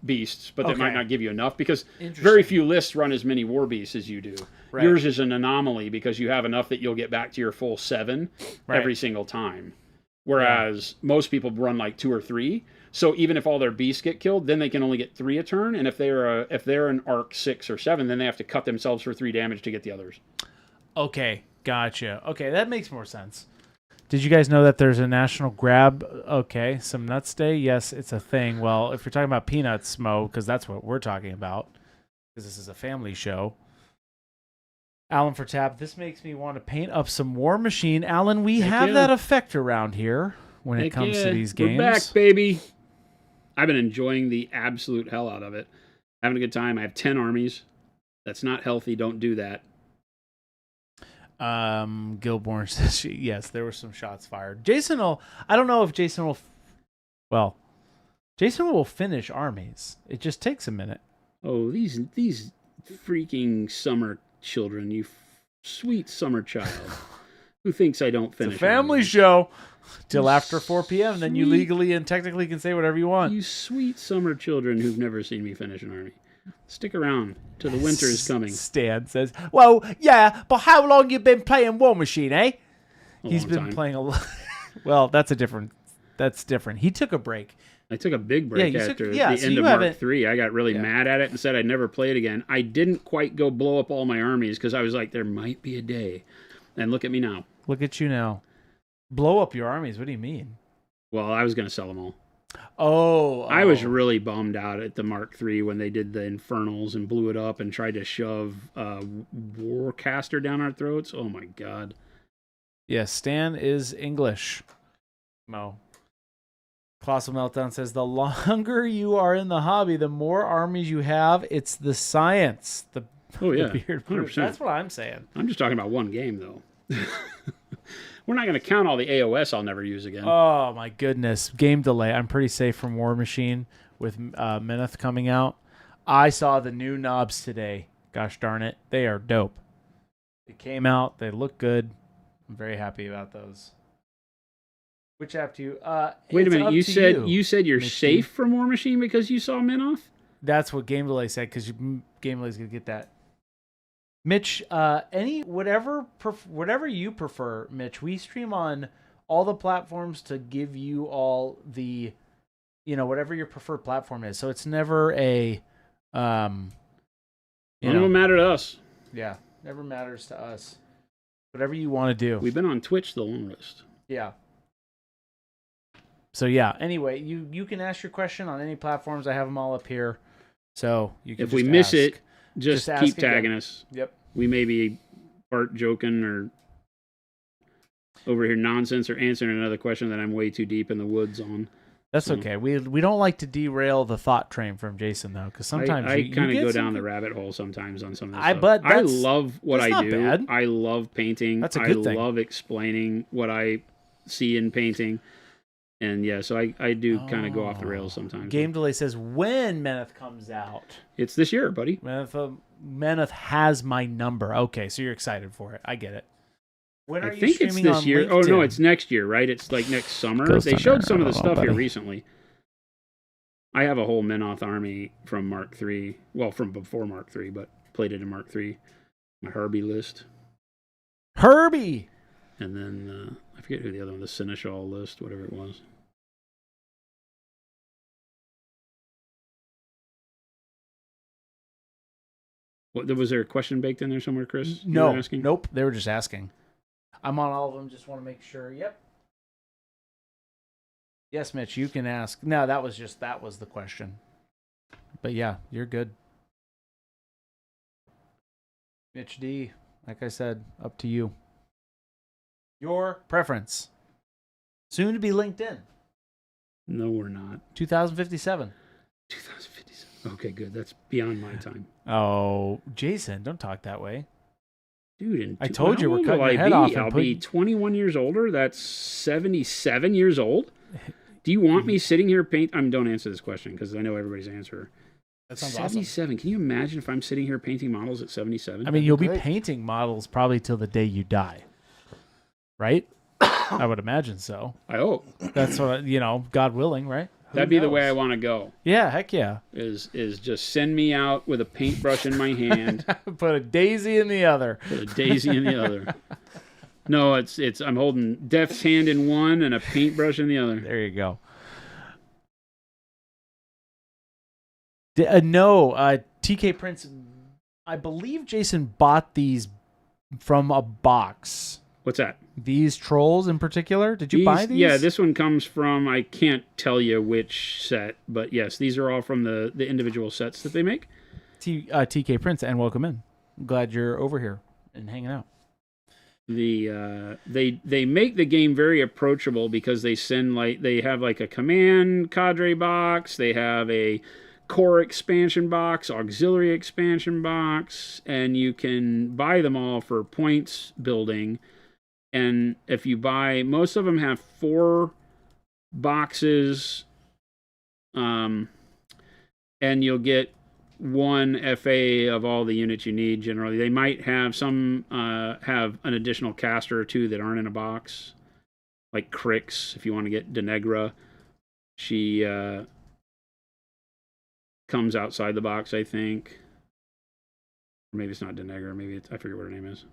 beasts, but that might Okay. not give you enough because Interesting. very few lists run as many war beasts as you do. Right. Yours is an anomaly because you have enough that you'll get back to your full 7 Right. every single time. Whereas most people run like 2 or 3. So even if all their beasts get killed, then they can only get 3 a turn. And if they're an arc 6 or 7, then they have to cut themselves for 3 damage to get the others. Okay, gotcha. Okay, that makes more sense. Did you guys know that there's a national grab? Okay, some nuts day. Yes, it's a thing. Well, if you're talking about peanuts, Mo, because that's what we're talking about, because this is a family show. Alan for tap. This makes me want to paint up some Warmachine. Alan, we have yeah. that effect around here when it Heck comes yeah. to these games. We're back, baby. I've been enjoying the absolute hell out of it. Having a good time. I have 10 armies. That's not healthy. Don't do that. Gilborn says yes, there were some shots fired. Jason will. I don't know if Jason will. Well, Jason will finish armies. It just takes a minute. Oh, these freaking summer children, you sweet summer child who thinks I don't finish. It's a family armies. show till after 4 p.m. Then you Sweet. legally and technically can say whatever you want. You sweet summer children who've never seen me finish an army. Stick around till the winter is coming. Stan says, "Well, yeah, but how long you been playing Warmachine, eh?" He's long been time. playing a lot. Well, that's different. He took a break. I took a big break Yeah, after the so end you of Mark haven't- III. I got really Yeah. mad at it and said I'd never play it again. I didn't quite go blow up all my armies because I was like, there might be a day. And look at me now. Look at you now. Blow up your armies. What do you mean? Well, I was going to sell them all. Oh, I was really bummed out at the Mark III when they did the Infernals and blew it up and tried to shove Warcaster down our throats. Oh, my God. Yes, Stan is English. Mo. Colossal Meltdown says, the longer you are in the hobby, the more armies you have. It's the science. Oh, yeah. The beard 100%. That's what I'm saying. I'm just talking about one game, though. We're not going to count all the AOS I'll never use again. Oh, my goodness. Game delay. I'm pretty safe from Warmachine with Meneth coming out. I saw the new knobs today. Gosh darn it. They are dope. They came out. They look good. I'm very happy about those. Which app do you... Wait a it's minute. up You to said said you're Mitch safe D. from Warmachine because you saw Minoff? That's what Game Delay said, because Game Delay's going to get that. Mitch, whatever you prefer, Mitch. We stream on all the platforms to give you all the, whatever your preferred platform is. So it's never a, None of them matter to us. Yeah, never matters to us. Whatever you want to do. We've been on Twitch the longest. Yeah. So yeah. Anyway, you can ask your question on any platforms. I have them all up here. So you can. If we just miss ask. it, just ask keep again. tagging us. Yep. We may be part joking or over here nonsense or answering another question that I'm way too deep in the woods on. That's So- okay. We don't like to derail the thought train from Jason though, because sometimes I you kind of get go some- down the rabbit hole sometimes on some of this I- stuff. but I that's- love what that's I not do. bad. I love painting. That's a good thing. I love explaining what I see in painting. And yeah, so I do kind of go off the rails sometimes. Game Delay says when Meneth comes out. It's this year, buddy. Meneth has my number. Okay, so you're excited for it. I get it. When are I you think it's streaming this on year. Oh no, LinkedIn? it's next year, right? It's like next summer. Ghost They Hunter. showed some of the I don't know, stuff here buddy. recently. I have a whole Minoth army from Mark III. Well, from before Mark III, but played it in Mark III. My Herbie list. Herbie. And then, I forget who the other one, the Seneschal list, whatever it was. What, was there a question baked in there somewhere, Chris? You No. were asking? Nope. They were just asking. I'm on all of them. Just want to make sure. Yep. Yes, Mitch, you can ask. No, that was the question. But yeah, you're good. Mitch D, like I said, up to you. Your preference. Soon to be LinkedIn. No, we're not. 2057. 2057. Okay, good. That's beyond my time. Oh, Jason, don't talk that way. Dude, I told you how we're old cutting will your I head be? off and I'll putting- be 21 years older. That's 77 years old. Do you want me sitting here don't answer this question because I know everybody's answer. That sounds awesome. 77. Can you imagine if I'm sitting here painting models at 77? I mean, you'll be Great. painting models probably till the day you die. Right? I would imagine so. I hope. That's what, God willing, right? Who That'd be the way I knows? want to go. Yeah, heck yeah. Is just send me out with a paintbrush in my hand, Put a daisy in the other. with a daisy in the other. No, it's I'm holding Death's hand in one and a paintbrush in the other. There you go. No, TK Prince, I believe Jason bought these from a box. What's that? These trolls in particular? Did you buy these? Yeah, this one comes from, I can't tell you which set, but yes, these are all from the individual sets that they make. TK Prince, and welcome in. I'm glad you're over here and hanging out. They make the game very approachable because they have like a command cadre box, they have a core expansion box, auxiliary expansion box, and you can buy them all for points building. And if you buy, most of them have 4 boxes, and you'll get 1 FA of all the units you need. Generally, they might have some have an additional caster or 2 that aren't in a box, like Crix. If you want to get Denegra, she comes outside the box, I think. Or maybe it's not Denegra. Maybe I forget what her name is.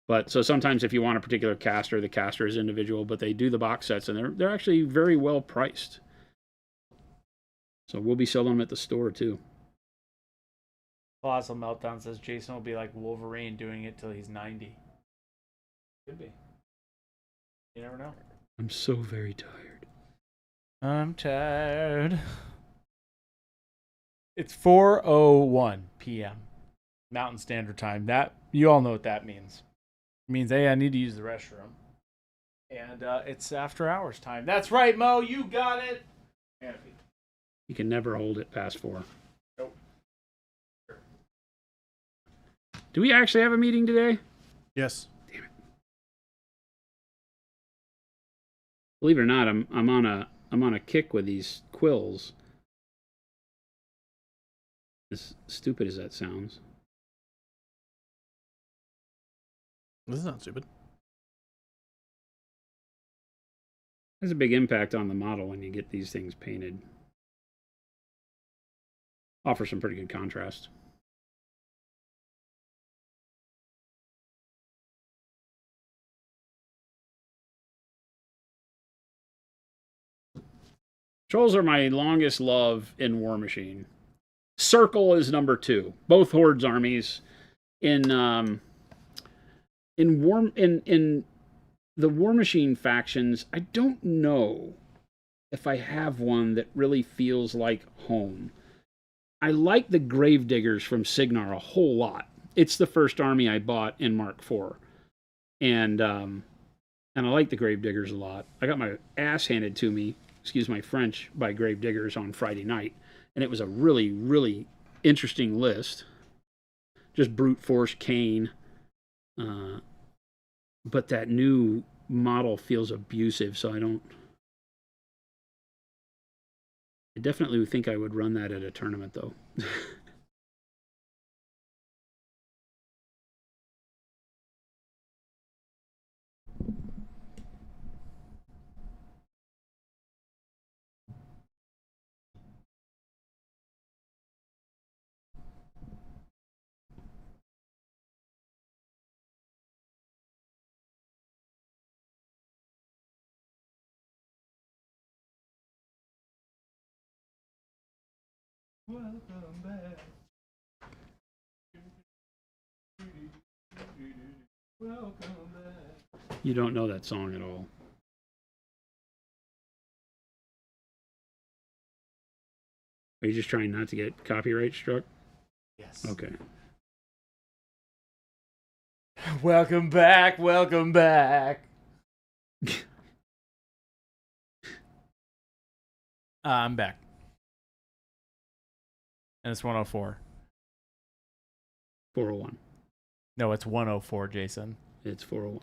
But so sometimes if you want a particular caster, the caster is individual, but they do the box sets, and they're actually very well priced. So we'll be selling them at the store too. Colossal Meltdown says Jason will be like Wolverine doing it till he's 90. Could be. You never know. I'm so very tired. I'm tired. It's 4:01 p.m. Mountain Standard Time. That you all know what that means. It means, hey, I need to use the restroom. And it's after hours time. That's right, Mo. You got it. You can never hold it past 4. Nope. Do we actually have a meeting today? Yes. Damn it. Believe it or not, I'm on a kick with these quills. As stupid as that sounds. This is not stupid. Has a big impact on the model when you get these things painted. Offer some pretty good contrast. Trolls are my longest love in Warmachine. Circle is number 2. Both Hordes armies in the Warmachine factions. I don't know if I have one that really feels like home. I like the Gravediggers from Signar a whole lot. It's the first army I bought in Mark IV, and I like the Gravediggers a lot. I got my ass handed to me, excuse my French, by Gravediggers on Friday night, and it was a really, really interesting list. Just brute force Kane. But that new model feels abusive, so I definitely think I would run that at a tournament, though. Welcome back. Welcome back. You don't know that song at all. Are you just trying not to get copyright struck? Yes. Okay. Welcome back. Welcome back. I'm back. And it's 104. 401. No, it's 104, Jason. It's 401.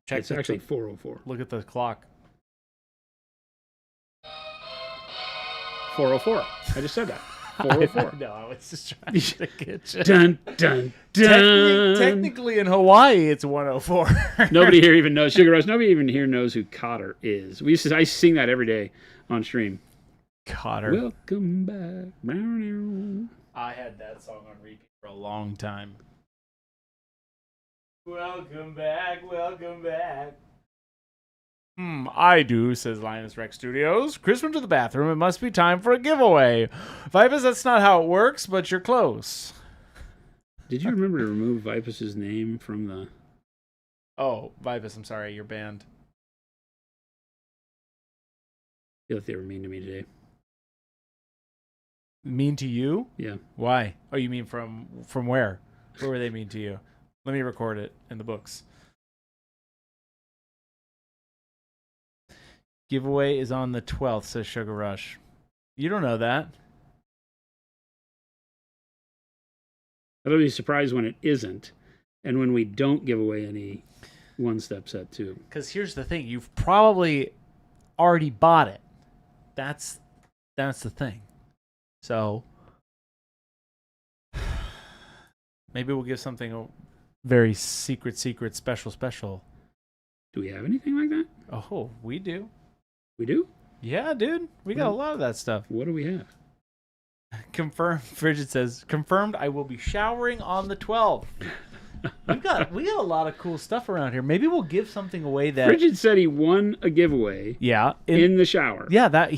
Check it's actually 404. Look at the clock. 404. I just said that. 404. No, I was just trying to get you. Dun, dun, dun. Technically, in Hawaii, it's 104. Nobody here even knows. Sugar Rush, nobody even here knows who Cotter is. I sing that every day on stream. Cotter. Welcome back. I had that song on repeat for a long time. Welcome back, welcome back. I do, says Linus Rex Studios. Chris went to the bathroom. It must be time for a giveaway. Vipus, that's not how it works, but you're close. Did you remember to remove Vipus's name from the... Oh, Vipus, I'm sorry, you're banned. I feel like they were mean to me today. Mean to you? Yeah. Why? Oh, you mean from where? Where were they mean to you? Let me record it in the books. Giveaway is on the 12th, says Sugar Rush. You don't know that. I'll be surprised when it isn't, and when we don't give away any one-step set too. Because here's the thing: you've probably already bought it. That's the thing. So maybe we'll give something very secret, special. Do we have anything like that? Oh, we do. We do? Yeah, dude. We got a lot of that stuff. What do we have? Confirmed. Frigid says, confirmed I will be showering on the 12th. we got a lot of cool stuff around here. Maybe we'll give something away that Frigid said he won a giveaway in the shower. Yeah, that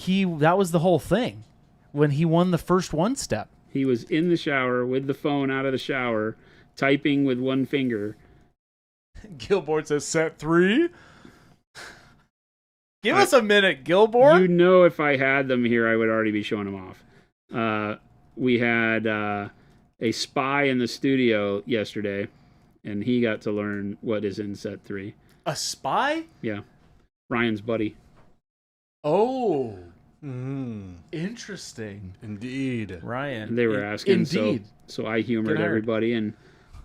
was the whole thing. When he won the first one step. He was in the shower with the phone out of the shower, typing with one finger. Gilboard says set 3. Give us a minute, Gilboard. You know, if I had them here, I would already be showing them off. We had a spy in the studio yesterday, and he got to learn what is in set 3. A spy? Yeah. Ryan's buddy. Oh. Interesting. Indeed. Ryan. And they were asking. Indeed. So I humored everybody and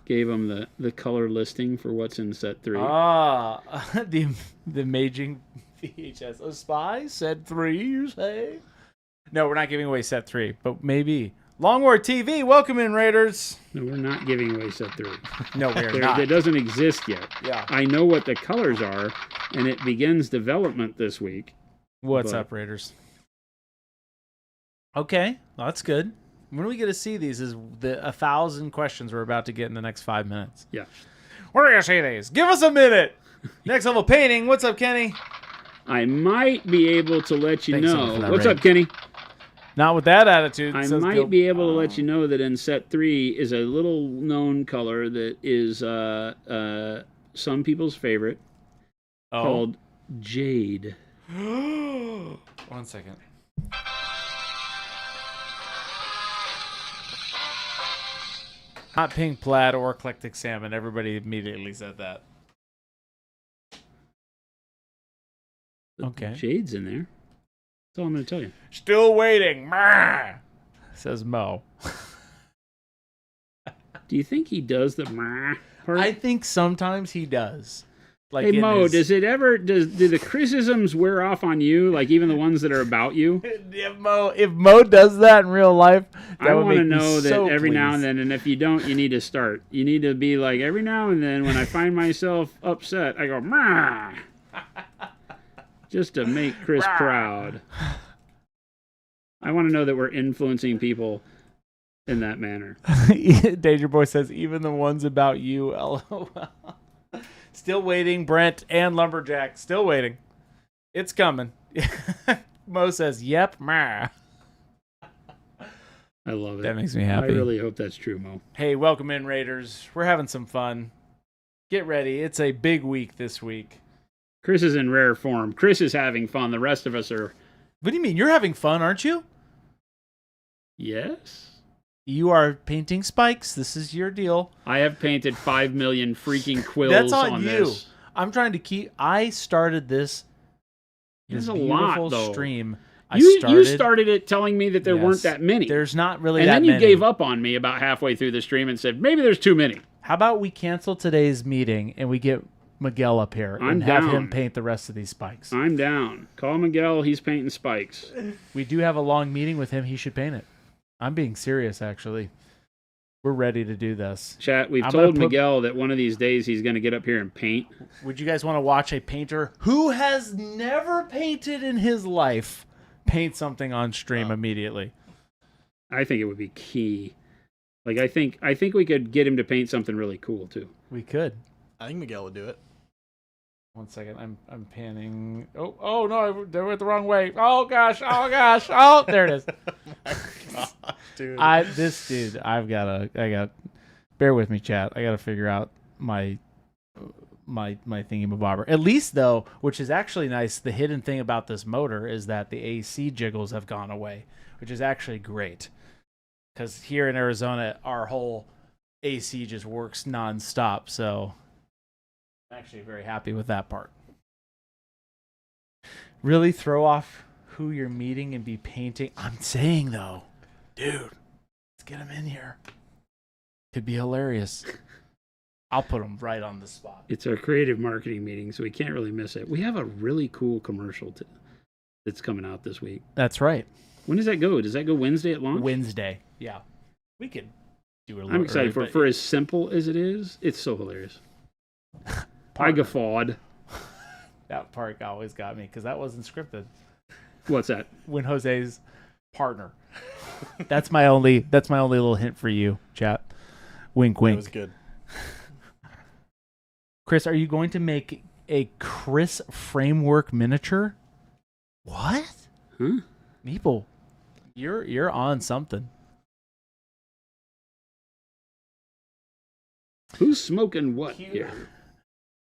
gave them the color listing for what's in set 3. The Maging VHS. A spy? Set 3, you say? No, we're not giving away set 3, but maybe. Longward TV, welcome in, Raiders. No, we're not giving away set 3. No, we're not. It doesn't exist yet. Yeah. I know what the colors are, and it begins development this week. What's up, Raiders? Okay, well, that's good. When we get to see these is the 1,000 questions we're about to get in the next 5 minutes. Yeah. We're going to see these. Give us a minute. Next level painting. What's up, Kenny? I might be able to let you know. What's up, Kenny? Not with that attitude. I might be able to let you know that in set 3 is a little known color that is some people's favorite called Jade. 1 second. Hot pink plaid or eclectic salmon. Everybody immediately said that. Okay. Jade's in there. That's all I'm going to tell you. Still waiting. Mah! Says Mo. Do you think he does the mah part? I think sometimes he does. Like hey Mo, do the criticisms wear off on you? Like even the ones that are about you? If Mo does that in real life, I want to know that every now and then. And if you don't, you need to start. You need to be like every now and then. When I find myself upset, I go mah, just to make Chris proud. I want to know that we're influencing people in that manner. Danger Boy says even the ones about you. LOL. Still waiting, Brent and Lumberjack. Still waiting. It's coming. Mo says, yep, meh. I love it. That makes me happy. I really hope that's true, Mo. Hey, welcome in, Raiders. We're having some fun. Get ready. It's a big week this week. Chris is in rare form. Chris is having fun. The rest of us are... What do you mean? You're having fun, aren't you? Yes. You are painting spikes. This is your deal. I have painted 5 million freaking quills. That's on you. This. I'm trying to keep. I started this beautiful lot, stream. You started it telling me that there weren't that many. There's not really and that many. And then you gave up on me about halfway through the stream and said, maybe there's too many. How about we cancel today's meeting and we get Miguel up here and have him paint the rest of these spikes? I'm down. Call Miguel. He's painting spikes. We do have a long meeting with him. He should paint it. I'm being serious, actually. We're ready to do this. Chat, we've told Miguel that one of these days he's going to get up here and paint. Would you guys want to watch a painter who has never painted in his life paint something on stream immediately? I think it would be key. Like I think we could get him to paint something really cool too. We could. I think Miguel would do it. 1 second. I'm panning. Oh no, they went the wrong way. Oh gosh. Oh, there it is. Dude. This dude, I got bear with me, chat. I gotta figure out my thingy-mabobber. At least though, which is actually nice, the hidden thing about this motor is that the AC jiggles have gone away, which is actually great. because here in Arizona, our whole AC just works nonstop. So I'm actually very happy with that part. Really throw off who you're meeting and be painting. I'm saying though, dude, let's get him in here. Could be hilarious. I'll put him right on the spot. It's our creative marketing meeting, so we can't really miss it. We have a really cool commercial that's coming out this week. That's right. When does that go? Does that go Wednesday at launch? Wednesday. Yeah. We could do it a little I'm excited early, for as simple as it is. It's so hilarious. I guffawed. That part always got me because that wasn't scripted. What's that? When Jose's partner. That's my only little hint for you, chat. Wink, wink. That was good. Chris, are you going to make a Chris framework miniature? What? Huh? Meeple, you're on something. Who's smoking what here?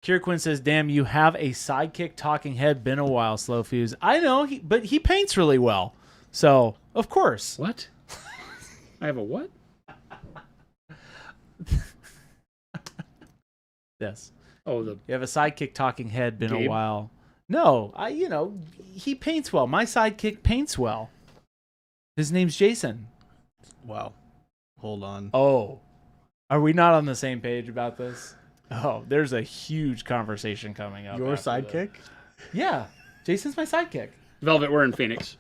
Kierquin says, "Damn, you have a sidekick talking head. Been a while, Slow Fuse. I know, but he paints really well. So, of course." What? I have a what? Yes. Oh, You have a sidekick talking head. Been Gabe? a while. No, he paints well. My sidekick paints well. His name's Jason. Wow. Hold on. Oh, are we not on the same page about this? Oh, there's a huge conversation coming up. Your after this. sidekick? Yeah, Jason's my sidekick. Velvet, we're in Phoenix.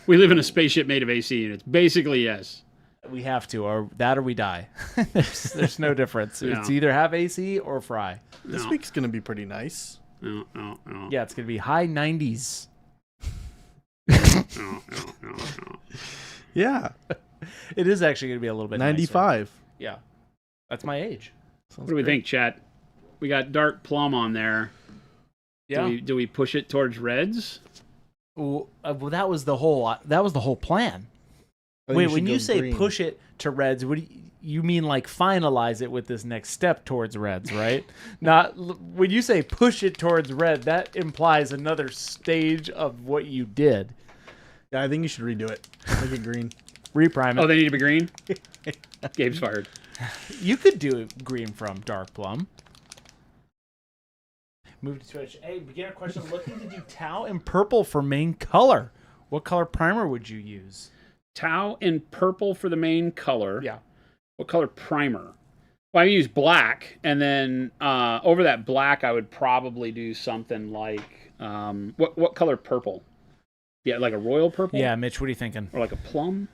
We live in a spaceship made of AC units. Basically, yes. We have to, or we die. there's no difference. No. It's either have AC or fry. This No. week's going to be pretty nice. No. Yeah, it's gonna be high 90s. No. Yeah. It is actually gonna be a little bit nicer. 95. Yeah, that's my age. What do we think, chat? We got dark plum on there. Yeah. Do we push it towards reds? Well, that was the whole plan. Wait, when you say push it to reds, what do you mean, like finalize it with this next step towards reds, right? Not when you say push it towards red, that implies another stage of what you did. Yeah, I think you should redo it. Make it green. Reprime it. Oh, they need to be green? Gabe's fired. You could do green from dark plum. Move to Twitch. Hey, beginner question. Looking to do tau and purple for main color. What color primer would you use? Tau and purple for the main color. Yeah. What color primer? Well, I use black, and then over that black, I would probably do something like what color purple? Yeah, like a royal purple. Yeah, Mitch, what are you thinking? Or like a plum.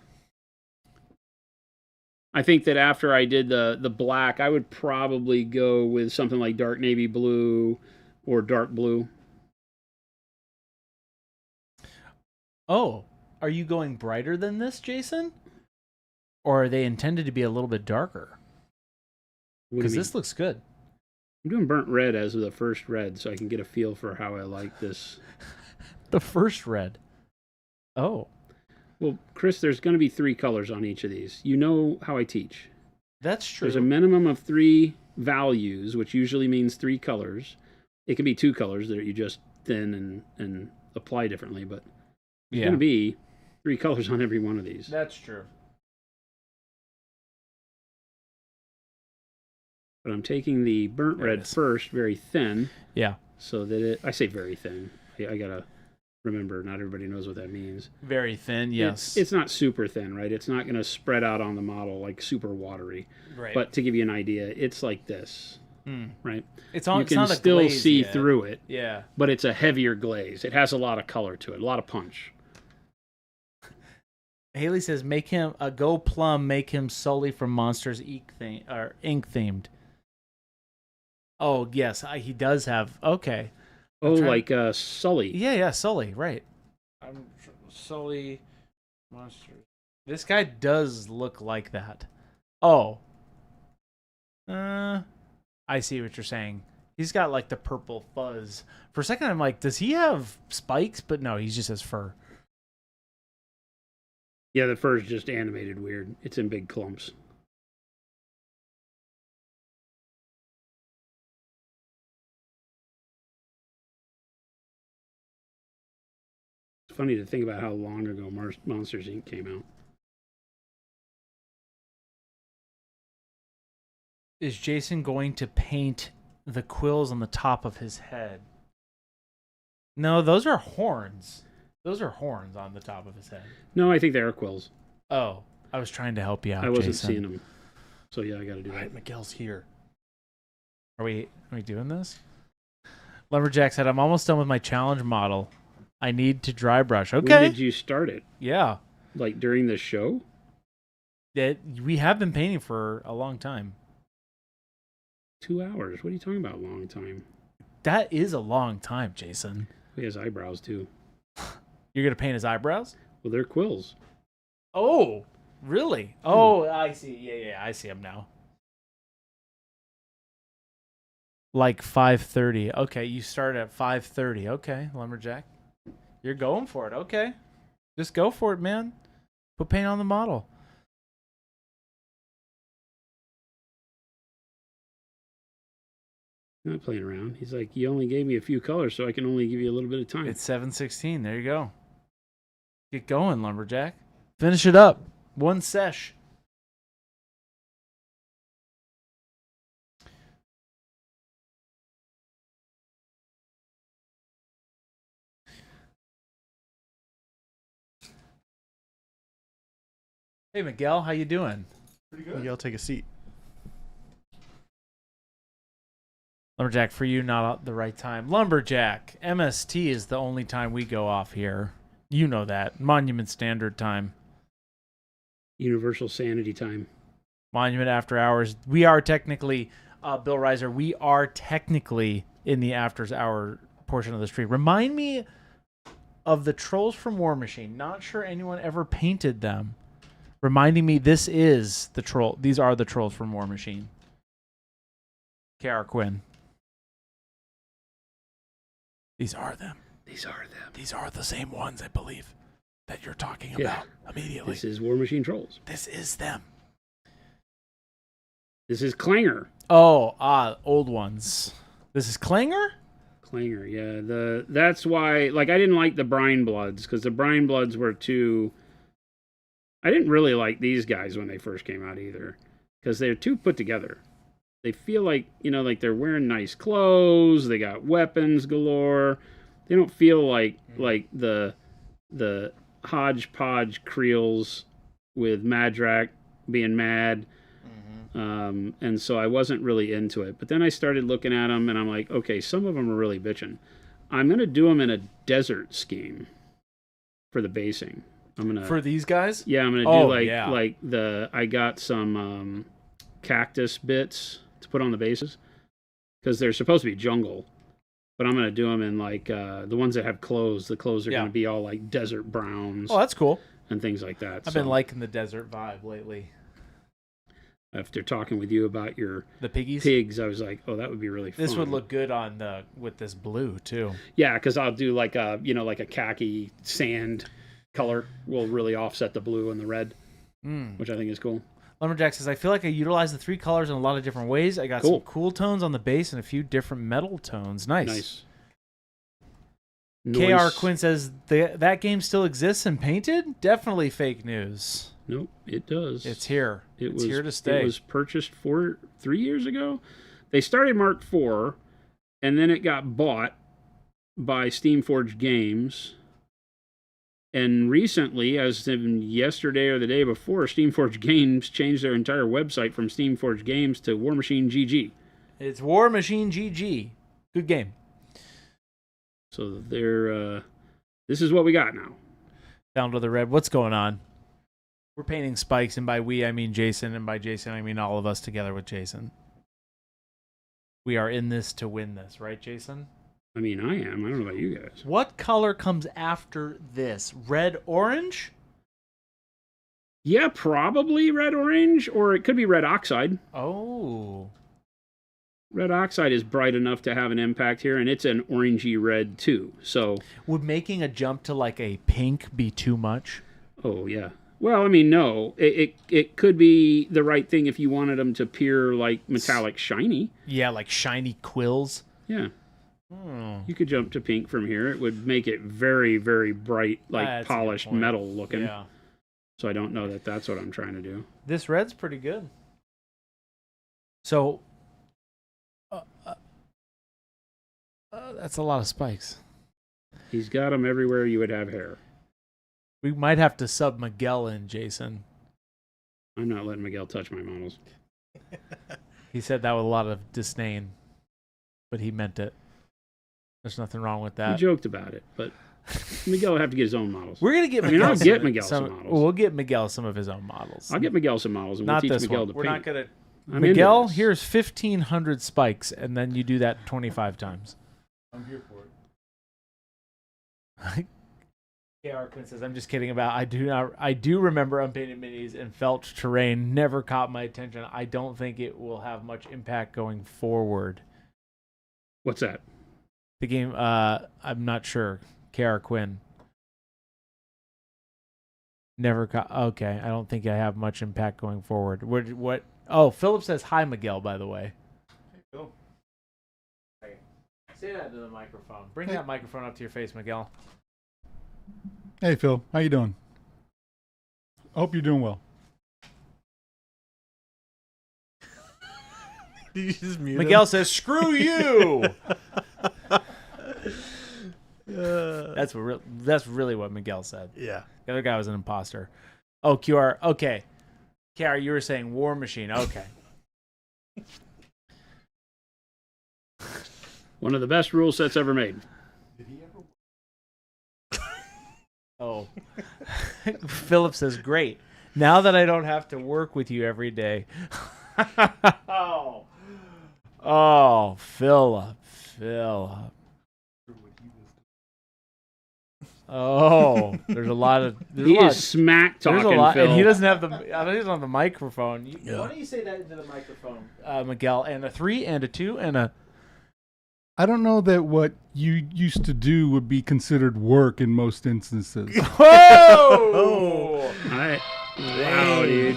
I think that after I did the black, I would probably go with something like dark navy blue or dark blue. Oh, are you going brighter than this, Jason? Or are they intended to be a little bit darker? What do you Because mean? this looks good. I'm doing burnt red as the first red, so I can get a feel for how I like this. The first red. Oh, Well, Chris, there's going to be 3 colors on each of these. You know how I teach. that's true. There's a minimum of 3 values, which usually means 3 colors. It can be 2 colors that you just thin and apply differently, but there's going to be 3 colors on every one of these. That's true. But I'm taking the burnt There it red is. first, very thin, Yeah. so that I say very thin. I got to remember, not everybody knows what that means. Very thin, yes. It's not super thin, right? It's not going to spread out on the model like super watery. right. But to give you an idea, it's like this, Mm. right? It's on. You It's can not a still glaze see yet. through it, Yeah. but it's a heavier glaze. It has a lot of color to it, a lot of punch. Haley says, "Make him a go plum. Make him solely from Monsters Inc. Ink themed." Oh yes, he does have. Okay. Oh, trying- like Sully. Yeah, Sully, right. Sully Monsters. This guy does look like that. Oh. I see what you're saying. He's got like the purple fuzz. For a second I'm like, does he have spikes? But no, he just has fur. Yeah, the fur's just animated weird. It's in big clumps. It's funny to think about how long ago Monsters Inc. came out. Is Jason going to paint the quills on the top of his head? No, those are horns. Those are horns on the top of his head. No, I think they are quills. Oh, I was trying to help you out, I wasn't Jason. seeing them. So yeah, I got to do All that. right, Miguel's here. Are we doing this? Lumberjack said, I'm almost done with my challenge model. I need to dry brush. Okay. When did you start it? Yeah. Like during the show? We have been painting for a long time. 2 hours. What are you talking about? Long time. That is a long time, Jason. He has eyebrows too. You're going to paint his eyebrows? Well, they're quills. Oh, really? Oh, I see. Yeah, I see him now. Like 5:30. Okay, you start at 5:30. Okay, Lumberjack. You're going for it. Okay. Just go for it, man. Put paint on the model. Not playing around. He's like, you only gave me a few colors, so I can only give you a little bit of time. It's 7:16. There you go. Get going, Lumberjack. Finish it up. One sesh. Hey, Miguel, how you doing? Pretty good. Miguel, take a seat. Lumberjack, for you, not the right time. Lumberjack, MST is the only time we go off here. You know that. Monument Standard Time. Universal Sanity Time. Monument After Hours. We are technically, Bill Reiser, we are technically in the After Hour portion of the stream. Remind me of the trolls from Warmachine. Not sure anyone ever painted them. Reminding me this is the troll. These are the trolls from Warmachine. K.R. Quinn. These are them. These are them. These are the same ones, I believe, that you're talking about immediately. This is Warmachine Trolls. This is them. This is Clanger. Oh, old ones. This is Clanger? Clanger, yeah. That's why, like, I didn't like the Brine Bloods, because the Brine Bloods were too... I didn't really like these guys when they first came out either, because they're too put together. They feel like, you know, like they're wearing nice clothes, they got weapons galore. They don't feel like the hodgepodge creels with Madrak being mad. And so I wasn't really into it. But then I started looking at them, and I'm like, okay, some of them are really bitching. I'm going to do them in a desert scheme for the basing. For these guys? Yeah, I'm gonna do I got some cactus bits to put on the bases because they're supposed to be jungle, but I'm gonna do them in like the ones that have clothes. The clothes are gonna be all like desert browns. Oh, that's cool. And things like that. I've been liking the desert vibe lately. After talking with you about the pigs, I was like, oh, that would be really fun. This would look good with this blue too. Yeah, because I'll do like a like a khaki sand color will really offset the blue and the red, which I think is cool. Lumberjack says, I feel like I utilize the three colors in a lot of different ways. I got some cool tones on the base and a few different metal tones. Nice. KR Quinn says, that game still exists and painted? Definitely fake news. Nope, it does. It's here. It's here to stay. It was purchased 3 years ago. They started Mark IV, and then it got bought by Steamforged Games. And recently, as in yesterday or the day before, Steamforged Games changed their entire website from Steamforged Games to Warmachine GG. It's Warmachine GG. Good game. So they're this is what we got now. Down to the red. What's going on? We're painting spikes, and by we I mean Jason, and by Jason I mean all of us together with Jason. We are in this to win this, right, Jason? I mean, I am. I don't know about you guys. What color comes after this? Red, orange? Yeah, probably red, orange, or it could be red oxide. Oh. Red oxide is bright enough to have an impact here, and it's an orangey red too. So, would making a jump to like a pink be too much? Oh yeah. Well, I mean, no. It could be the right thing if you wanted them to appear like metallic shiny. Yeah, like shiny quills. Yeah. You could jump to pink from here. It would make it very, very bright, like polished metal looking. Yeah. So I don't know that that's what I'm trying to do. This red's pretty good. So that's a lot of spikes. He's got them everywhere you would have hair. We might have to sub Miguel in, Jason. I'm not letting Miguel touch my models. He said that with a lot of disdain, but he meant it. There's nothing wrong with He that. joked about it, but Miguel will have to get his own models. We're gonna get. I mean, Miguel I'll get Miguel some models. We'll get Miguel some of his own models. I'll get Miguel some models, and Not we'll teach this Miguel one. to We're paint. not gonna. I'm Miguel, into this. here's 1,500 spikes, and then you do that 25 times. I'm here for it. KR Quinn says, "I'm just kidding about. I do remember unpainted minis and felt terrain never caught my attention. I don't think it will have much impact going forward. What's that? The game. I'm not sure. KR Quinn. Never caught. Okay, I don't think I have much impact going forward. What? Oh, Philip says hi, Miguel. By the way. Hey, Phil. Say that to the microphone. Bring that microphone up to your face, Miguel. Hey, Phil. How you doing? I hope you're doing well. Did you just mute Miguel him? says, "Screw you." That's really what Miguel said. Yeah. The other guy was an imposter. Oh, QR. Okay. KR, you were saying Warmachine. Okay. One of the best rule sets ever made. Oh. Philip says, "Great. Now that I don't have to work with you every day." Oh, Philip. Oh, there's a lot of. He is smack There's talking, a lot, Phil. and he doesn't have the. He doesn't have the microphone. Yeah. Why don't you say that into the microphone, Miguel? And a 3 and a 2 and a. I don't know that what you used to do would be considered work in most instances. Whoa! Wow, dude.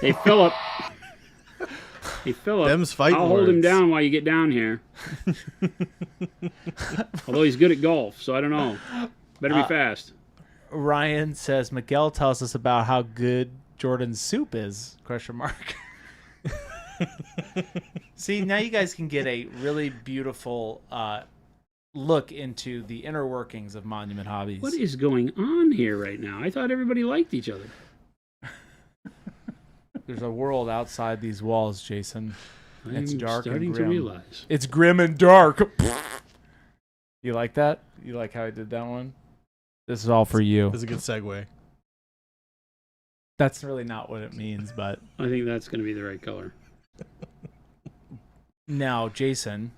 Hey, Philip. Hey, Philip. Them's fighting I'll hold him words. down while you get down here. Although he's good at golf, so I don't know. Better be fast. Ryan says Miguel tells us about how good Jordan's soup is? Question mark. See, now you guys can get a really beautiful look into the inner workings of Monument Hobbies. What is going on here right now? I thought everybody liked each other. There's a world outside these walls, Jason. It's I'm dark starting and to grim. realize. It's grim and dark. You like that? You like how I did that one? This is all for you. That's a good segue. That's really not what it means, but I think that's going to be the right color. now, Jason,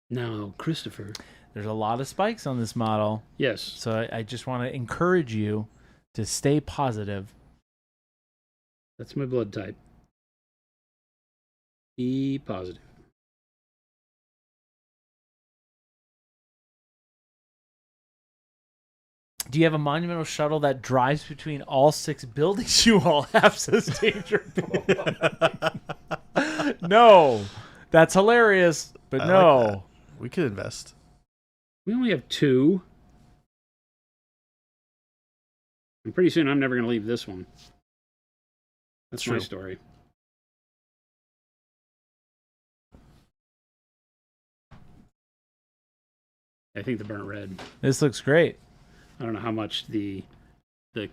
Now, Christopher. there's a lot of spikes on this model, Yes. so I just want to encourage you to stay positive. That's my blood type. Be positive. Do you have a monumental shuttle that drives between all 6 buildings you all have, says Danger Boy? No. That's hilarious, but I no. like that. We could invest. We only have 2. And pretty soon I'm never going to leave this one. That's my True. story. I think the burnt red. This looks great. I don't know how much the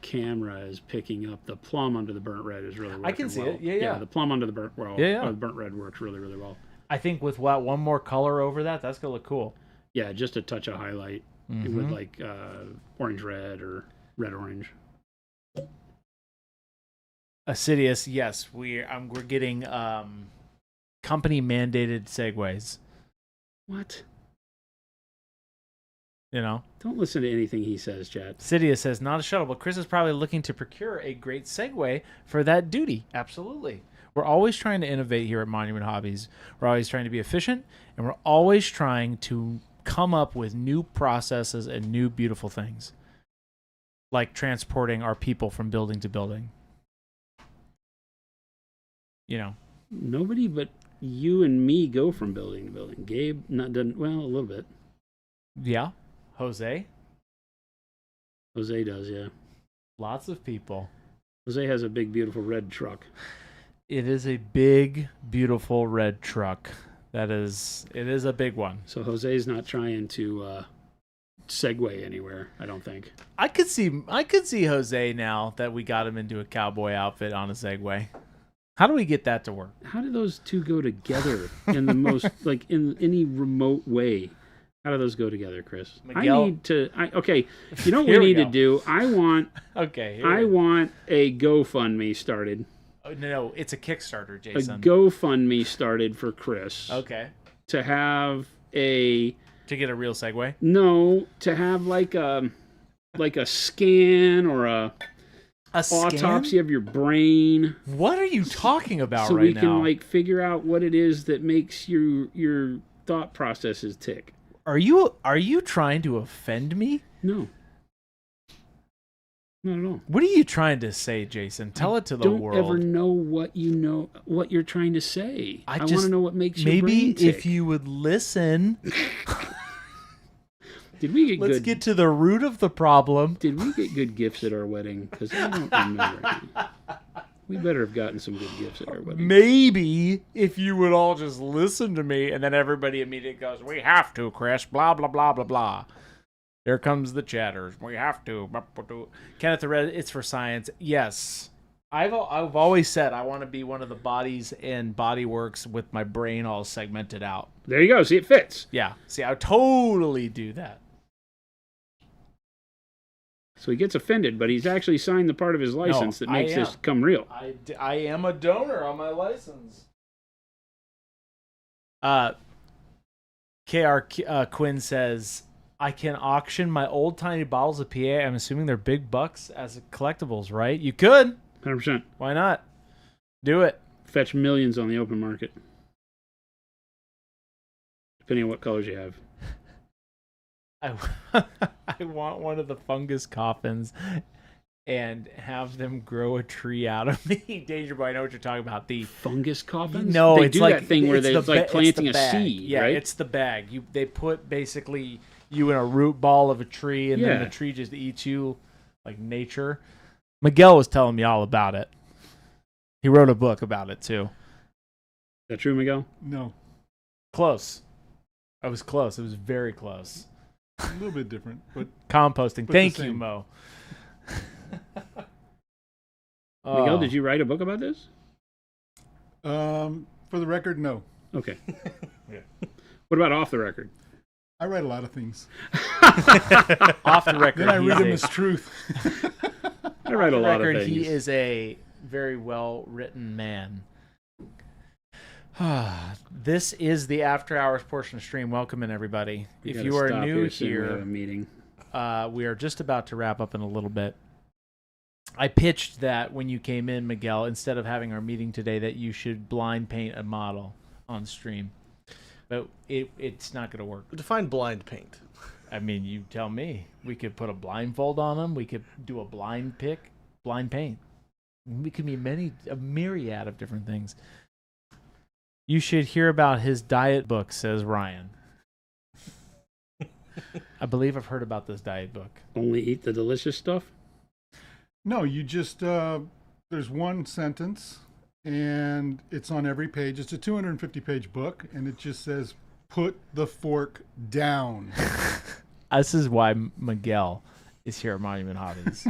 camera is picking up. The plum under the burnt red is really working I can see well. it. Yeah. The plum under the burnt Yeah. the burnt red works really, really well. I think with one more color over that, that's going to look cool. Yeah, just a touch of highlight with like orange red or red orange. Assidious, yes, we're getting company mandated segues. What? You know, Don't listen to anything he says, Chad. Sidious says not a shuttle, but Chris is probably looking to procure a great segue for that duty. Absolutely, we're always trying to innovate here at Monument Hobbies. We're always trying to be efficient, and we're always trying to come up with new processes and new beautiful things, like transporting our people from building to building. You know, Nobody but you and me go from building to building. Gabe doesn't. Well, a little bit. yeah, Jose, Jose does, yeah. lots of people. Jose has a big, beautiful red truck. It is a big, beautiful red truck. It is a big one. So Jose's not trying to segue anywhere, I don't think. I could see Jose now that we got him into a cowboy outfit on a Segway. How do we get that to work? How do those two go together in the most, like, in any remote way? How do those go together, Chris? Miguel? I need to. Okay, you know what Here we we need to go. do? I want a GoFundMe started. Oh, no, it's a Kickstarter, A Jason. GoFundMe started for Chris Okay. to have a To get a real Segway? to have like a scan or a autopsy of your brain, What are you talking about so right we now? can like figure out what it is that makes your thought processes tick. Are you trying to offend me? No, not at all. What are you trying to say, Jason? Tell it to the Don't world. ever know what you're trying to say. I want just- to know what makes your Maybe brain tick. if you would listen, Did we get let's good? get to the root of the problem. Did we get good gifts at our wedding? Because I don't remember. We better have gotten some good gifts at our wedding. Maybe if you would all just listen to me, and then everybody immediately goes, "We have to, Chris." Blah blah blah blah blah. There comes the chatters. We have to. Kenneth the Red. It's for science. Yes, I've always said I want to be one of the bodies in Body Works with my brain all segmented out. There you go. See, it fits. Yeah. See, I would totally do that. So he gets offended, but he's actually signed the part of his license that I makes this am. come real. I am a donor on my license. KR Quinn says, I can auction my old tiny bottles of PA. I'm assuming they're big bucks as collectibles, right? You could. 100%. Why not? Do it. Fetch millions on the open market. Depending on what colors you have. I want one of the fungus coffins and have them grow a tree out of me. Danger Boy, I know what you're talking about. The Fungus coffins? No, they it's do like that thing where it's like planting the a bag. seed, Yeah, right? it's the bag. They put basically you in a root ball of a tree, and then Yeah. the tree just eats you, like nature. Miguel was telling me all about it. He wrote a book about it too. Is that true, Miguel? No, Close. I was close. It was very close. a little bit different, but Composting. But the Thank you, same. Mo. Miguel, Oh. did you write a book about this? for the record, no. Okay. Yeah. What about off the record? I write a lot of things. Off the record? Then I read them he's as truth. I write a lot of things. He is a very well written man. This is the after hours portion of stream. Welcome in, everybody. We If gotta you are stop new soon. We have here, a meeting. we are just about to wrap up in a little bit. I pitched that when you came in, Miguel, instead of having our meeting today, that you should blind paint a model on stream. But it's not going to work. Define blind paint. I mean, you tell me. We could put a blindfold on them. We could do a blind paint. We could be a myriad of different things. You should hear about his diet book, says Ryan. I believe I've heard about this diet book. Only eat the delicious stuff? No, you just there's one sentence, and it's on every page. It's a 250-page book, and it just says, "Put the fork down." This is why Miguel is here at Monument Hobbies.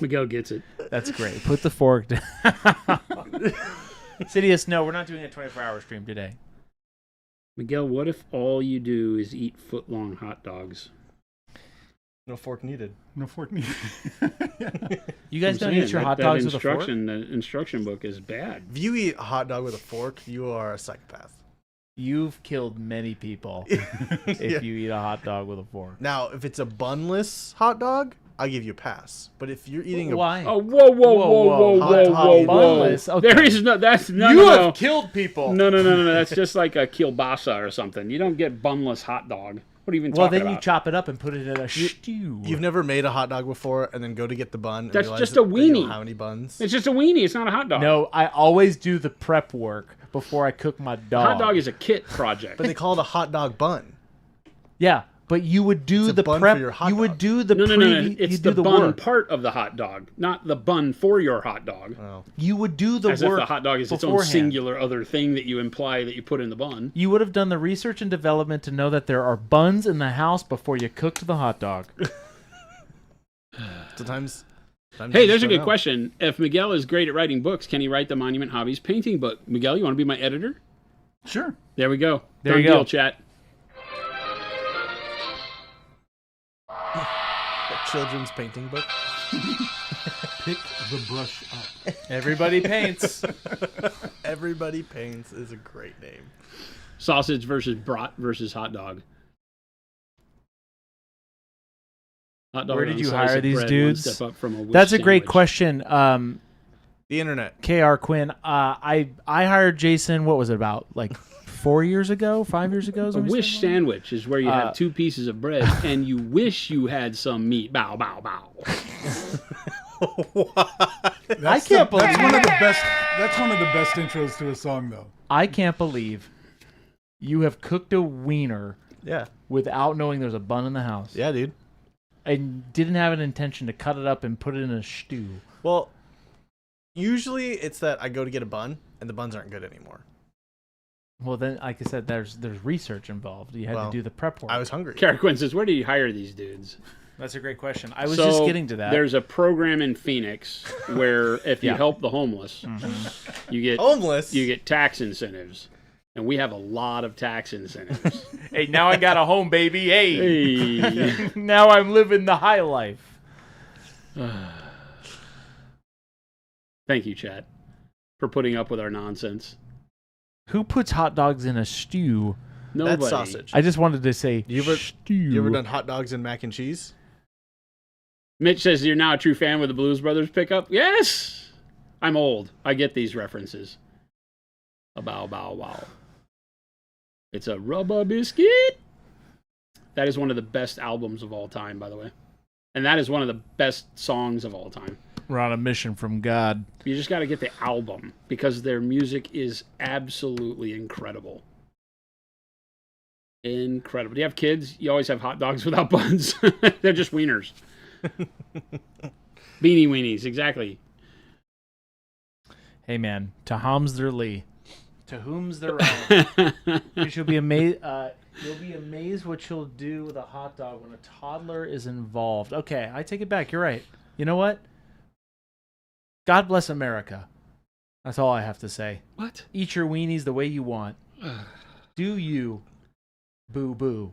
Miguel gets it. That's great. Put the fork down. Sidious, no, we're not doing a 24-hour stream today. Miguel, what if all you do is eat foot-long hot dogs? No fork needed. No fork needed. Yeah. You guys I'm don't saying, eat your that- hot that dogs with a fork? The instruction book is bad. If you eat a hot dog with a fork, you are a psychopath. You've killed many people if Yeah. you eat a hot dog with a fork. Now, if it's a bunless hot dog, I'll give you a pass. But if you're eating Why? Oh, whoa, Hot dog bunless. Okay. There is no, that's, no, you no, have no. killed people. No, that's just like a kielbasa or something. You don't get bunless hot dog. What are you even Well, talking then about? you chop it up and put it in a stew. You've never made a hot dog before and then go to get the bun. And That's realize just that a you weenie. don't have any buns. It's just a weenie. It's not a hot dog. No, I always do the prep work before I cook my dog. Hot dog is a kit project. But they call it a hot dog bun. Yeah, But you would do It's a the bun prep. for your hot You would dog. do the No. It's you the do the bun work. part of the hot dog, not the bun for your hot dog. Oh. You would do the As work. if the hot dog is its own beforehand. singular other thing that you imply that you put in the bun. You would have done the research and development to know that there are buns in the house before you cooked the hot dog. Sometimes Hey, you there's just a don't good know. question. If Miguel is great at writing books, can he write the Monument Hobbies painting book? Miguel, you want to be my editor? Sure. There we go. There Done you go. deal, chat. A children's painting book. Pick the brush up. Everybody paints. Everybody Paints is a great name. Sausage versus brat versus hot dog. Hot dog Where did on you slice hire of these bread, one dudes? step up from a wish That's a great sandwich. question. The internet. KR Quinn. I hired Jason. What was it about? Like 4 years ago? 5 years ago? is A when we wish started? sandwich is where you have two pieces of bread and you wish you had some meat. Bow, bow, bow. I can't believe. That's one of the best. That's one of the best intros to a song, though. I can't believe you have cooked a wiener Yeah. without knowing there's a bun in the house. Yeah, dude. And didn't have an intention to cut it up and put it in a stew. Well, usually it's that I go to get a bun and the buns aren't good anymore. Well, then, like I said, there's research involved. You had Well, to do the prep work. I was hungry. Kara Quinn says, where do you hire these dudes? That's a great question. I was So, just getting to that. There's a program in Phoenix where if you Yeah. help the homeless, you get Homeless. you get tax incentives. And we have a lot of tax incentives. Hey, now I got a home, baby. Hey. Hey. Now I'm living the high life. Thank you, Chad, for putting up with our nonsense. Who puts hot dogs in a stew? Nobody. That's sausage. I just wanted to say stew. You ever done hot dogs and mac and cheese? Mitch says you're now a true fan with the Blues Brothers pickup. Yes! I'm old. I get these references. A bow, bow, wow. It's a rubber biscuit. That is one of the best albums of all time, by the way. And that is one of the best songs of all time. We're on a mission from God. You just got to get the album because their music is absolutely incredible. Incredible. Do you have kids? You always have hot dogs without buns. They're just wieners. Beanie weenies, exactly. Hey, man. To whom's their lee. To whom's their own. You shall be amazed. You'll be amazed what you'll do with a hot dog when a toddler is involved. Okay, I take it back. You're right. You know what? God bless America. That's all I have to say. What? Eat your weenies the way you want. Do you? Boo boo.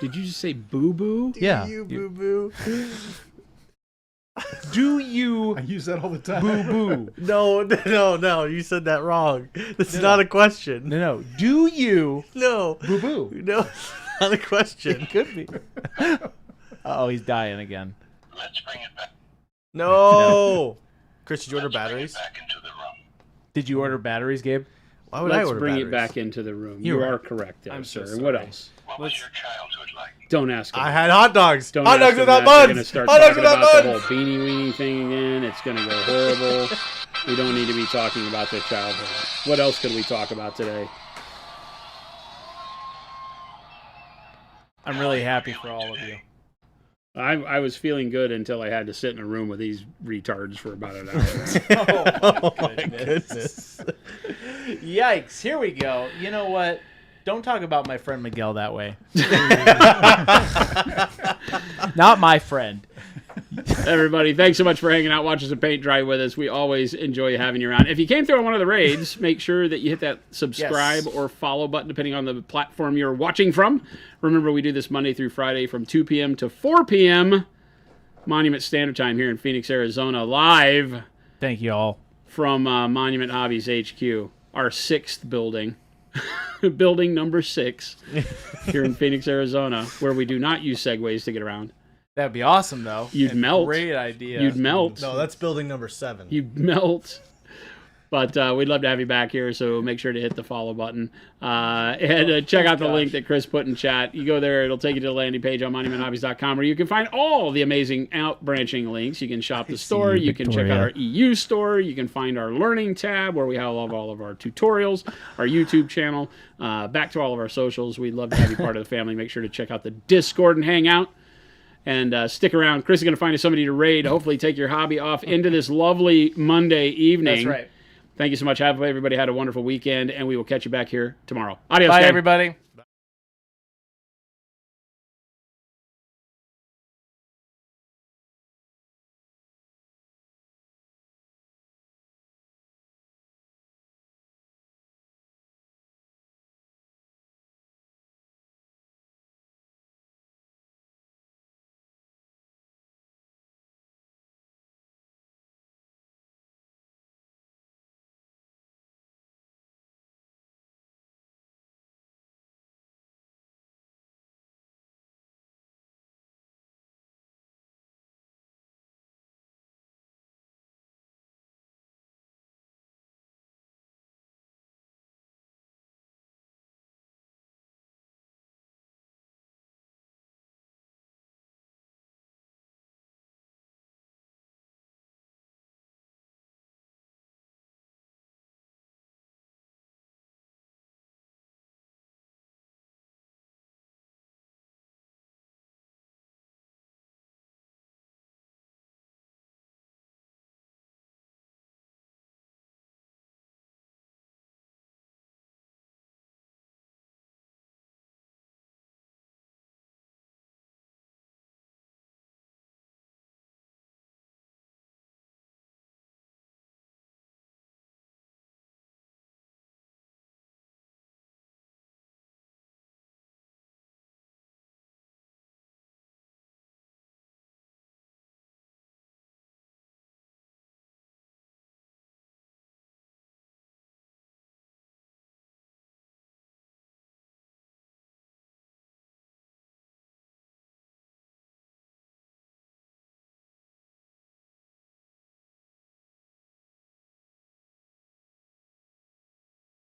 Did you just say boo boo? Yeah. You boo boo. Do you? I use that all the time. Boo boo. No. You said that wrong. This is not a question. No. Do you? No. Boo boo. No, it's not a question. Could be. Oh, he's dying again. Let's bring it back. No. Chris, did you order batteries? Back into the room. Did you order batteries, Gabe? Why would I Let's order bring batteries? it back into the room. You're You right. are correct there, I'm so sir. And what sorry. else? What was your childhood like? Don't ask him. I had hot dogs. Don't Hot ask dogs him without that. They're gonna buns. start Hot dogs talking without about the whole buns. beanie weenie thing again. It's going to go horrible. We don't need to be talking about their childhood. What else could we talk about today? I'm really happy for all of you. I was feeling good until I had to sit in a room with these retards for about an hour. Oh my goodness. Yikes. Here we go. You know what? Don't talk about my friend Miguel that way. Not my friend. Everybody, thanks so much for hanging out, watching some paint dry with us. We always enjoy having you around. If you came through on one of the raids, make sure that you hit that subscribe Yes. or follow button, depending on the platform you're watching from. Remember, we do this Monday through Friday from 2 p.m. to 4 p.m. Monument Standard Time here in Phoenix, Arizona, live Thank you all. from Monument Hobbies HQ, our 6th building. Building number 6 here in Phoenix, Arizona, where we do not use segways to get around. That'd be awesome, though. You'd And melt. Great idea. You'd melt. No, that's building number 7. You'd melt. But we'd love to have you back here, so make sure to hit the follow button. And check out the link that Chris put in chat. You go there, it'll take you to the landing page on monumenthobbies.com, where you can find all the amazing out-branching links. You can shop the store. You can check out our EU store. You can find our learning tab, where we have all of our tutorials, our YouTube channel, back to all of our socials. We'd love to have you part of the family. Make sure to check out the Discord and hang out. And stick around. Chris is going to find you somebody to raid, hopefully take your hobby off into this lovely Monday evening. That's right. Thank you so much. Everybody had a wonderful weekend, and we will catch you back here tomorrow. Adios, Bye, gang. everybody.